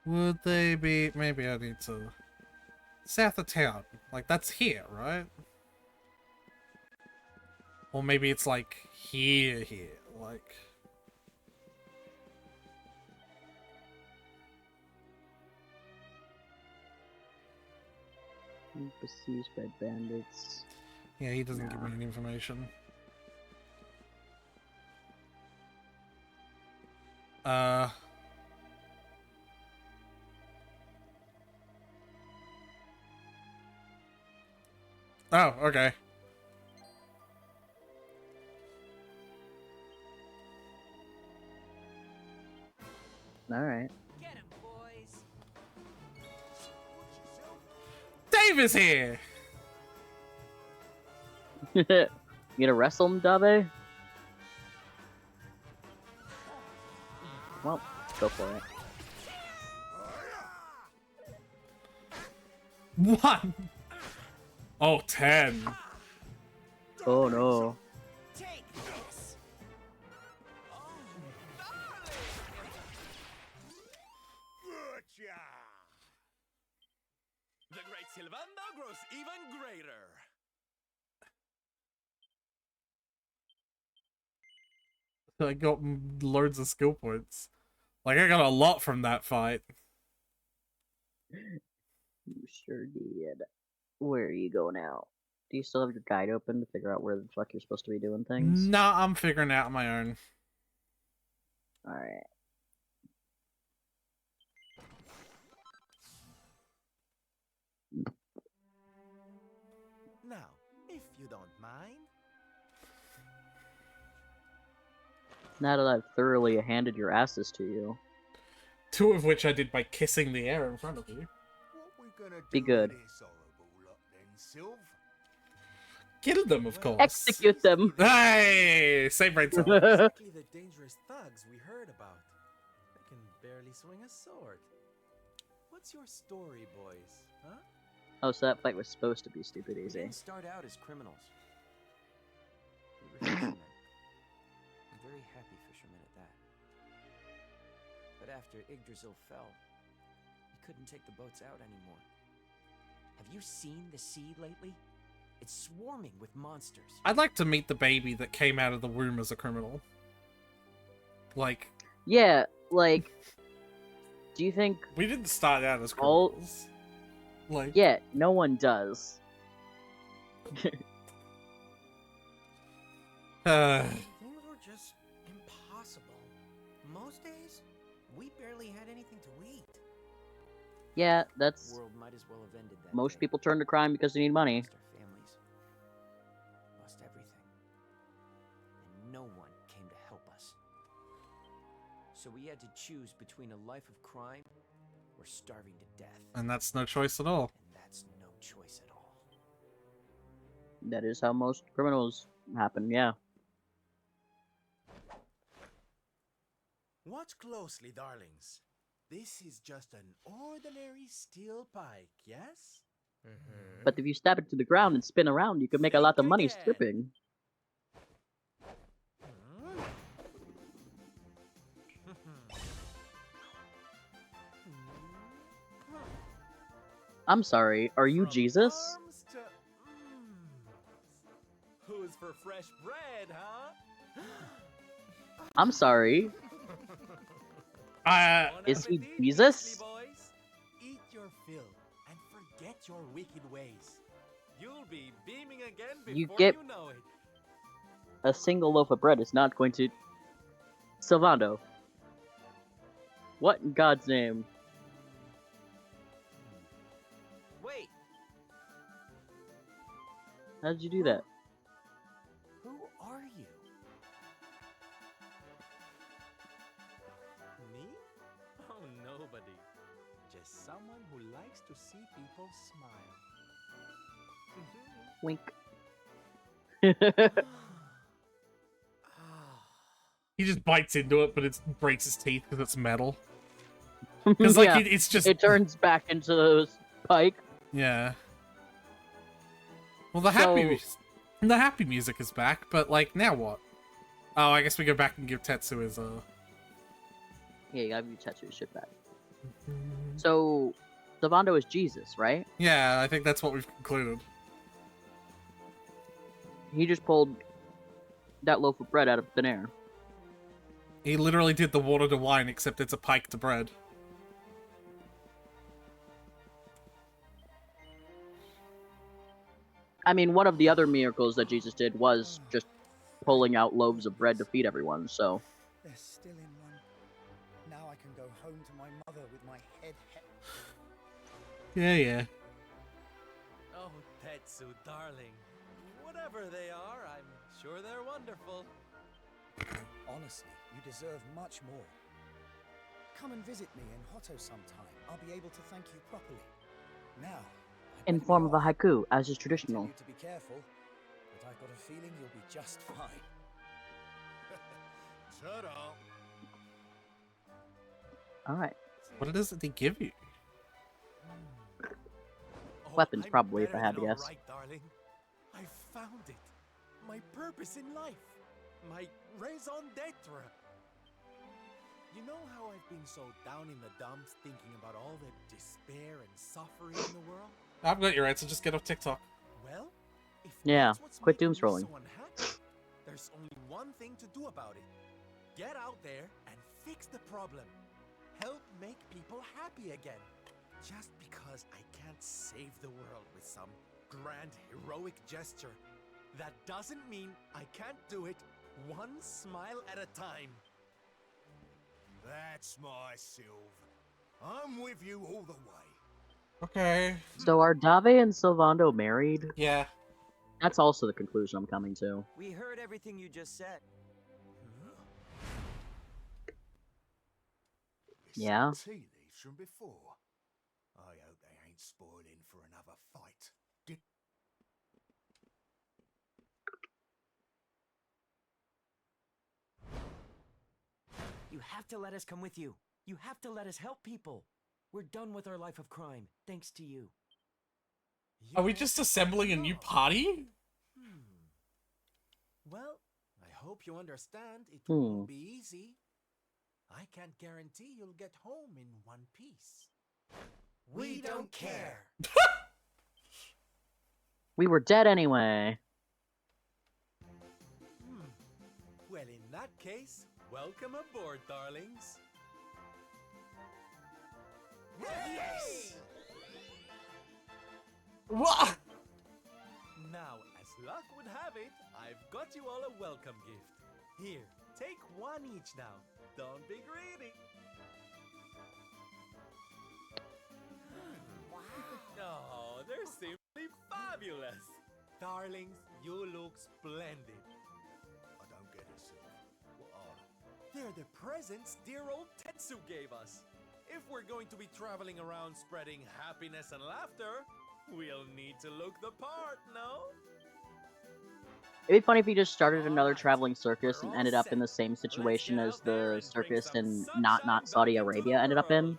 Would they be... Maybe I need to... South of town. Like, that's here, right? Or maybe it's like here. Like... Besieged by bandits. Yeah, he doesn't give me any information. Oh, okay. Alright. Dave is here! You gonna wrestle him, Dave? Well, go for it. 1! Oh, 10. Oh no. Take this. The great Sylvando grows even greater. I got loads of skill points. Like, I got a lot from that fight. You sure did. Where are you going now? Do you still have your guide open to figure out where the fuck you're supposed to be doing things? Nah, I'm figuring it out on my own. Alright. Now, if you don't mind. Now that I've thoroughly handed your asses to you. 2 of which I did by kissing the air in front of you. Be good. Kill them, of course. Execute them! Hey! Same brain cell. Exactly the dangerous thugs we heard about. They can barely swing a sword. What's your story, boys? Huh? Oh, so that fight was supposed to be stupid We easy. didn't start out as criminals. We were fishermen. And very happy fishermen at that. But after Yggdrasil fell, we couldn't take the boats out anymore. Have you seen the sea lately? It's swarming with monsters. I'd like to meet the baby that came out of the womb as a criminal. Like... Yeah, like... Do you think... We didn't start out as criminals. Like... Yeah, no one does. Things were just impossible. Most days, we barely had anything to eat. Yeah, that's... The world might as well have ended that Most day. people turn to crime because they need money. Lost our families. Lost everything. And no one came to help us. So we had to choose between a life of crime or starving to death. And that's no choice at all. And that's no choice at all. That is how most criminals happen, yeah. Watch closely, darlings. This is just an ordinary steel pike, yes? But if you stab it to the ground and spin around, you could make a lot of money again. stripping. I'm sorry, are you Jesus? Arms to Who's for fresh bread, huh? I'm sorry. Is he Jesus? Boys? Eat your fill and forget your wicked ways. You'll be beaming again before You get know it. a single loaf of bread is not going to... Sylvando. What in God's name? Wait, How did you do that? who are you? Me? Oh, nobody. Just someone who likes to see people smile. Wink. He just bites into it, but it breaks his teeth because it's metal. Because like Yeah, it's just it turns back into those Pike. yeah. Well, the happy music is back, but like now what? Oh, I guess we go back and give Tetsu his Yeah, you gotta give Tetsu his shit back. So, Sylvando is Jesus, right? Yeah, I think that's what we've concluded. He just pulled that loaf of bread out of thin air. He literally did the water to wine, except it's a pike to bread. I mean, one of the other miracles that Jesus did was just pulling out loaves of bread to feed everyone, so... They're still in one. Now I can go home to my mother with my head Yeah. Oh, Tetsu, darling. Whatever they are, I'm sure they're wonderful. Honestly, you deserve much more. Come and visit me in Hotto sometime. I'll be able to thank you properly. Now, In form of a haiku, as is traditional. to be careful, but I've got a feeling you'll be just fine. Ta-da! Alright. What is it they give you? Weapons, I'm probably, if I better had to than guess. alright, darling. I found it. My purpose in life. My raison d'etre. You know how I've been so down in the dumps thinking about all the despair and suffering in the world? I've got your answer, just get off TikTok. Well, if Yeah, that's what's quit making doom you scrolling. so unhappy, there's only one thing to do about it. Get out there and fix the problem. Help make people happy again. Just because I can't save the world with some grand heroic gesture, that doesn't mean I can't do it one smile at a time. That's my Sylv. I'm with you all the way. Okay. So are Dave and Sylvando married? Yeah. That's also the conclusion I'm coming to. We heard everything you just said. Yeah? Tea leaves from before. I hope they ain't spoiling for another fight. You have to let us come with you. You have to let us help people. We're done with our life of crime, thanks to you. Are we just assembling a new party? Well, I hope you understand it Hmm. won't be easy. I can't guarantee you'll get home in one piece. We don't care. We were dead anyway. Well, in that case, welcome aboard, darlings. Yes! What? Now, as luck would have it, I've got you all a welcome gift. Here, take one each now. Don't be greedy. Oh, they're simply fabulous. Darlings, you look splendid. I don't get it, Sylv. What are they? They're the presents dear old Tetsu gave us. If we're going to be traveling around spreading happiness and laughter, we'll need to look the part, no? It'd be funny if he just started another traveling circus and ended up in the same situation as the circus in not Saudi Arabia ended up in.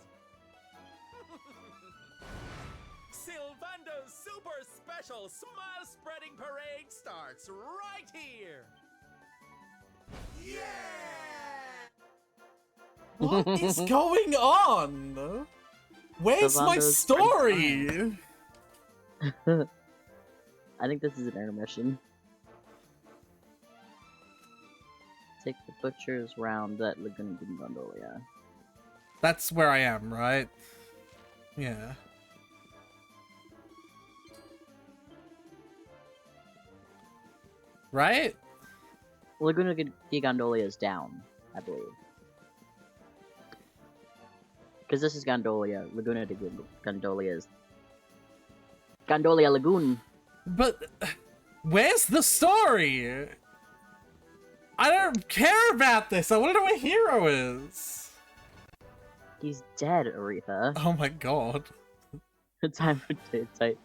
Sylvando's super special smile spreading parade starts right here. What is going on? Where's my Sylvando's story? I think this is an intermission. Take the butcher's round at Laguna de Gondolia. That's where I am, right? Yeah. Right? Laguna de Gondolia is down, I believe. Because this is Gondolia. Laguna de Gondolia is... Gondolia Lagoon! But... Where's the story? I don't care about this! I want to know where Hero is! He's dead, Aretha. Oh my god. Time for type.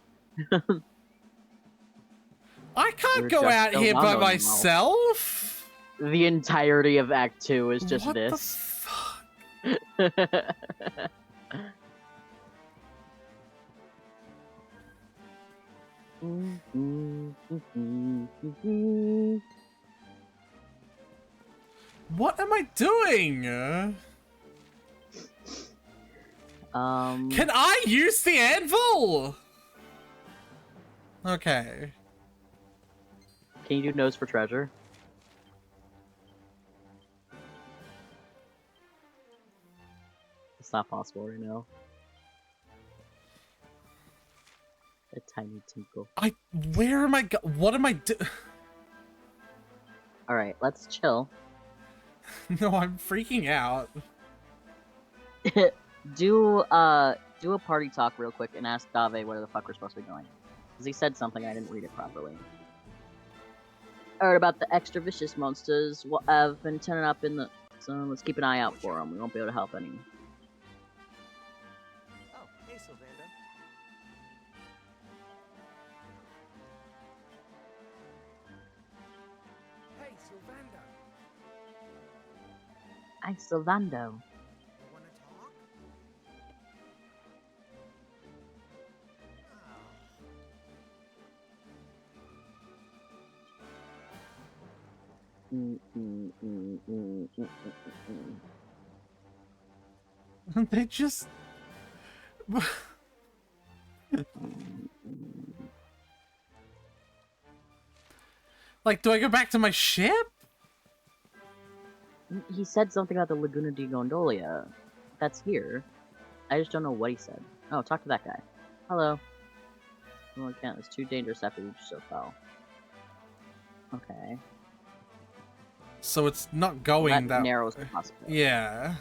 I can't go out here by myself! The entirety of Act 2 is just what this. The fuck? What am I doing? Can I use the anvil? Okay. Can you do nose for treasure? It's not possible right now. A tiny tinkle. Where am I what am I Alright, let's chill. No, I'm freaking out. do a party talk real quick and ask Dave where the fuck we're supposed to be going. Because he said something and I didn't read it properly. I heard about the extra vicious monsters have been turning up in the... So let's keep an eye out for them. We won't be able to help any. Oh, hey, Sylvando. Hey, Sylvando. Hi, Sylvando. Wanna talk? They just... Like, do I go back to my ship? He said something about the Laguna de Gondolia. That's here. I just don't know what he said. Oh, talk to that guy. Hello. Well, I can't. It's too dangerous after you so fell. Okay. So it's not going that narrows the possibility. Yeah.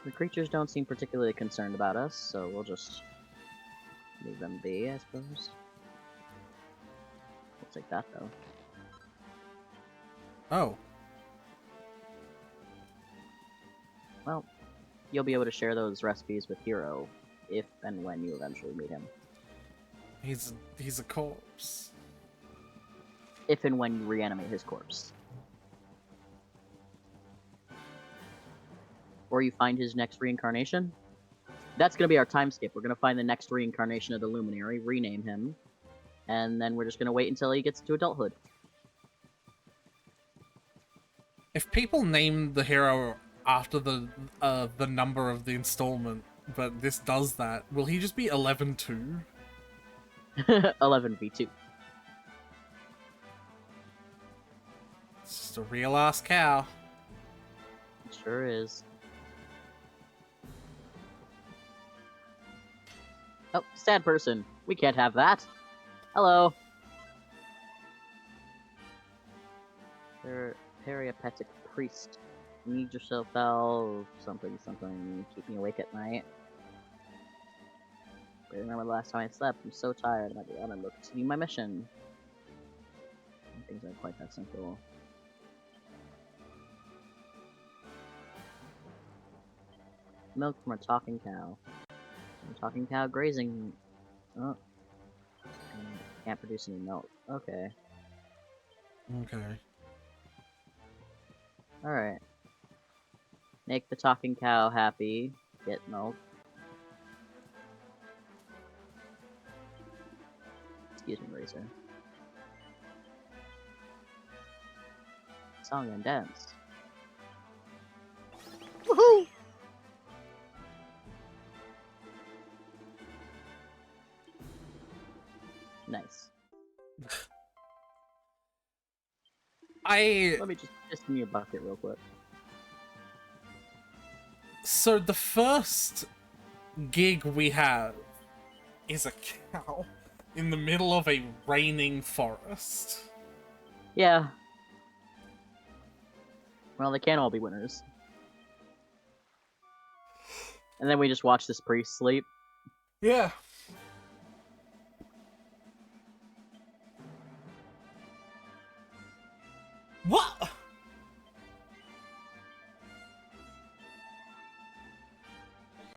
The creatures don't seem particularly concerned about us, so we'll just leave them be, I suppose. We'll take that, though. Oh. Well, you'll be able to share those recipes with Hero if and when you eventually meet him. He's a corpse. If and when you reanimate his corpse. Or you find his next reincarnation. That's gonna be our time skip. We're gonna find the next reincarnation of the Luminary, rename him, and then we're just gonna wait until he gets to adulthood. If people name the hero after the number of the installment, but this does that, will he just be 11-2? 11v2. It's just a real ass cow. It sure is. Oh, sad person. We can't have that. Hello. Peripatetic priest. Need yourself out. Something. Keep me awake at night. I remember the last time I slept. I'm so tired. I might be on and look to continue my mission. Things aren't quite that simple. Milk from a talking cow. A talking cow grazing. Oh. Can't produce any milk. Okay. Okay. Alright. Make the talking cow happy. Get milk. Excuse me, Razor. Song and dance. Nice. Let me just piss in your bucket real quick. So the first gig we have is a cow in the middle of a raining forest. Yeah. Well, they can't all be winners. And then we just watch this priest sleep. Yeah. What?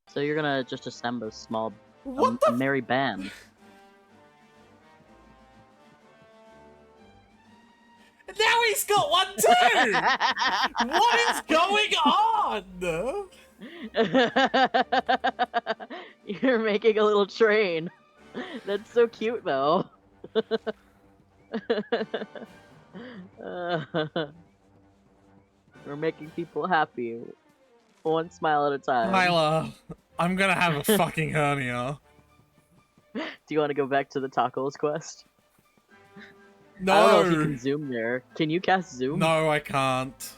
So you're gonna just assemble a small, What a merry band. Now he's got one too! What is going on? You're making a little train. That's so cute, though. We're making people happy. One smile at a time. Tyler, I'm gonna have a fucking hernia. Do you want to go back to the tacos quest? No! I don't know if you can zoom there. Can you cast zoom? No, I can't.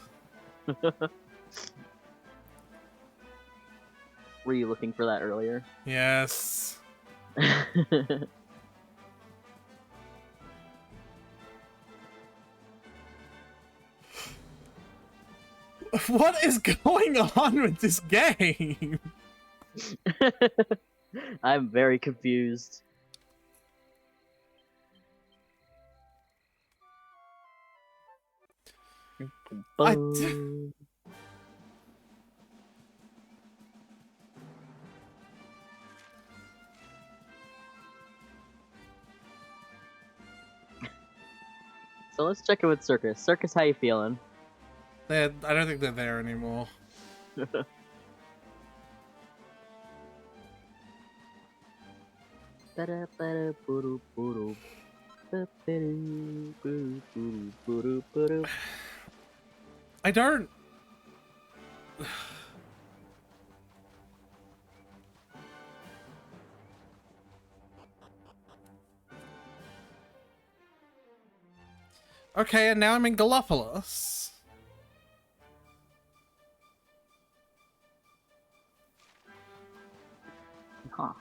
Were you looking for that earlier? Yes. What is going on with this game? I'm very confused. So let's check in with Circus. Circus, how you feeling? I don't think they're there anymore. I don't... Okay, and now I'm in Gallopolis. Huh.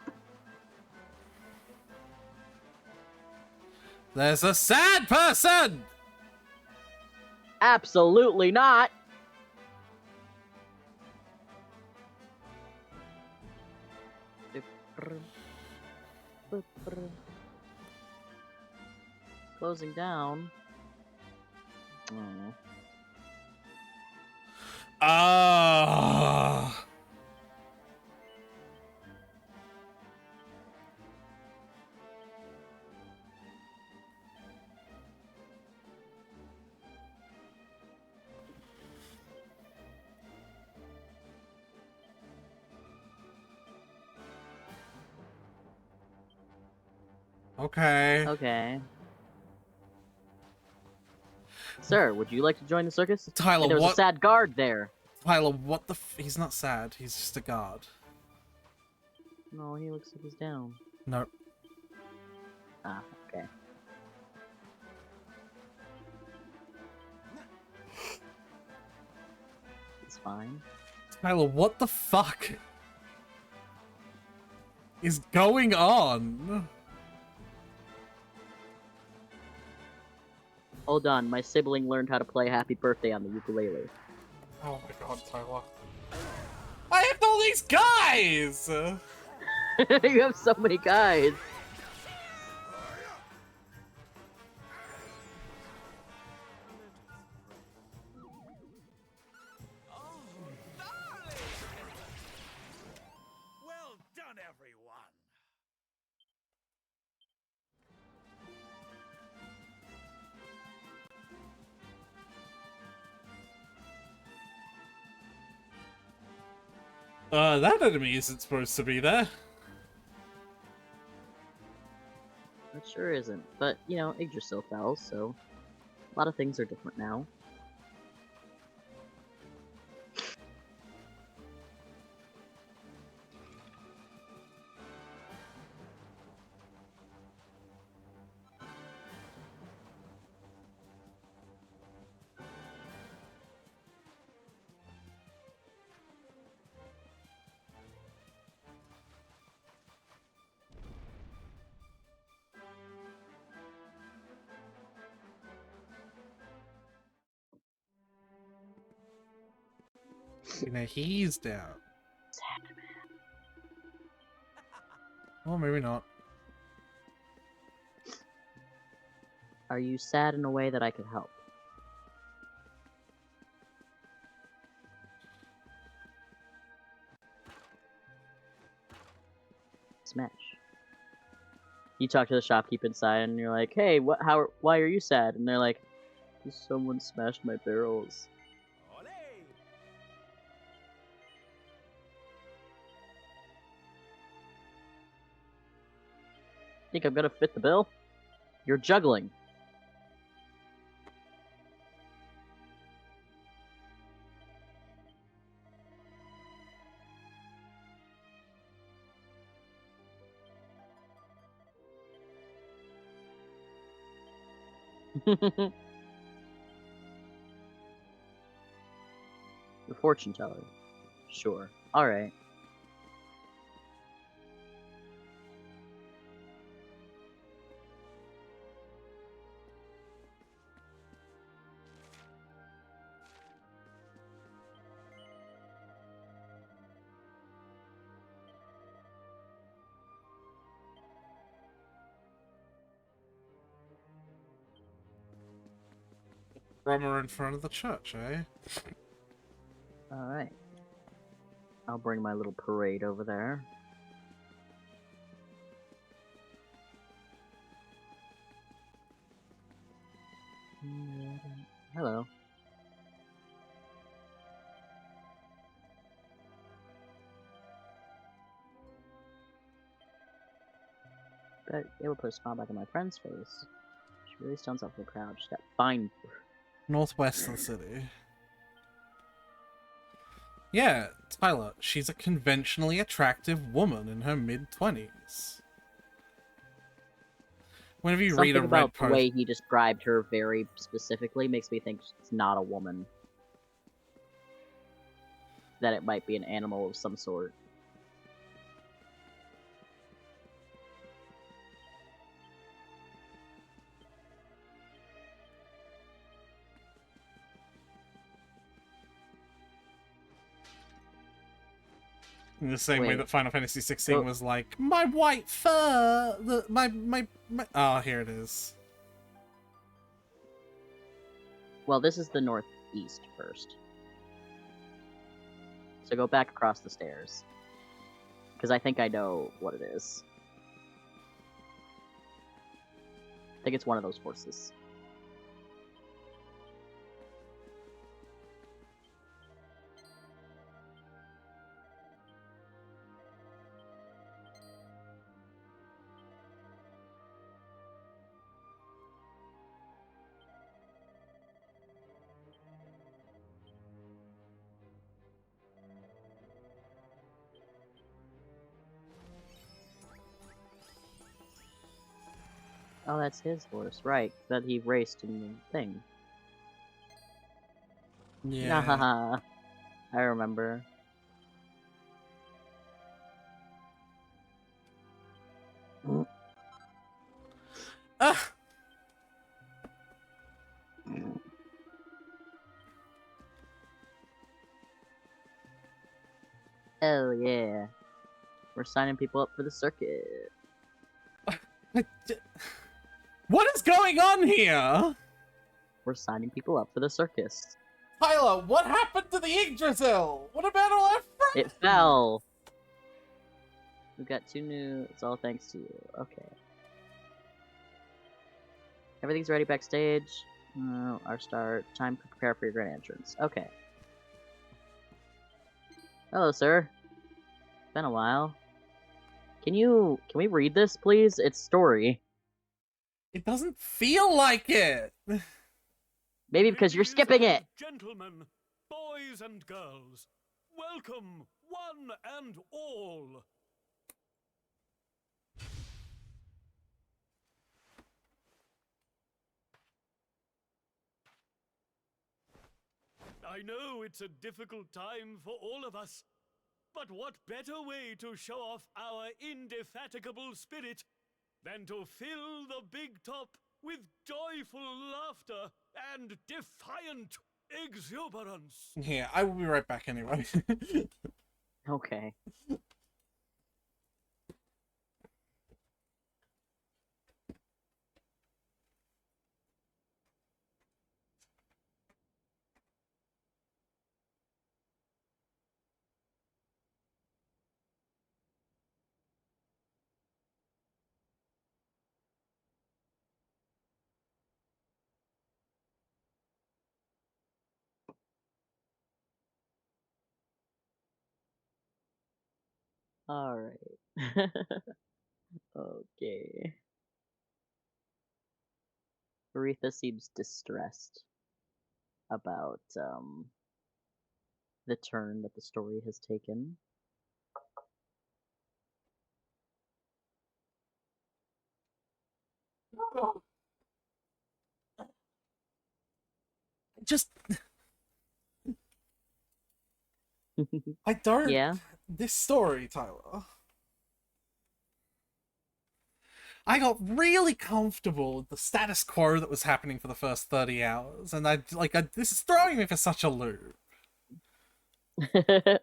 There's a sad person! Absolutely not! Closing down. Oh. Ah. Okay. Okay. Sir, would you like to join the circus? Tyler, Hey, there was what? a sad guard there. Tyler, what the he's not sad, he's just a guard. No, he looks like he's down. Nope. Ah, okay. It's fine. Tyler, what the fuck is going on? Hold on, my sibling learned how to play Happy Birthday on the ukulele. Oh my god, Tyler. I have all these guys! You have so many guys. Well done, everyone. That enemy isn't supposed to be there. It sure isn't. But, you know, Yggdrasil fell, so a lot of things are different now. You know, he's down. Well, maybe not. Are you sad in a way that I could help? Smash. You talk to the shopkeep inside, and you're like, "Hey, why are you sad?" And they're like, "Someone smashed my barrels." Think I'm gonna fit the bill? You're juggling. The fortune teller. Sure. Alright. Drummer in front of the church, eh? Alright. I'll bring my little parade over there. Hello. But it will put a smile back on my friend's face. She really stands out for the crowd. She's got fine. Northwest of the city. Yeah, Tyler, she's a conventionally attractive woman in her mid-20s. Whenever you read a Something about Red the way he described her very specifically makes me think it's not a woman. That it might be an animal of some sort. In the same way Wait. that Final Fantasy 16 was like, my white fur, my. Oh, here it is. Well, this is the northeast first. So go back across the stairs. Because I think I know what it is. I think it's one of those horses. Oh, that's his horse, right? That he raced in the thing. Yeah. I remember. Ah! Hell yeah. We're signing people up for the circuit. What is going on here? We're signing people up for the circus. Tyler, what happened to the Yggdrasil? What about all our friends? It fell. We've got 2 new... It's all thanks to you. Okay. Everything's ready backstage. Our start. Time to prepare for your grand entrance. Okay. Hello, sir. It's been a while. Can we read this, please? It's story. It doesn't feel like it. Maybe because you're skipping it. Gentlemen, boys and girls, welcome one and all. I know it's a difficult time for all of us, but what better way to show off our indefatigable spirit than to fill the big top with joyful laughter and defiant exuberance. Yeah, I will be right back anyway. Okay. All right. Okay. Aretha seems distressed about the turn that the story has taken. Just I don't. Yeah. This story, Tyler. I got really comfortable with the status quo that was happening for the first 30 hours, and this is throwing me for such a loop. And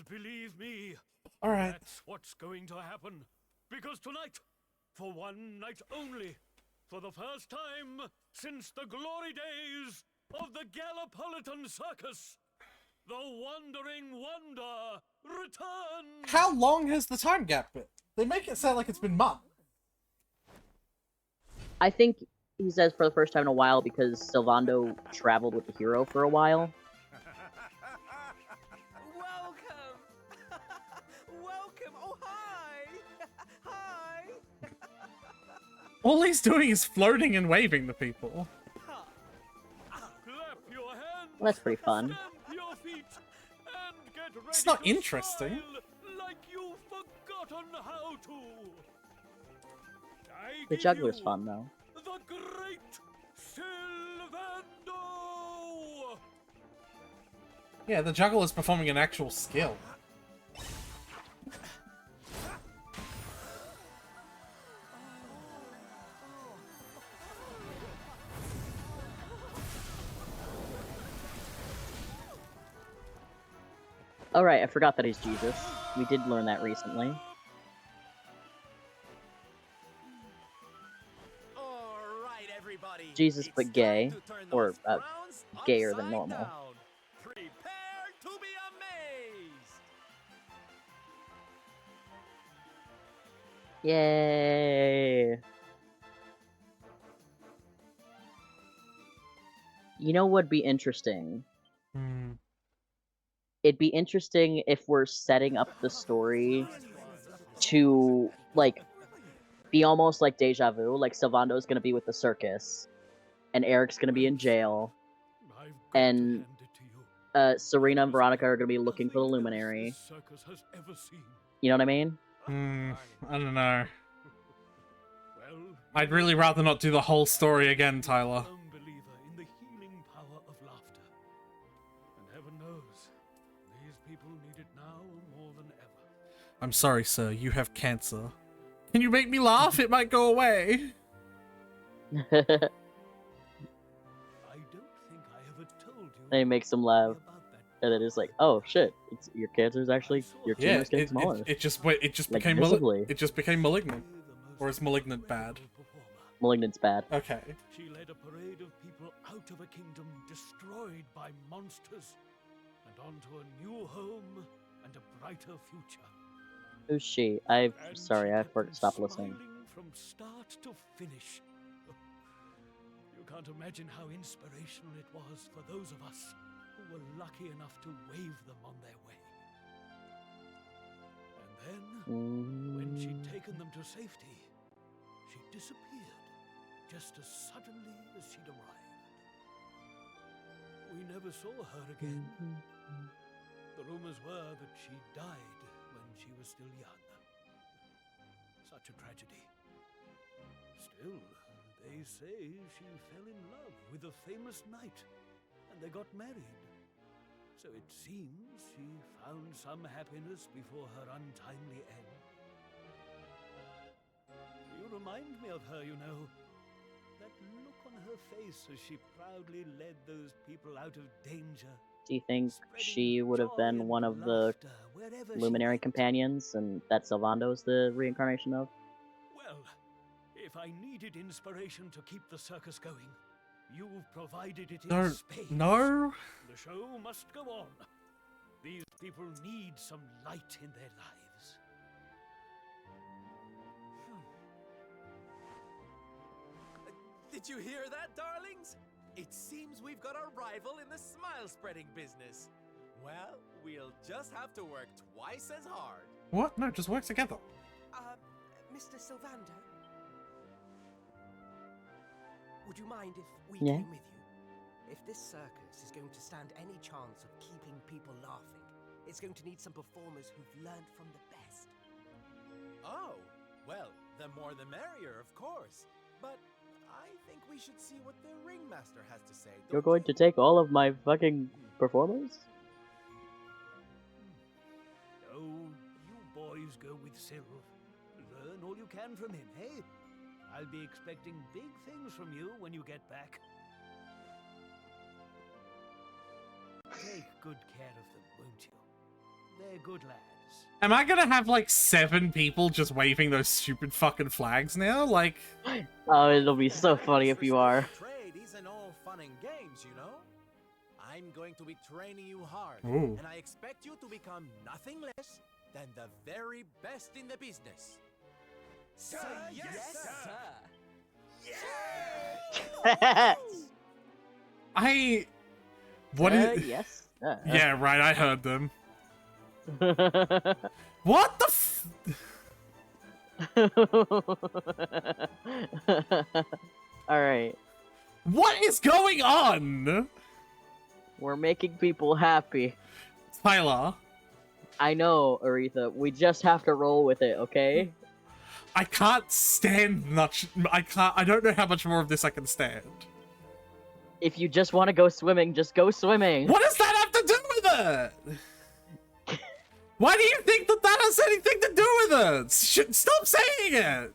believe me, all right, that's what's going to happen. Because tonight, for one night only, for the first time since the glory days of the Gallipolitan Circus, the Wandering Wonder returns! How long has the time gap been? They make it sound like it's been months. I think he says for the first time in a while because Sylvando traveled with the hero for a while. Welcome! Welcome! Oh, hi! Hi! All he's doing is floating and waving to people. Clap your hands, Well, that's pretty fun. stamp your feet, and get ready It's not to interesting. smile like you've forgotten how to. The juggler's fun, though. The great Sylvando! Yeah, the juggler's performing an actual skill. Oh right, I forgot that he's Jesus. We did learn that recently. Jesus, but gay, or gayer than normal. Prepare to be amazed. Yay! You know what'd be interesting? It'd be interesting if we're setting up the story to, like, be almost like deja vu. Like, Sylvando's gonna be with the circus, and Eric's gonna be in jail, and Serena and Veronica are gonna be looking for the Luminary. You know what I mean? I don't know. I'd really rather not do the whole story again, Tyler. I'm sorry, sir. You have cancer. Can you make me laugh? It might go away. And he makes them laugh, and then it's like, oh shit, your cancer's actually your tumor's getting smaller. It just Like, became visibly. it just became malignant, or is malignant bad? Malignant's bad. Okay. She led a parade of people out of a kingdom destroyed by monsters, and onto a new home and a brighter future. Who's she? Sorry, I stopped listening. From start to finish. You can't imagine how inspirational it was for those of us who were lucky enough to wave them on their way. And then, when she'd taken them to safety, she disappeared just as suddenly as she'd arrived. We never saw her again. The rumors were that she died when she was still young. Such a tragedy. Still, they say she fell in love with a famous knight, and they got married. So it seems she found some happiness before her untimely end. You remind me of her, you know. That look on her face as she proudly led those people out of danger. Do you think she would have been one of the Luminary companions, and that Sylvando's the reincarnation of? Well, if I needed inspiration to keep the circus going, you've provided it in spades. No. The show must go on. These people need some light in their lives. Did you hear that, darlings? It seems we've got a rival in the smile-spreading business. Well, we'll just have to work twice as hard. What? No, just work together. Mr. Sylvando? Would you mind if we Yeah. came with you? If this circus is going to stand any chance of keeping people laughing, it's going to need some performers who've learned from the best. Oh, well, the more the merrier, of course. But I think we should see what the ringmaster has to say. You're going to take all of my fucking performers? Oh, you boys go with Syl. Learn all you can from him, hey? I'll be expecting big things from you when you get back. Take good care of them, won't you? They're good lads. Am I gonna have like 7 people just waving those stupid fucking flags now? Like, oh, it'll be so funny if you are. Trade isn't all fun and games, you know? I'm going to be training you hard, Ooh. and I expect you to become nothing less than the very best in the business. Sir, yes, sir. What is? Yes. Yeah, right. I heard them. What the f? All right. What is going on? We're making people happy. Tyler. I know, Aretha. We just have to roll with it, okay? I can't stand much. I don't know how much more of this I can stand. If you just want to go swimming, just go swimming. What does that have to do with it? Why do you think that that has anything to do with it? Stop saying it.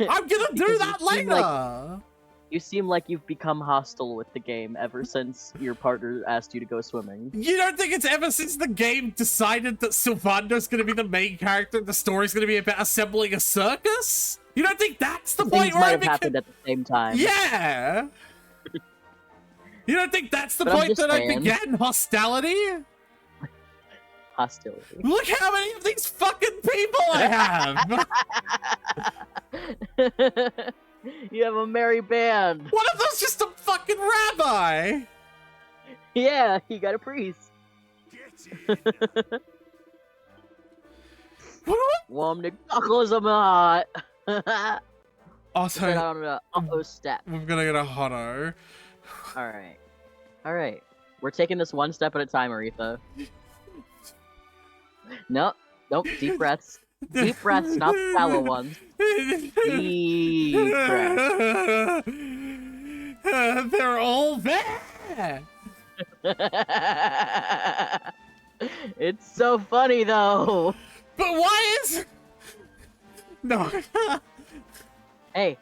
I'm gonna do that later. You seem like you've become hostile with the game ever since your partner asked you to go swimming. You don't think it's ever since the game decided that Sylvando's gonna be the main character, the story's gonna be about assembling a circus? You don't think that's the point Things where might I have happened at the same time. Yeah! You don't think that's the But I'm point just that I saying. began hostility? Hostility. Look how many of these fucking people I have! You have a merry band. One of them's just a fucking rabbi! Yeah, you got a priest. Warm the knuckles of my heart. Also, Put on the upper step. we're gonna get a hotto. Alright. Alright. We're taking this one step at a time, Aretha. Nope. Nope. Deep breaths. Deep breaths, not shallow ones. Deep breaths. They're all there! It's so funny, though. But why is... No. Hey,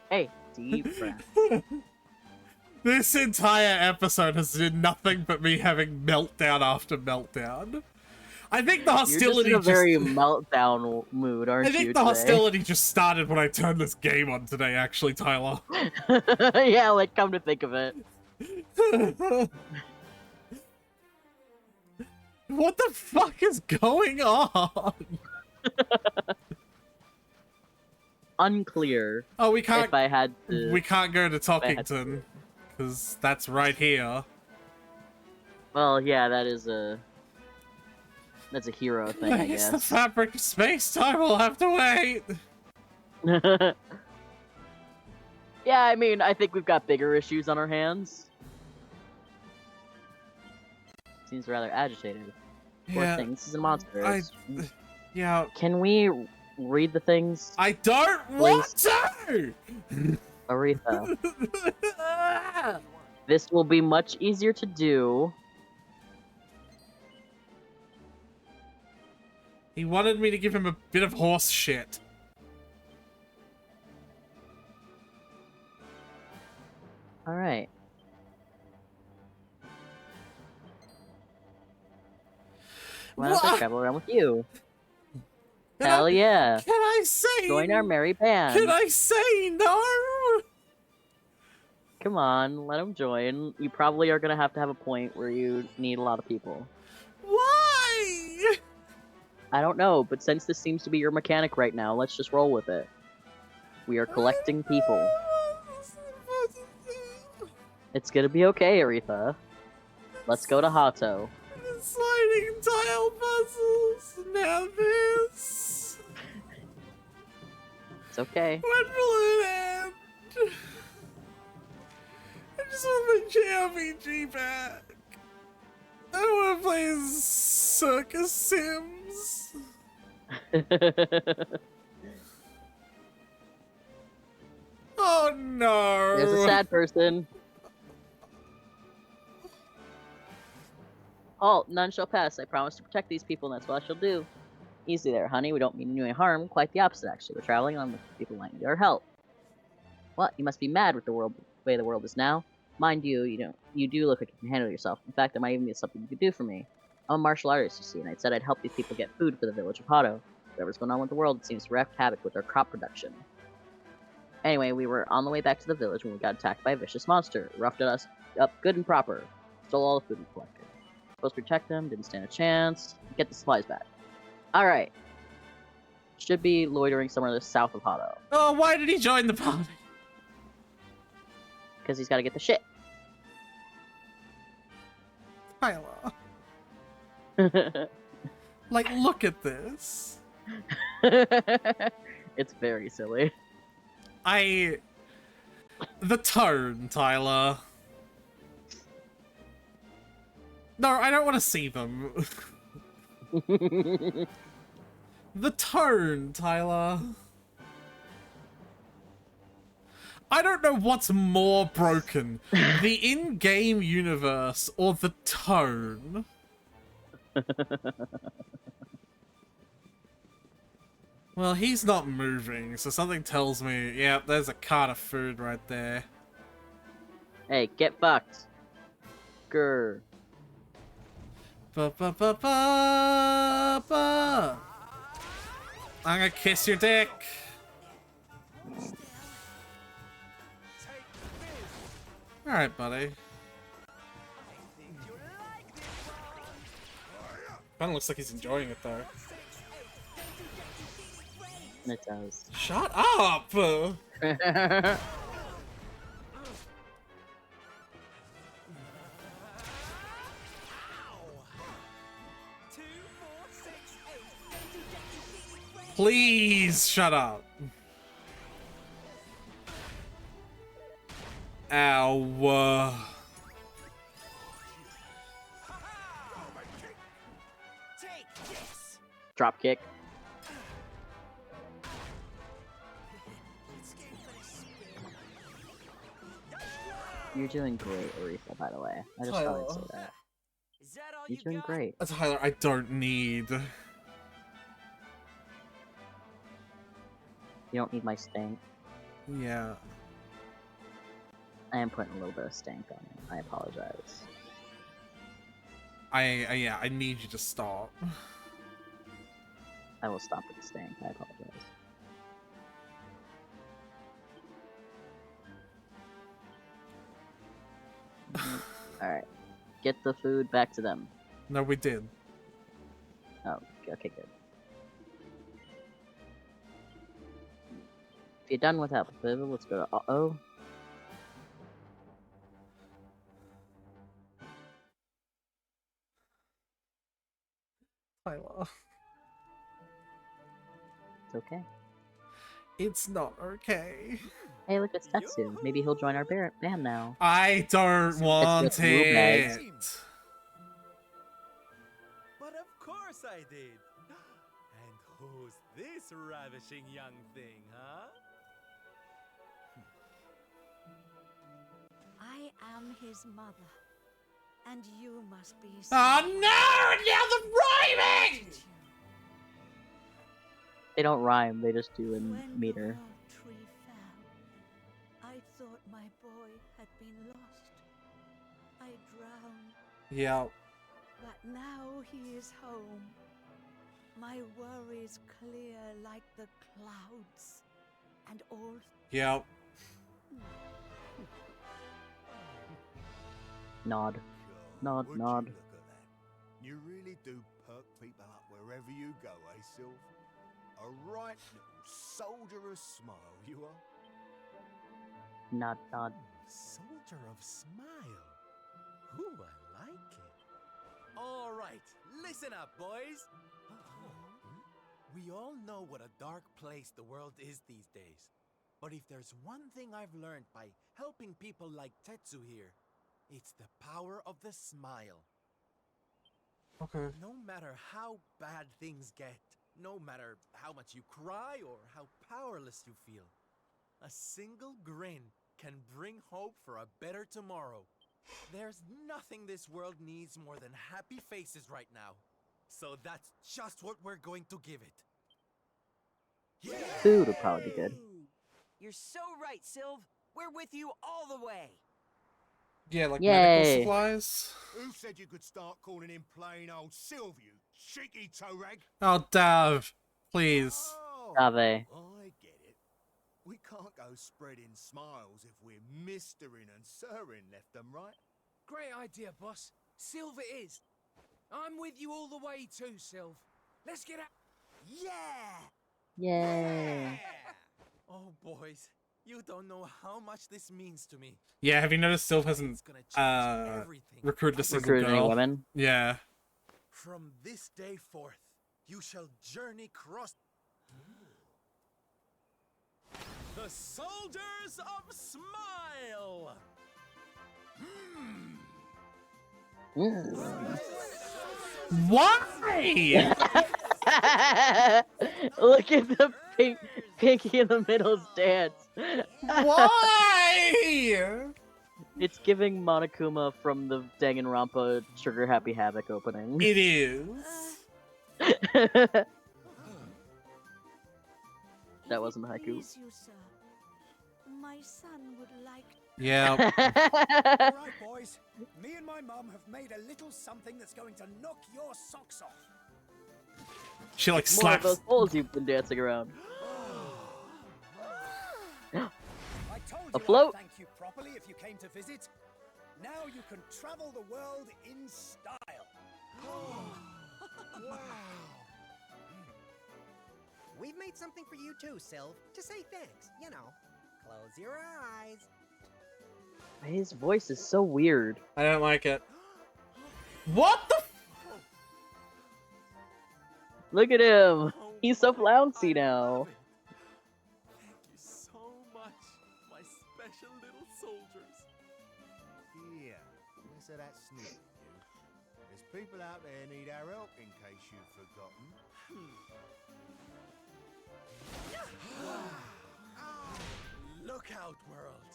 deep breath. This entire episode has been nothing but me having meltdown after meltdown. I think the hostility You're just in a very meltdown mood, aren't you? I think the hostility just started when I turned this game on today, actually, Tyler. Yeah, like, come to think of it. What the fuck is going on? Unclear. Oh, we can't. If I had to, we can't go to Talkington because that's right here. Well, yeah, that's a hero thing, I It's guess. the fabric of space-time. We'll have to wait. Yeah, I mean, I think we've got bigger issues on our hands. Seems rather agitated. Poor Yeah, thing. This is a monster. Yeah. Can we read the things? I don't want to! Aretha. This will be much easier to do. He wanted me to give him a bit of horse shit. Alright. Why don't I travel around with you? Hell yeah. Can I say... Join our merry band. Can I say no? Come on, let him join. You probably are gonna have a point where you need a lot of people. Why? I don't know, but since this seems to be your mechanic right now, let's just roll with it. We are collecting people. It's gonna be okay, Aretha. Let's go to Hato. Sliding tile puzzles. Now this. It's okay. When will it end? I just want my JRPG back. I don't want to play as Circus Sims. Oh no! There's a sad person. Halt, none shall pass. I promise to protect these people, and that's what I shall do. Easy there, honey. We don't mean you any harm. Quite the opposite, actually. We're traveling on with people wanting our help. What? You must be mad with the way the world is now. Mind you, you do look like you can handle yourself. In fact, there might even be something you could do for me. I'm a martial artist, you see, and I said I'd help these people get food for the village of Hato. Whatever's going on with the world, it seems to wreak havoc with our crop production. Anyway, we were on the way back to the village when we got attacked by a vicious monster. It roughed us up good and proper. Stole all the food we collected. Supposed to protect them, didn't stand a chance. Get the supplies back. Alright. Should be loitering somewhere south of Hato. Oh, why did he join the party? Because he's got to get the shit. Tyler. Like, look at this. It's very silly. The tone, Tyler. No, I don't want to see them. The tone, Tyler. I don't know what's more broken, the in-game universe or the tone. Well, he's not moving, so something tells me, yep, there's a cart of food right there. Hey, get fucked. Grr. Ba ba ba ba ba. I'm gonna kiss your dick. Alright, buddy. Kinda looks like he's enjoying it though. It does. Shut up! Please shut up. Ow. Drop kick. You're doing great, Aretha, by the way. I just thought I'd say that. You're doing great. Tyler, I don't need. You don't need my stank. Yeah. I am putting a little bit of stank on it. I apologize. Yeah, I need you to stop. I will stop with the stank. I apologize. Alright. Get the food back to them. No, we did. Oh, okay, good. If you're done with Apple Pivot, let's go to uh-oh. Tyler. It's okay. It's not okay. Hey, look, it's Tetsu. Maybe he'll join our band now. I don't want it. But of course I did. And who's this ravishing young thing, huh? I am his mother, and you must be. Oh no! Now the rhyming! They don't rhyme, they just do in meter. thought my boy had been lost. I drowned. Yeah. But now he is home. My worries clear like the clouds. And all... Yep. Nod. Nod, Would nod. You look at that. You really do perk people up wherever you go, eh, Sylv? A right little soldier of smile, you are. Nod, nod. Soldier of smile. Ooh, I like it. All right, listen up, boys. We all know what a dark place the world is these days. But if there's one thing I've learned by helping people like Tetsu here, it's the power of the smile. Okay. No matter how bad things get, no matter how much you cry or how powerless you feel, a single grin can bring hope for a better tomorrow. There's nothing this world needs more than happy faces right now. So that's just what we're going to give it. Yeah. Food would probably be good. You're so right, Sylv. We're with you all the way. Yeah, like Yay. medical supplies. Who said you could start calling him plain old Sylv, you cheeky toe rag? Oh, Dav, please. Oh, Dave. I get it. We can't go spreading smiles if we're mistering and sirring left and right. Great idea, boss. Sylv it is. I'm with you all the way too, Sylv. Let's get out. Yeah! Yay. Oh, boys, you don't know how much this means to me. Yeah, have you noticed Sylv hasn't It's gonna change everything. recruited a single Recruited any girl? women? Yeah. From this day forth, you shall journey cross the soldiers of smile. Why? Look at the pinky in the middle's dance. Why? It's giving Monokuma from the Danganronpa Sugar Happy Havoc opening. It is. That wasn't haiku. Please you, sir. My son would like... Yeah. Alright, boys. Me and my mum have made a little something that's going to knock your socks off. She like More of slaps. those holes you've been dancing around. I told A you float. I'd thank you properly if you came to visit. Now you can travel the world in style. Wow. We've made something for you too, Sylv, to say thanks. You know, close your eyes. His voice is so weird. I don't like it. What the? Look at him. He's so flouncy now. Thank you so much, my special little soldiers. Yeah, less of that sneak, you. There's people out there need our help in case you've forgotten. Look out, world.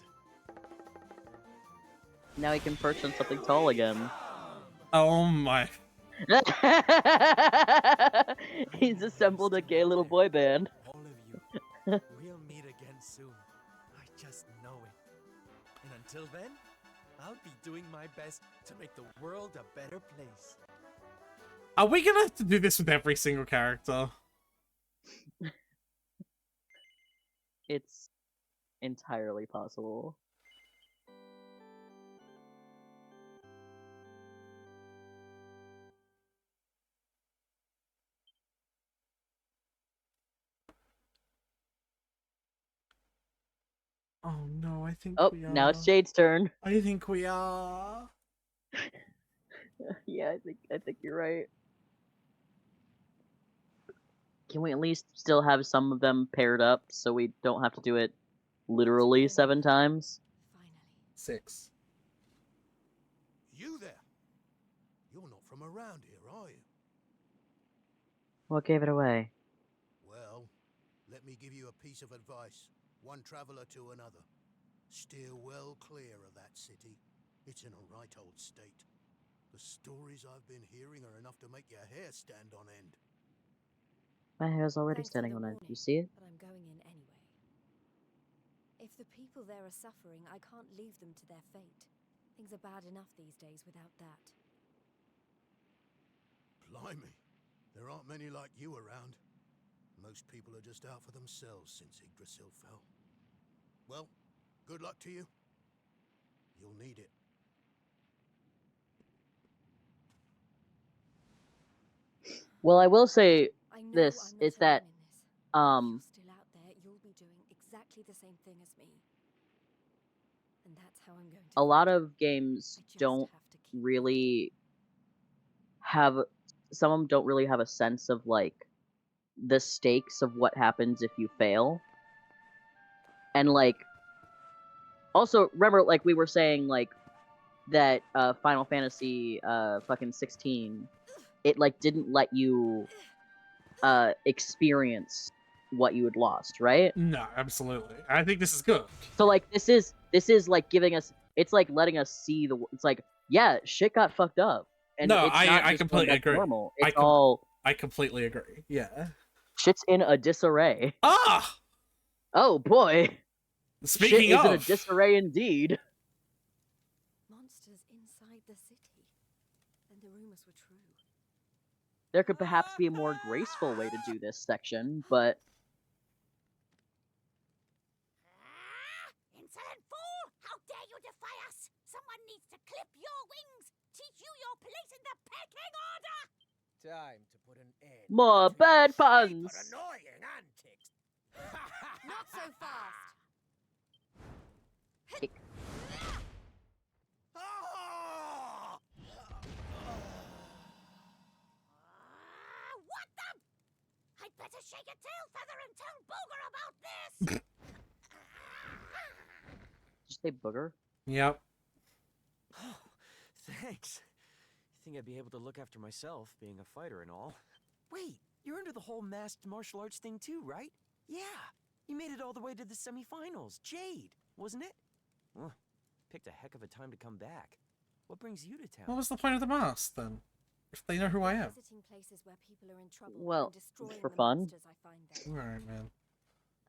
Now he can perch on something tall again. Oh my. He's assembled a gay little boy band. All of you, we'll meet again soon. I just know it. And until then, I'll be doing my best to make the world a better place. Are we gonna have to do this with every single character? It's entirely possible. Oh no, I think Oh, we are. now it's Jade's turn. I think we are. Yeah, I think you're right. Can we at least still have some of them paired up so we don't have to do it literally 7 times? 6. You there? You're not from around here, are you? What gave it away? Well, let me give you a piece of advice. One traveler to another. Steer well clear of that city. It's in a right old state. The stories I've been hearing are enough to make your hair stand on end. My hair's already Thanks for standing the on it. warning, You see it? But I'm going in anyway. If the people there are suffering, I can't leave them to their fate. Things are bad enough these days without that. Blimey, there aren't many like you around. Most people are just out for themselves since Yggdrasil fell. Well, good luck to you. You'll need it. Well, I will say this is that Still out there, you'll be doing exactly the same thing as me. And that's how I'm going to. a lot of games don't really have, some of them don't really have a sense of like the stakes of what happens if you fail. And like, also remember, like we were saying, like that Final Fantasy fucking 16, it like didn't let you experience what you had lost, right? No, absolutely. I think this is good. So like this is like giving us, it's like letting us see the, it's like, yeah, shit got fucked up. And No, it's not I just completely going back to agree. normal. It's I completely agree. Yeah. shit's in a disarray. Ah! Oh boy. Speaking Shit is in a of. disarray indeed. Monsters inside the city. Then the rumors were true. There could perhaps be a more graceful way to do this section, but Insolent fool! How dare you defy us? Someone needs to clip your wings! Teach you your place in the pecking order! Time to put an end more to bad your puns. super annoying antics. Not so fast. What the? I'd better shake a tail feather and tell Booger about this! Did you say booger? Yep. Thanks. You think I'd be able to look after myself, being a fighter and all? Wait, you're into the whole masked martial arts thing too, right? Yeah, you made it all the way to the semifinals. Jade, wasn't it? Well, picked a heck of a time to come back. What brings you to town? What was the point of the mask then? If they know who I am. Visiting places where people are in trouble Well, and destroying for the fun. monsters I find there. Alright, man.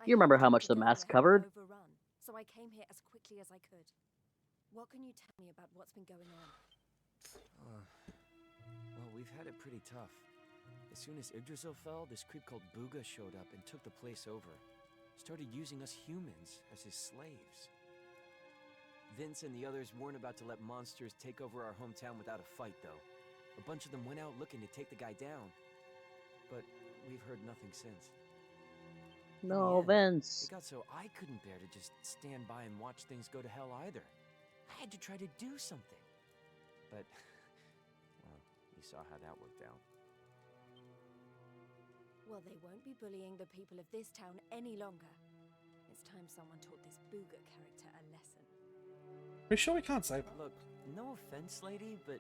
You remember how much the mask covered? Overrun, so I came here as quickly as I could. What can you tell me about what's been going on? Well, we've had it pretty tough. As soon as Yggdrasil fell, this creep called Booga showed up and took the place over. Started using us humans as his slaves. Vince and the others weren't about to let monsters take over our hometown without a fight, though. A bunch of them went out looking to take the guy down. But we've heard nothing since. No, Vince. It got so I couldn't bear to just stand by and watch things go to hell either. I had to try to do something. But, well, you saw how that worked out. Well, they won't be bullying the people of this town any longer. It's time someone taught this Booga character a lesson. Are you sure we can't say that? Look, no offense, lady, but...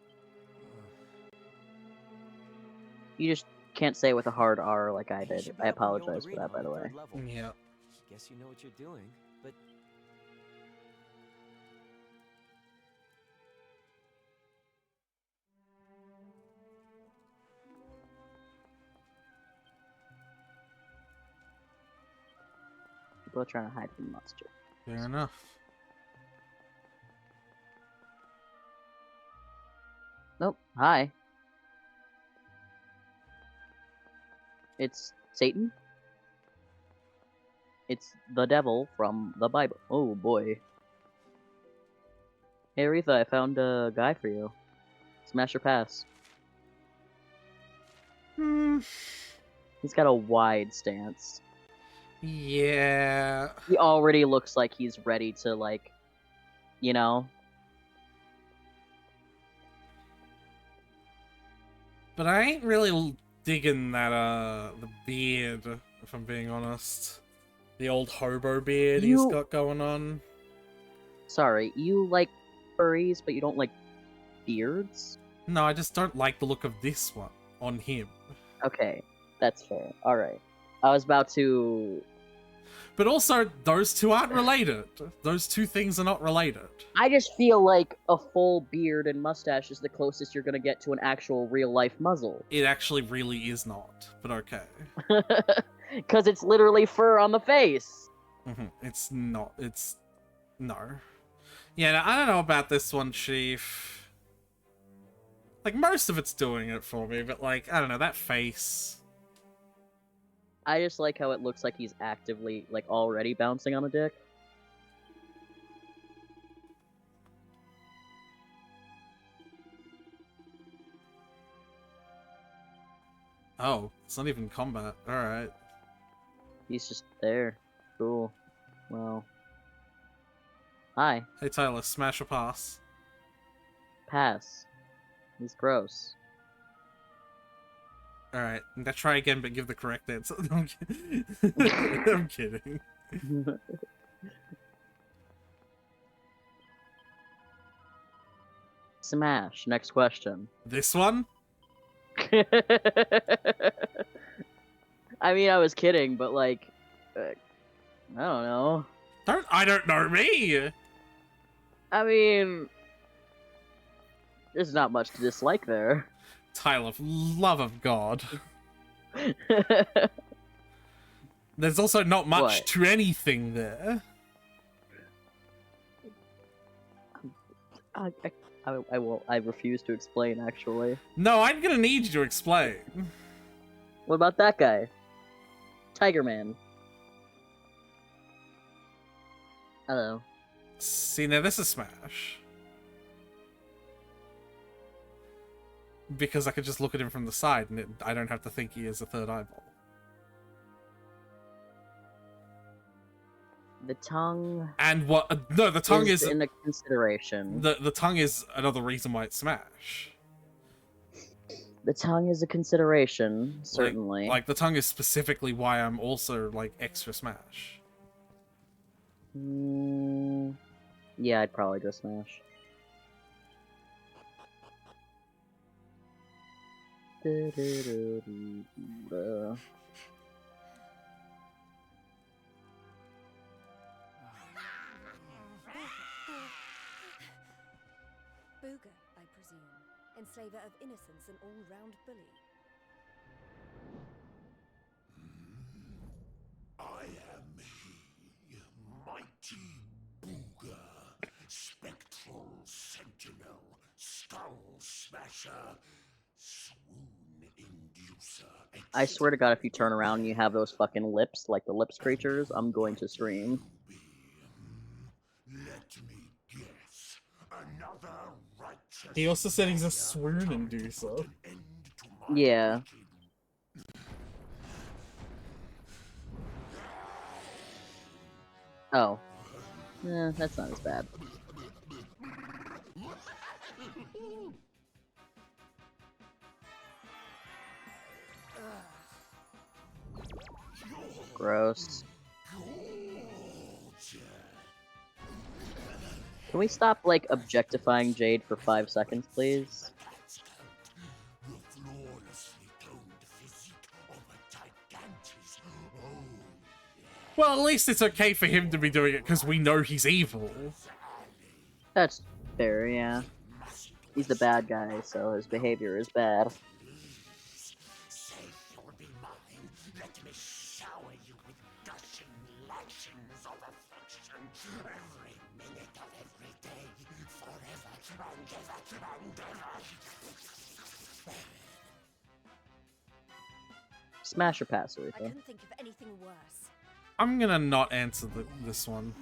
You just can't say it with a hard R like I did. I apologize for that, by the way. Yeah. Guess you know what you're doing, but... People are trying to hide from the monster. Fair enough. Nope. Hi. It's Satan. It's the devil from the Bible. Oh boy. Hey Aretha, I found a guy for you. Smash or pass. He's got a wide stance. Yeah. He already looks like he's ready to, like, you know? But I ain't really digging that, the beard, if I'm being honest. The old hobo beard he's got going on. Sorry, you like furries, but you don't like beards? No, I just don't like the look of this one on him. Okay, that's fair. Alright. I was about to... But also, those two aren't related. Those two things are not related. I just feel like a full beard and mustache is the closest you're gonna get to an actual real-life muzzle. It actually really is not, but okay. Because it's literally fur on the face. It's not. It's no. Yeah, no, I don't know about this one, Chief. Like, most of it's doing it for me, but, like, I don't know, that face. I just like how it looks like he's actively, like, already bouncing on a dick. Oh, it's not even combat. Alright. He's just there. Cool. Well. Hi. Hey, Tyler, smash or pass? Pass. He's gross. Alright, I'm gonna try again, but give the correct answer. I'm kidding. I'm kidding. Smash. Next question. This one? I mean, I was kidding, but like, I don't know. I don't know me! I mean, there's not much to dislike there. Tyler, for love of God. There's also not much to anything there. I refuse to explain, actually. No, I'm gonna need you to explain. What about that guy? Tiger Man. Hello. See, now this is Smash. Because I could just look at him from the side and I don't have to think he is a third eyeball. The tongue... And what... No, the tongue is... in a consideration. The tongue is another reason why it's Smash. The tongue is a consideration, certainly. Like the tongue is specifically why I'm also, like, extra Smash. Yeah, I'd probably go Smash. Booga, I presume. Enslaver of innocence and all-round bully. I am he, mighty Booga, spectral sentinel, skull smasher, swoon inducer. I swear to God, if you turn around and you have those fucking lips, like the lips creatures, I'm going to scream. Let me guess, another righteous. He also said he's a swoon inducer. Yeah. Oh. That's not as bad. Gross. Can we stop, like, objectifying Jade for 5 seconds, please? Well, at least it's okay for him to be doing it because we know he's evil. That's fair, yeah. He's the bad guy, so his behavior is bad. Smash or pass, Aretha? I couldn't think of anything worse. I'm gonna not answer this one.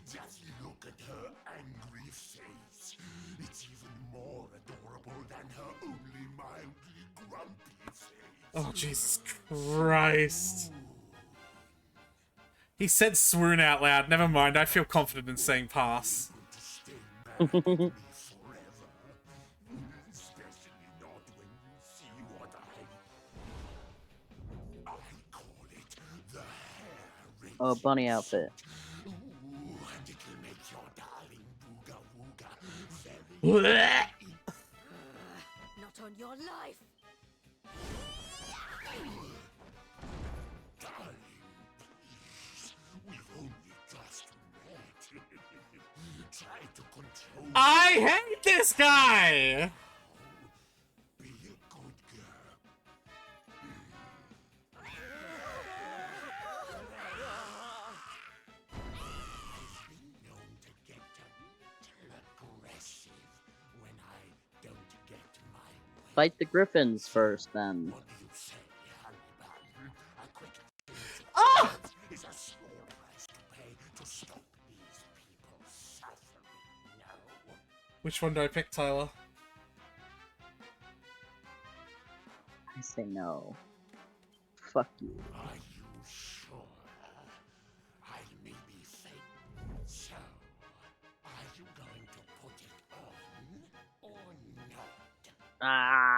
Just look at her angry face. It's even more adorable than her only mildly grumpy face. Oh, Jesus Christ. He said swoon out loud. Never mind, I feel confident in saying pass. Oh, bunny outfit. Not on your life. I hate this guy! fight the griffins first, then. Ah! Is a small price to pay to stop these people suffering. No. Which one do I pick, Tyler? I say no. Fuck you. Are you sure? I may be fake. So, are you going to put it on or not? Ah,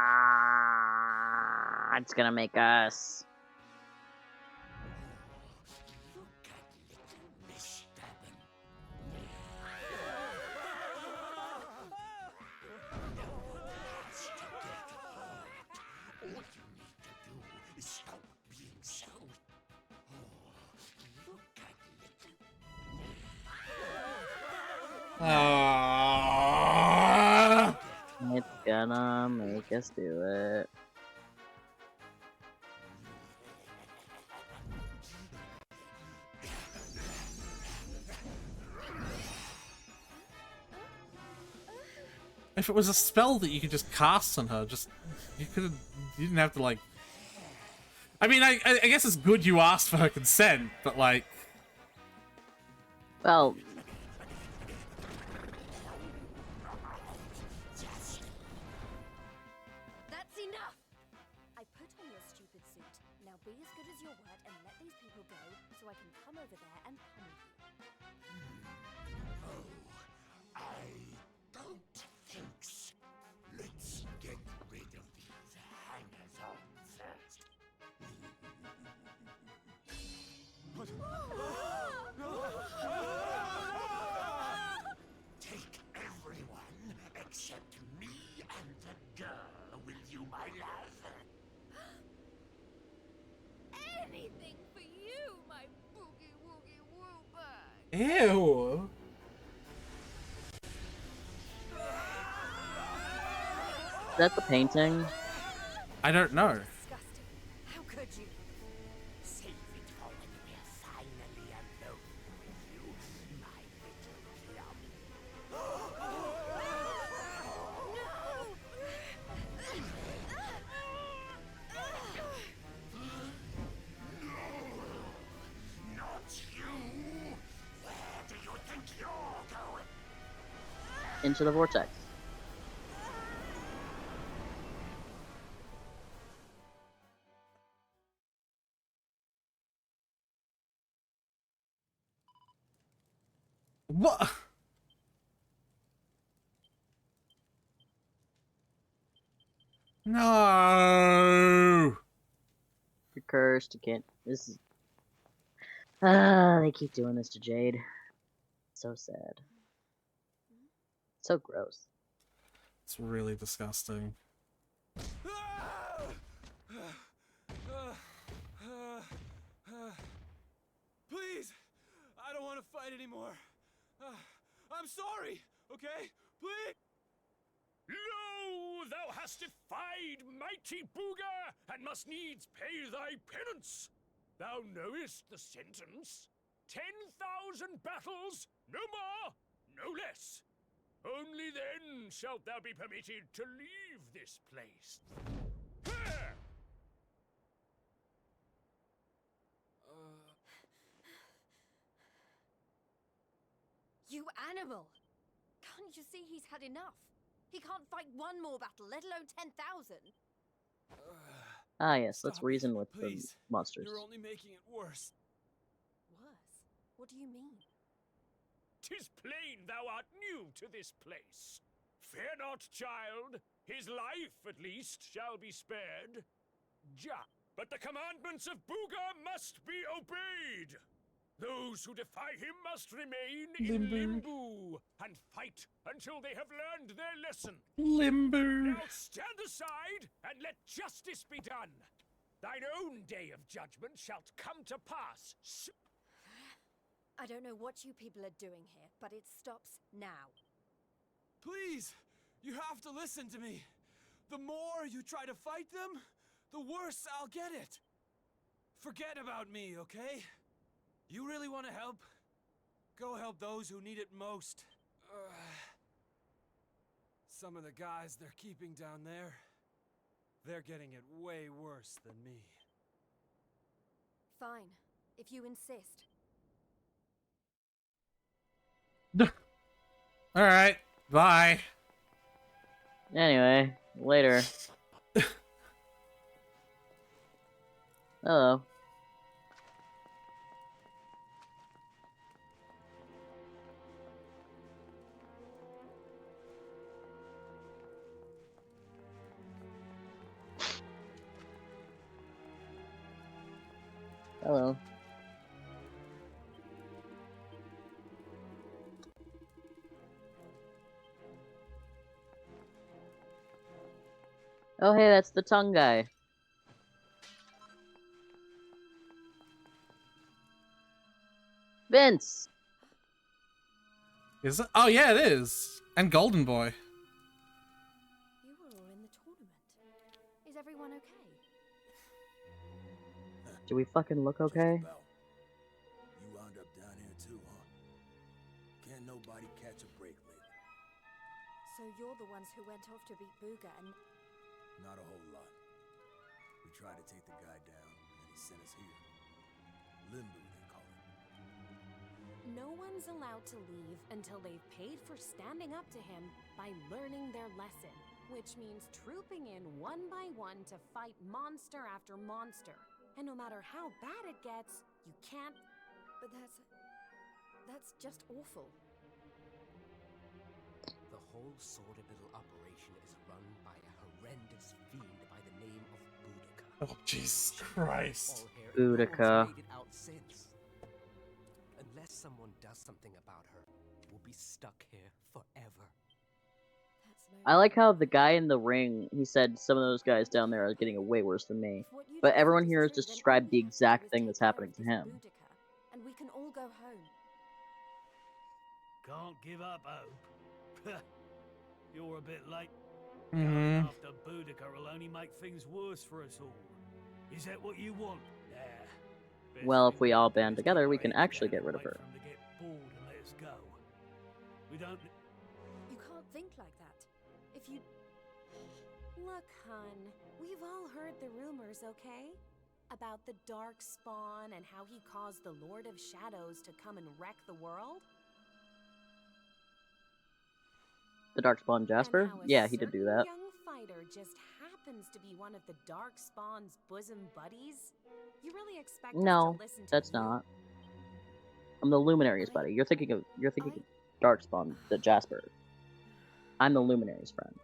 it's gonna make us. Look at little Miss Stabbin. No one has to get hurt. All you need to do is stop being so. Look at little. Ah! It's gonna make us do it. If it was a spell that you could just cast on her, you didn't have to, like... I mean, I guess it's good you asked for her consent, but, like... Well... That's enough! I put on your stupid suit. Now be as good as your word and let these people go, so I can come over there and pummel you. Oh, I don't think so. Let's get rid of these hangers-on first. Take everyone except me and the girl, will you, my love? Anything for you, my boogie woogie woo bird! Ew! Is that the painting? I don't know. Disgusting. How could you? Save it for when we're finally alone with you, my little plum. Not you! Where do you think you're going? Into the vortex. What? No! You're cursed, you can't. This is. They keep doing this to Jade. So sad. So gross. It's really disgusting. Please! I don't want to fight anymore. I'm sorry, okay? Please! Lo, thou hast defied mighty Booga, and must needs pay thy penance. Thou knowest the sentence. 10,000 battles, no more, no less. Only then shalt thou be permitted to leave this place. Here! You animal! Can't you see he's had enough? He can't fight one more battle, let alone 10,000. Ah, yes, let's reason with please. the monsters. You're only making it worse. Worse? What do you mean? 'Tis plain thou art new to this place. Fear not, child. His life, at least, shall be spared. Ja, but the commandments of Booga must be obeyed. Those who defy him must remain in limbo and fight until they have learned their lesson. Limbo. Now stand aside and let justice be done. Thine own day of judgment shalt come to pass. I don't know what you people are doing here, but it stops now. Please! You have to listen to me. The more you try to fight them, the worse I'll get it. Forget about me, okay? You really want to help? Go help those who need it most. Some of the guys they're keeping down there, They're getting it way worse than me. Fine, if you insist. Alright, bye. Anyway, later. Hello. Hello. Oh, hey, that's the tongue guy. Vince! Is it? Oh, yeah, it is. And Golden Boy. You were all in the tournament. Is everyone okay? Do we fucking look okay? You wound up down here too, huh? Can't nobody catch a break lately. So you're the ones who went off to beat Booga and... Not a whole lot. We tried to take the guy down, and he sent us here. Limbo, they call it. No one's allowed to leave until they've paid for standing up to him by learning their lesson, which means trooping in one by one to fight monster after monster. And no matter how bad it gets, you can't... But that's just awful. The whole sordid little operation is run by a horrendous fiend by the name of Boudica. Oh, Jesus Christ. Boudica. Made it out since. Unless someone does something about her, we'll be stuck here forever. I like how the guy in the ring, he said some of those guys down there are getting it way worse than me. But everyone here has just described the exact thing that's happening to him. And we can all go home. Can't give up hope. You're a bit late. Mhm. Going after Boudica will only make things worse for us all. Is that what you want? Nah. Well, if we all band together, we can actually get rid of her. To get bored and let us go. We don't. You can't think like that. If you... Look, hun, we've all heard the rumors, okay? About the Darkspawn and how he caused the Lord of Shadows to come and wreck the world? The Darkspawn Jasper? And how a Yeah, he did do that. young fighter just happens to be one of the Darkspawn's bosom buddies? You really expect us No, to listen to that's you? not. I'm the Luminary's buddy. You're thinking of Darkspawn, the Jasper. I'm the Luminary's friend.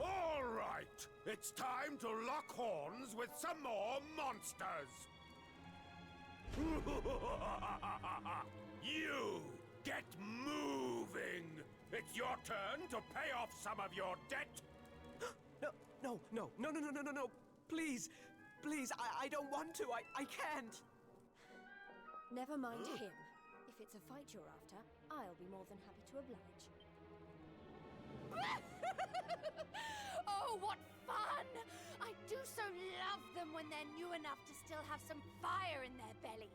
All right, it's time to lock horns with some more monsters. You get moving. It's your turn to pay off some of your debt. No. Please. Please, I don't want to. I can't. Never mind him. If it's a fight you're after, I'll be more than happy to oblige. Oh, what fun! I do so love them when they're new enough to still have some fire in their bellies.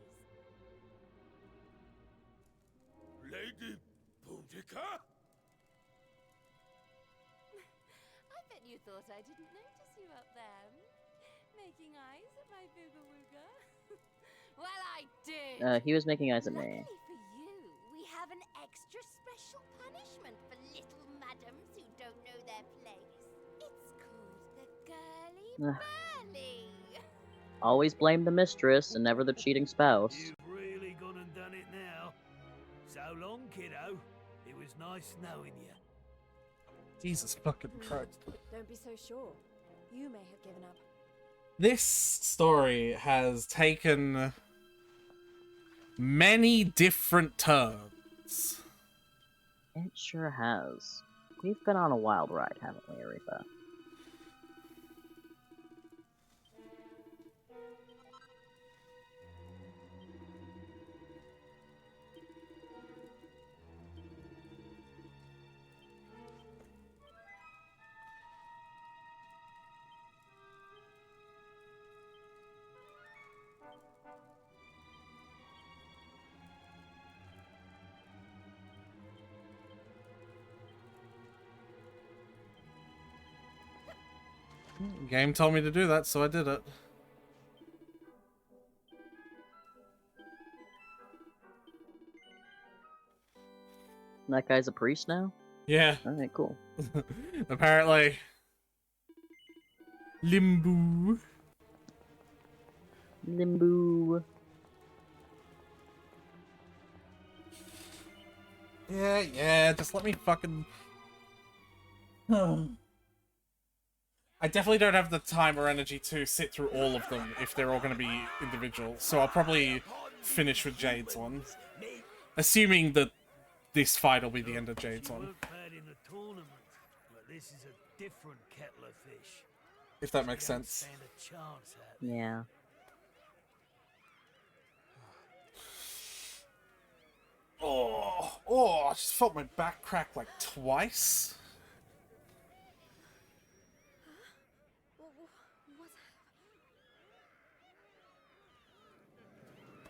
Lady Boudica? I bet you thought I didn't notice you up there. Making eyes at my booga wooga. Well, I did. He was making eyes at me. Luckily for you, we have an extra special punishment for little madams who don't know their place. It's called the Girly Burly. Always blame the mistress and never the cheating spouse. You've really gone and done it now. So long, kiddo. It was nice knowing you. Jesus fucking Christ. Don't be so sure. You may have given up. This story has taken many different turns. It sure has. We've been on a wild ride, haven't we, Aretha? Game told me to do that, so I did it. That guy's a priest now? Yeah. Alright, cool. Apparently. Limbo. Limbo. Yeah, just let me fucking... I definitely don't have the time or energy to sit through all of them if they're all going to be individual, so I'll probably finish with Jade's one. Assuming that this fight will be the end of Jade's one. This is a different kettle of fish. If that makes sense. Yeah. Oh, I just felt my back crack like twice.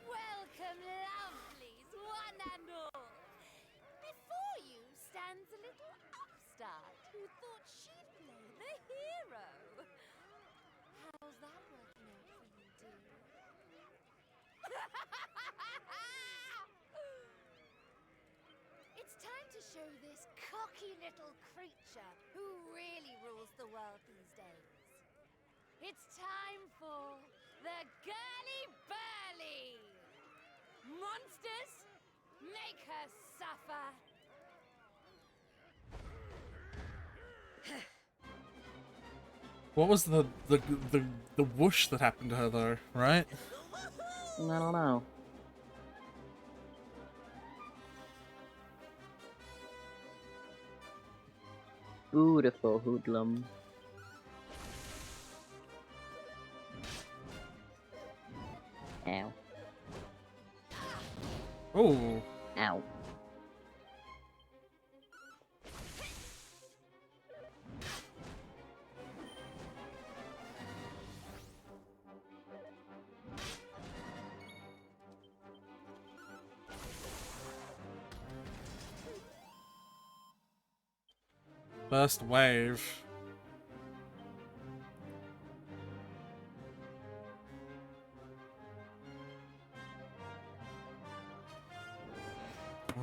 Welcome, lovelies, one and all. Before you stands a little upstart who thought she'd play the hero. How's that working out for you, dear? It's time to show this cocky little creature who really rules the world these days. It's time for the Girly Burly! Monsters, make her suffer! What was the whoosh that happened to her though, right? I don't know. Beautiful hoodlum. Ow. Oh. Ow. First wave.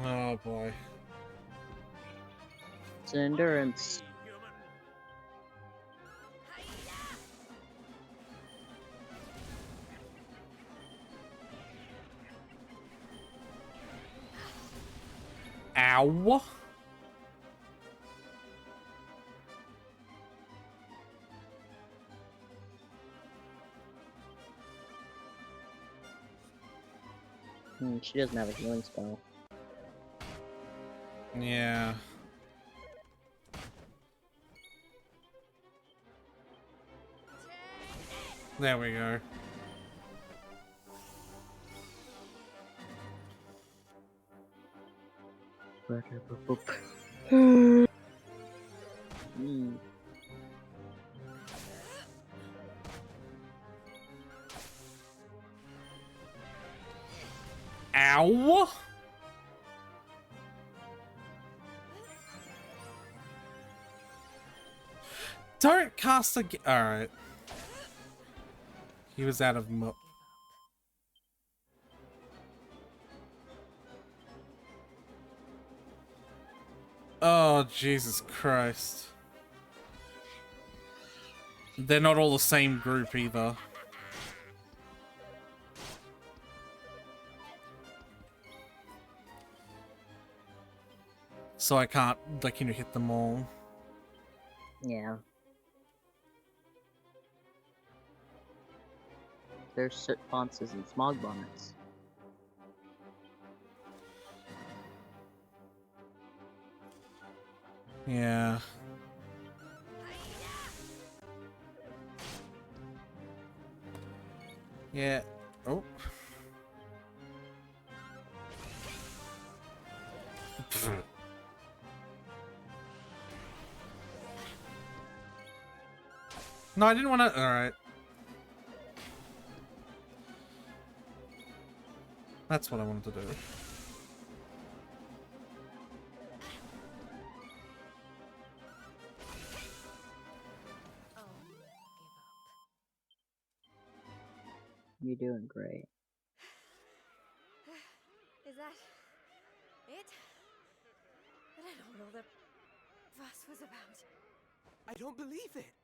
Oh boy. It's endurance. Ow. She doesn't have a healing spell. Yeah. There we go. Ow! Don't cast again. Alright. He was out of mo. Oh, Jesus Christ. They're not all the same group either. So I can't, like, hit them all. Yeah. There's soot fonces and smog bonnets. Yeah. Yeah. Oh. No, I didn't want to. All right. That's what I wanted to do. You're doing great. Is that it? I don't know what all the fuss was about. I don't believe it.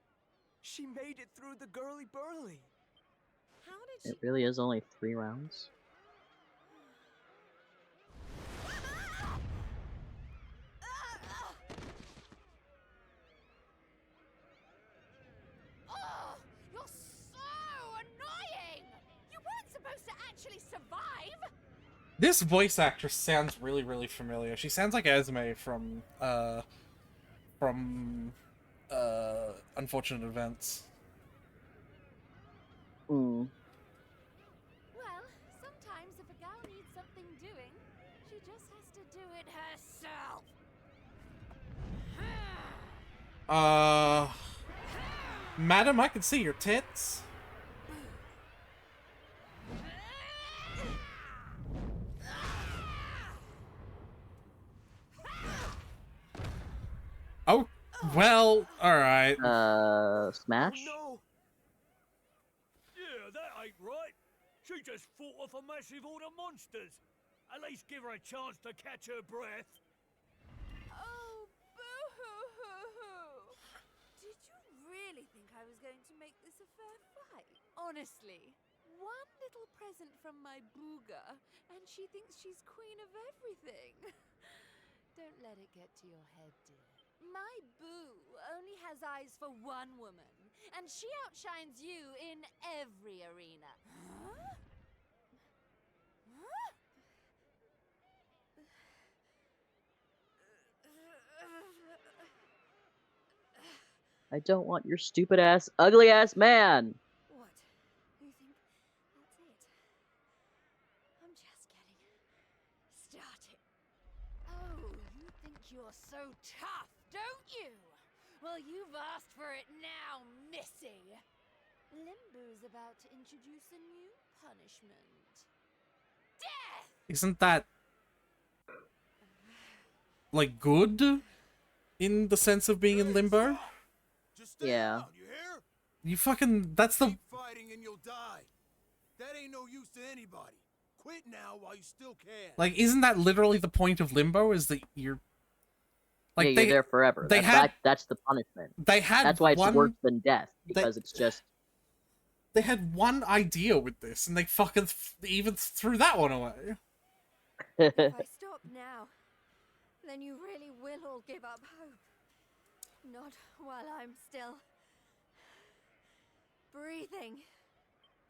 She made it through the girly burly. How did It really is only 3 rounds. Oh, you're so annoying! You weren't supposed to actually survive! This voice actress sounds really, really familiar. She sounds like Esme from Unfortunate Events. Mm. Well, sometimes if a gal needs something doing, she just has to do it herself. Madam, I can see your tits. Oh, well, alright. Smash? No! Yeah, that ain't right. She just fought off a massive horde of monsters. At least give her a chance to catch her breath. Oh, boo-hoo-hoo-hoo! Did you really think I was going to make this a fair fight? Honestly, one little present from my booga, and she thinks she's queen of everything. Don't let it get to your head, dear. My boo only has eyes for one woman, and she outshines you in every arena. Huh? Huh? I don't want your stupid ass, ugly ass man! What? You think that's it? I'm just getting started. Oh, you think you're so tough, don't you? Well, you've asked for it now, Missy. Limbo's about to introduce a new punishment. Death! Isn't that, like, good? In the sense of being in limbo? Yeah. You fucking, that's the... Keep fighting and you'll die. That ain't no use to anybody. Quit now while you still can. Like, isn't that literally the point of limbo? Is that you're... Like, yeah, you're there forever. That's the punishment. That's why it's worse than death, because it's just... They had one idea with this, and they fucking even threw that one away. If I stop now, then you really will all give up hope. Not while I'm still breathing.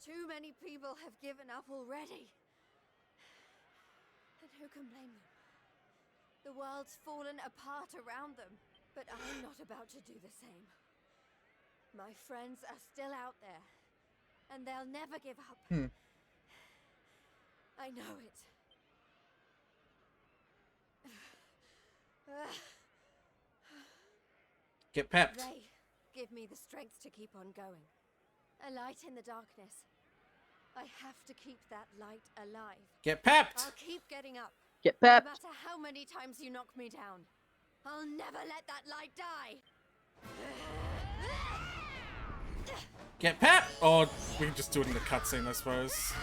Too many people have given up already. And who can blame them? The world's fallen apart around them, but I'm not about to do the same. My friends are still out there, and they'll never give up. I know it. Get pepped. They give me the strength to keep on going. A light in the darkness. I have to keep that light alive. Get pepped. I'll keep getting up. Get pepped. No matter how many times you knock me down, I'll never let that light die. Get pepped. Or we can just do it in the cutscene, I suppose.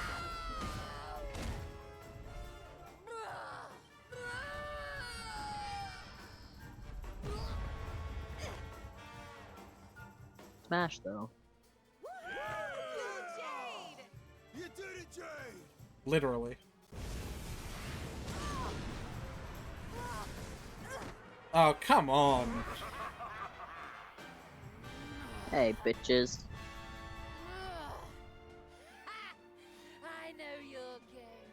Smash, though. You did it, Jade! Literally. Oh, come on. Hey, bitches. I know your game,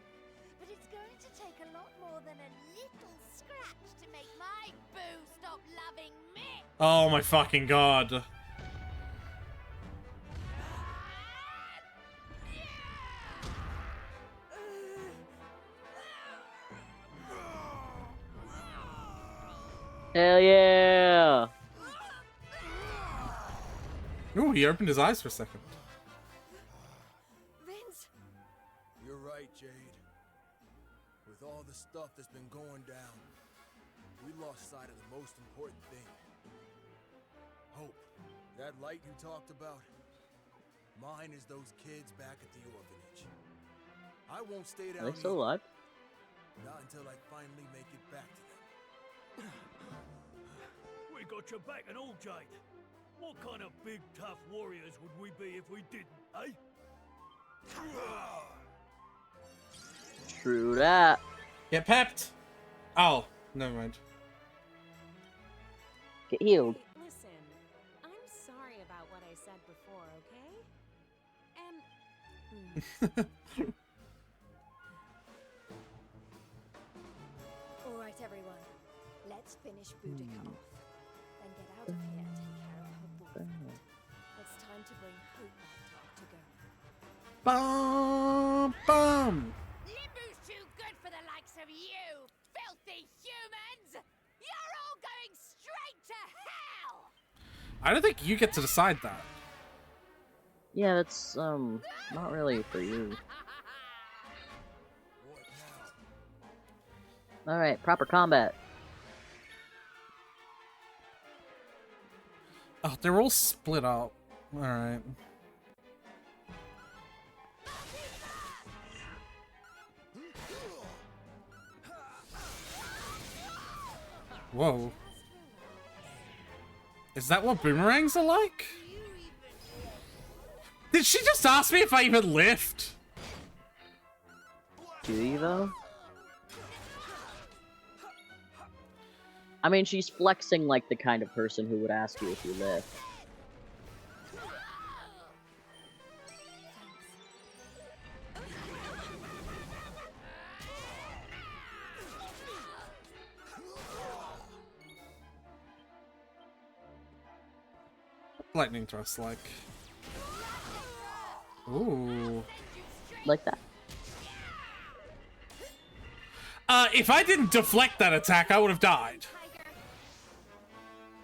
but it's going to take a lot more than a little scratch to make my boo stop loving me. Oh my fucking god. Hell yeah! Ooh, he opened his eyes for a second. Vince! You're right, Jade. With all the stuff that's been going down, we lost sight of the most important thing. Hope. That light you talked about, it was the only thing we had. If we don't find it, we'll never get back. Yeah. It's time to go. Mine is those kids back at the orphanage. I won't stay Are down they still either. alive? Not until I finally make it back to them. We got your back and all, Jade. What kind of big, tough warriors would we be if we didn't, eh? True that. Get pepped. Oh, never mind. Get healed. Listen, I'm sorry about what I said before, okay? All right, everyone. Let's finish Boudica off. Then get out of here and take care of her boyfriend. It's time to bring Hope back to Octagon. Bum bum. Limbu's too good for the likes of you, filthy humans! You're all going straight to hell! I don't think you get to decide that. Yeah, that's not really for you. All right, proper combat. Oh, they're all split up. All right. Whoa. Is that what boomerangs are like? Did she just ask me if I even lift? Do you though? I mean, she's flexing like the kind of person who would ask you if you lift. Lightning thrust, like. Ooh. Like that. If I didn't deflect that attack, I would have died.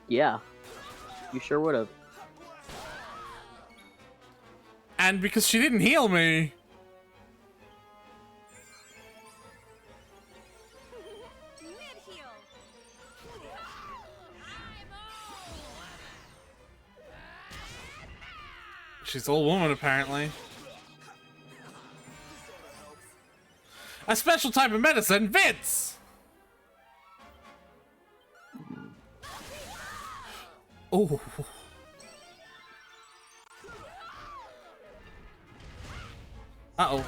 Yeah. You sure would have. And because she didn't heal me. She's all woman, apparently. A special type of medicine, Vince! Oh. Uh-oh.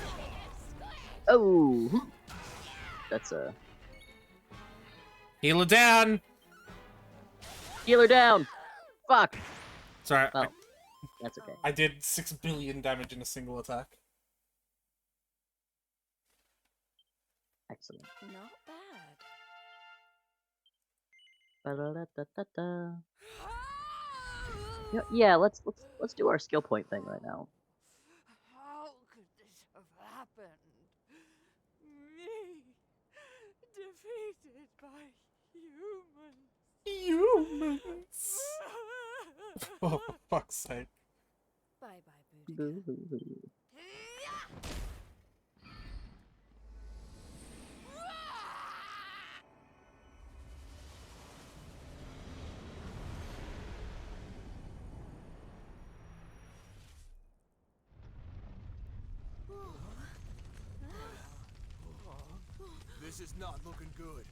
Oh. That's a... Heal her down! Heal her down! Fuck! Sorry. Oh. That's okay. I did 6 billion damage in a single attack. Excellent. Not bad. Ba-da-da-da-da-da. Yeah, let's do our skill point thing right now. How could this have happened? Me, defeated by humans. Humans. Oh, for fuck's sake. Bye-bye, Boudica. This is not looking good.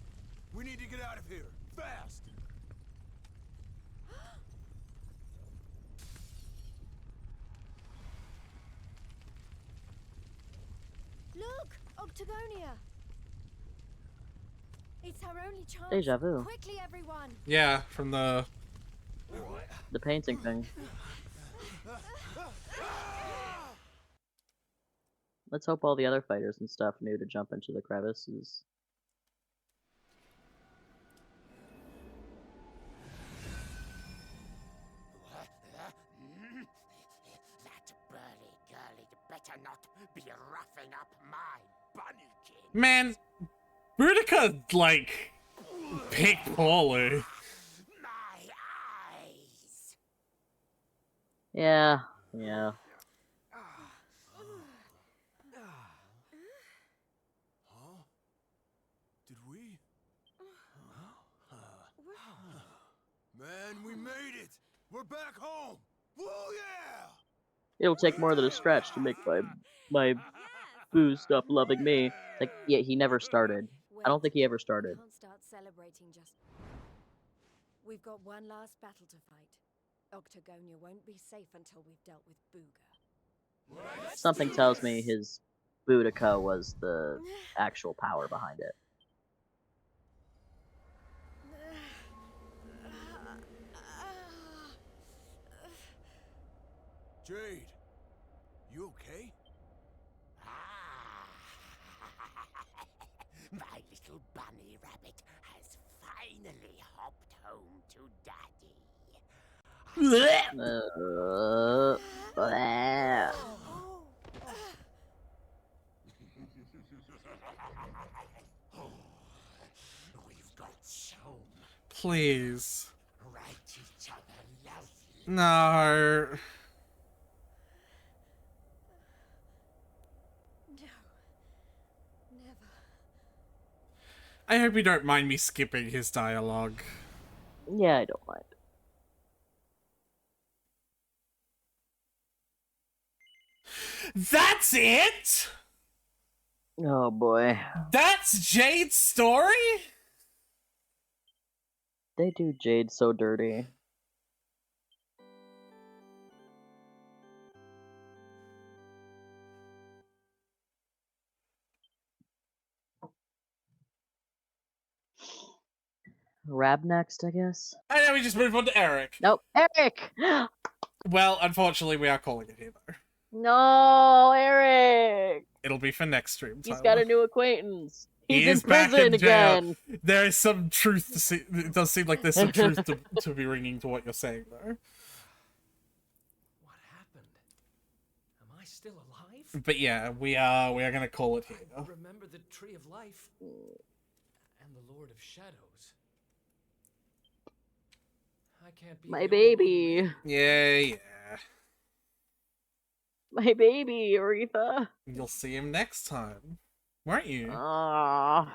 We need to get out of here, fast! Look! Octagonia! It's our only chance. Deja vu. Quickly, everyone! Yeah, from the painting thing. Let's hope all the other fighters and stuff knew to jump into the crevices. That burly girlie better not be roughing up my bunnykin. Man, Boudica, like, picked poorly. My eyes. Yeah. Huh? Did we? Man, we made it! We're back home! Woo, yeah! It'll take more than a scratch to make my boo stop loving me. It's like, yeah, he never started. I don't think he ever started. Can't start celebrating just. We've got one last battle to fight. Octagonia won't be safe until we've dealt with Booga. Something tells me his Boudica was the actual power behind it. Jade, you okay? My little bunny rabbit has finally hopped home to Daddy. We've got so Please. right each other lovely. No. I hope you don't mind me skipping his dialogue. Yeah, I don't mind. That's it? Oh boy. That's Jade's story? They do Jade so dirty. Rab next, I guess. And then we just move on to Eric. Nope, Eric! Well, unfortunately, we are calling it here, though. No, Eric! It'll be for next stream, Tyler. He's got a new acquaintance. He He's is in back prison in jail. again. There is some truth to see. It does seem like there's some truth to be ringing to what you're saying, though. What happened? Am I still alive? But yeah, we are gonna call it here. I remember the Tree of Life and the Lord of Shadows. I can't be My baby. Yeah. My baby, Aretha. You'll see him next time, won't you? Ah.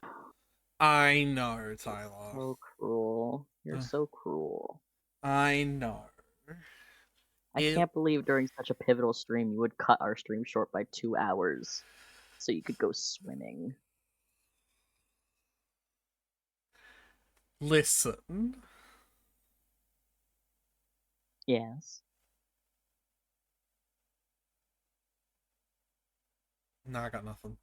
I know, Tyler. So cruel. You're so cruel. I know. I can't believe during such a pivotal stream you would cut our stream short by 2 hours so you could go swimming. Listen. Yes. No, I got nothing.